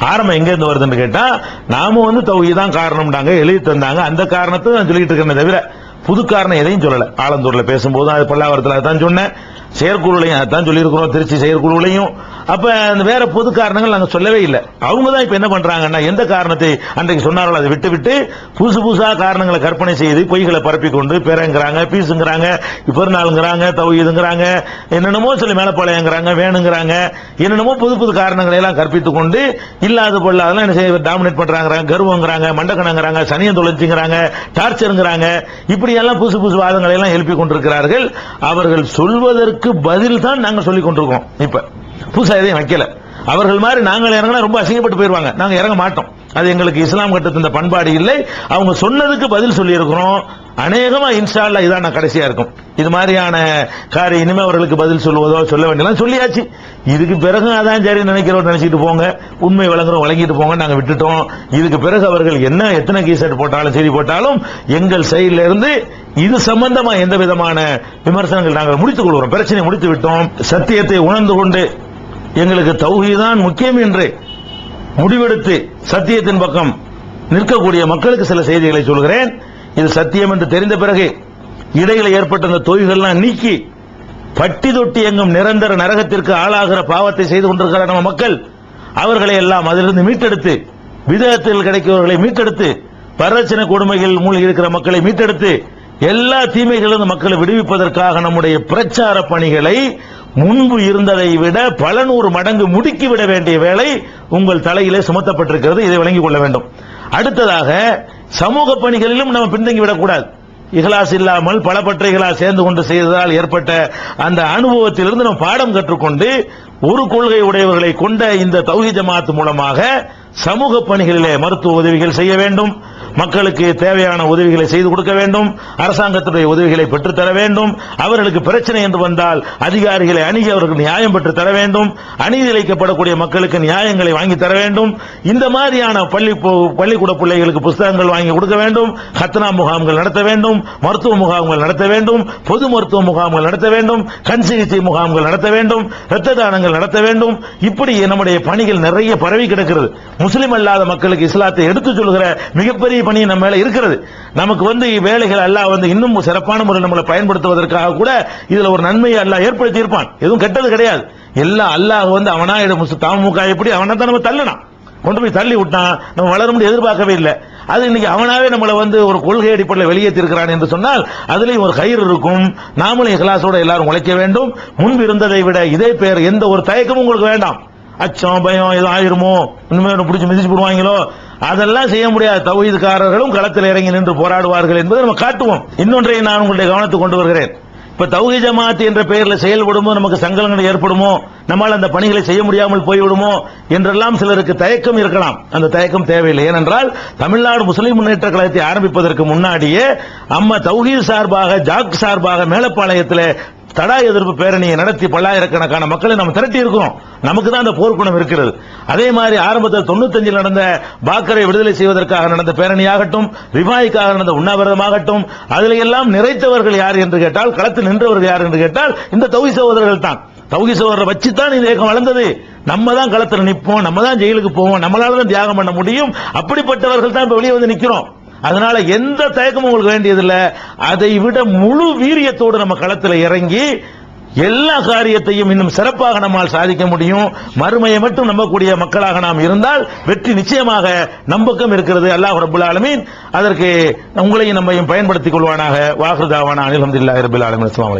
ஆரம்பம் எங்க இருந்து வருதுன்னு கேட்டா, நாம தௌஹீத் தான் காரணம்டாங்க, எழுதி தந்தாங்க, அந்த காரணத்தை நான் சொல்லிட்டு இருக்கேன் தவிர புது காரணம் எதையும் சொல்லல. ஆலந்தூர்ல பேசும்போது அது பல்லாவரத்தில் அதான் சொன்னேன், செயற்குழுலையும் அதான் சொல்லியிருக்கிறோம், திருச்சி செயற்குழுலையும். அப்ப வேற பொது காரணங்கள் நாங்க சொல்லவே இல்லை. அவங்க தான் இப்ப என்ன பண்றாங்கன்னா, எந்த காரணத்தை அன்றைக்கு சொன்னார்களோ அதை விட்டு விட்டு புதுசு புதுசா காரணங்களை கற்பனை செய்து பொய்களை பரப்பிக் கொண்டு பேரங்கிறாங்க, பீஸுங்கிறாங்க, பெருநாளுங்கிறாங்க, தௌஹீதுங்கிறாங்க, என்னென்னமோ சொல்லி மேலப்பாளையங்கிறாங்க, வேணுங்கிறாங்க, என்னென்னமோ புது புது காரணங்களை எல்லாம் கற்பித்துக் கொண்டு இல்லாத பொருள் அதெல்லாம் என்ன செய்ய டாமினேட் பண்றாங்க, கர்வங்கிறாங்க, மண்டக்கணங்கிறாங்க, சனியம் தொலைச்சுங்கிறாங்க, டார்ச்சருங்கிறாங்க, இப்படி எல்லாம் புதுசு புதுசு வாதங்களை எல்லாம் எழுப்பி கொண்டிருக்கிறார்கள். அவர்கள் சொல்வதற்கு பதில் தான் நாங்கள் சொல்லிக் கொண்டிருக்கோம். இப்ப புதுசா எதையும் வைக்கல. அவர்கள் மாதிரி நாங்கள் இறங்கினா ரொம்ப அசிங்கப்பட்டு போயிருவாங்க, நாங்க இறங்க மாட்டோம். அது எங்களுக்கு இஸ்லாம் கட்டுத்த பண்பாடு இல்லை. அவங்க சொன்னதுக்கு பதில் சொல்லி இருக்கிறோம். அநேகமா இன்ஷா அல்லாஹ் இதான் நான் கடைசியா இருக்கும். இது மாதிரியான காரியம் இனிமே அவர்களுக்கு பதில் சொல்லுவதோ சொல்ல வேண்டியலாம் சொல்லியாச்சு. இதுக்கு பிறகு அதான் சரி நினைக்கிறோம், நினைச்சிட்டு போங்க, உண்மை வழங்குறோம் வழங்கிட்டு போங்க, நாங்க விட்டுட்டோம். இதுக்கு பிறகு அவர்கள் என்ன எத்தனை கீசட் போட்டாலும் செய்தி போட்டாலும் எங்கள் சைட்ல இருந்து இது சம்பந்தமா எந்த விதமான விமர்சனங்கள் நாங்கள் முடித்துக் கொள்கிறோம். பிரச்சனை முடித்து விட்டோம். சத்தியத்தை உணர்ந்து கொண்டு எங்களுக்கு தௌஹீத் தான் முக்கியம் என்று முடிவெடுத்து சத்தியத்தின் பக்கம் நிற்கக்கூடிய மக்களுக்கு சில செய்திகளை சொல்கிறேன். இது சத்தியம் என்று தெரிந்த பிறகு இடையில ஏற்பட்ட அந்த தொய்கள்லாம் நீக்கி பட்டி தொட்டி எங்கும் நிரந்தர நரகத்திற்கு ஆளாகிற பாவத்தை செய்து கொண்டிருக்கிற நம்ம மக்கள், அவர்களை எல்லாம் அதிலிருந்து மீட்டெடுத்து, விதத்தில் கிடைக்கிறவர்களை மீட்டெடுத்து, வரதட்சணை கொடுமைகள் மூழ்கி இருக்கிற மக்களை மீட்டெடுத்து, எல்லா தீமைகளிலிருந்து மக்களை விடுவிப்பதற்காக நம்முடைய பிரச்சார பணிகளை முன்பு இருந்ததை விட பல நூறு மடங்கு முடுக்கிவிட வேண்டிய வேலை உங்கள் தலையிலே சுமத்தப்பட்டிருக்கிறது. இதை விளங்கிக் கொள்ள வேண்டும். அடுத்ததாக சமூக பணிகளிலும் நம்ம பின்தங்கி விடக்கூடாது. இஹ்லாஸ் இல்லாமல் பல பற்றைகளால் சேர்ந்து கொண்டு செய்ததால் ஏற்பட்ட அந்த அனுபவத்திலிருந்து நம்ம பாடம் கற்றுக்கொண்டு ஒரு கொள்கை உடையவர்களை கொண்ட இந்த தௌஹீத் ஜமாத் மூலமாக சமூக பணிகளிலே மருத்துவ உதவிகள் செய்ய வேண்டும், மக்களுக்கு தேவையான உதவிகளை செய்து கொடுக்க வேண்டும், அரசாங்கத்துடைய உதவிகளை பெற்றுத் தர வேண்டும், அவர்களுக்கு பிரச்சனை என்று வந்தால் அதிகாரிகளை அணுகி அவர்களுக்கு நியாயம் பெற்று தர வேண்டும், அநீதி இழைக்கப்படக்கூடிய மக்களுக்கு நியாயங்களை வாங்கி தர வேண்டும். இந்த மாதிரியான பள்ளிக்கூட பிள்ளைகளுக்கு புத்தகங்கள் வாங்கி கொடுக்க வேண்டும், ஹத்னா முகாம்கள் நடத்த வேண்டும், மருத்துவ முகாம்கள் நடத்த வேண்டும், பொது மருத்துவ முகாம்கள் நடத்த வேண்டும், கண் சிகிச்சை முகாம்கள் நடத்த வேண்டும், இரத்த தானங்கள் நடத்த வேண்டும். இப்படி நம்முடைய பணிகள் நிறைய பரவி கிடக்கிறது. முஸ்லிம் அல்லாத மக்களுக்கு இஸ்லாத்தை எடுத்துச் சொல்கிற மிகப்பெரிய பணி நம்ம மேல இருக்கிறது. நமக்கு வேலைகள் அல்லாஹ் இன்னும் சிறப்பான முறையில் நம்மளை பயன்படுத்துவதற்காக கூட இதுல ஒரு நன்மையை அல்லாஹ் ஏற்படுத்தி இருப்பான். எதுவும் கெட்டது கிடையாது. எல்லாம் அல்லாஹ் அவனா தமுக எப்படி அவனை தான் நம்ம தள்ளலாம், கொண்டு போய் தள்ளி விட்டான். நம்ம வளரும் எதிர்பார்க்கவே இல்லை. அது இன்னைக்கு அவனாவே நம்மளை ஒரு கொள்கை அடிப்படையில் வெளியேற்றி இருக்கிறான் என்று சொன்னால் அதுலயும் ஒரு கயிறு இருக்கும். நாமளும் இஹ்லாஸோட எல்லாரும் உழைக்க வேண்டும். முன்பு இருந்ததை விட இதே பேர் எந்த ஒரு தயக்கமும் உங்களுக்கு வேண்டாம். அச்சம் பயம் ஏதோ ஆயிருமோ, இனிமே பிடிச்சி மிதிச்சு போடுவாங்களோ, அதெல்லாம் செய்ய முடியாது. தௌஹீத்காரர்களும் களத்தில் இறங்கி நின்று போராடுவார்கள் என்பதை நம்ம காட்டுவோம். இன்னொன்றை நான் உங்களுடைய கவனத்துக்கு கொண்டு வருகிறேன். இப்ப தௌஹீத் ஜமாத் என்ற பெயரில் செயல்படுமோ நமக்கு சங்கடங்கள் ஏற்படுமோ, நம்மால் அந்த பணிகளை செய்ய முடியாமல் போய்விடுமோ என்றெல்லாம் சிலருக்கு தயக்கம் இருக்கலாம். அந்த தயக்கம் தேவையில்லை. ஏனென்றால் தமிழ்நாடு முஸ்லிம் முன்னேற்ற கழகத்தை ஆரம்பிப்பதற்கு முன்னாடியே அம்மா தௌஹீத் சார்பாக, ஜாக் சார்பாக மேலப்பாளையத்தில் தடா எதிர்ப்பு பேரணியை நடத்தி பல்லாயிரக்கணக்கான மக்களை நம்ம திரட்டி இருக்கிறோம். நமக்கு தான் அந்த போர்க்குணம் இருக்கிறது. அதே மாதிரி ஆரம்பத்தில் 95 நடந்த பாக்கரை விடுதலை செய்வதற்காக நடந்த பேரணியாகட்டும், ரிபாய்க்காக நடந்த உண்ணாவிரதமாகட்டும், அதில் எல்லாம் நிறைத்தவர்கள் யார் என்று கேட்டால், களத்தில் நின்றவர்கள் யார் என்று கேட்டால் இந்த தௌஹீத் சகோதரர்கள் தான். தௌஹீத் சகோதரரை வச்சுதான் இந்த இயக்கம் வளர்ந்தது. நம்ம தான் களத்தில் நிற்போம், நம்ம தான் ஜெயிலுக்கு போவோம், நம்மளால தான் தியாகம் பண்ண முடியும். அப்படிப்பட்டவர்கள் தான் இப்ப வெளியே வந்து நிக்கிறோம். அதனால எந்த தயக்கமும் உங்களுக்கு வேண்டியதில்லை. அதை விட முழு வீரியத்தோடு நம்ம களத்தில் இறங்கி எல்லா காரியத்தையும் இன்னும் சிறப்பாக நம்மால் சாதிக்க முடியும். மறுமையை மட்டும் நம்பக்கூடிய மக்களாக நாம் இருந்தால் வெற்றி நிச்சயமாக நம்பக்கம் இருக்கிறது. அல்லாஹ் ரப்பல் ஆலமீன் அதற்கு உங்களையும் நம்மையும் பயன்படுத்திக் கொள்வானாக. வாஹிரு தாவானா அல்ஹம்துலில்லாஹி ரப்பில் ஆலமீன். அஸ்ஸலாமு அலைக்கும்.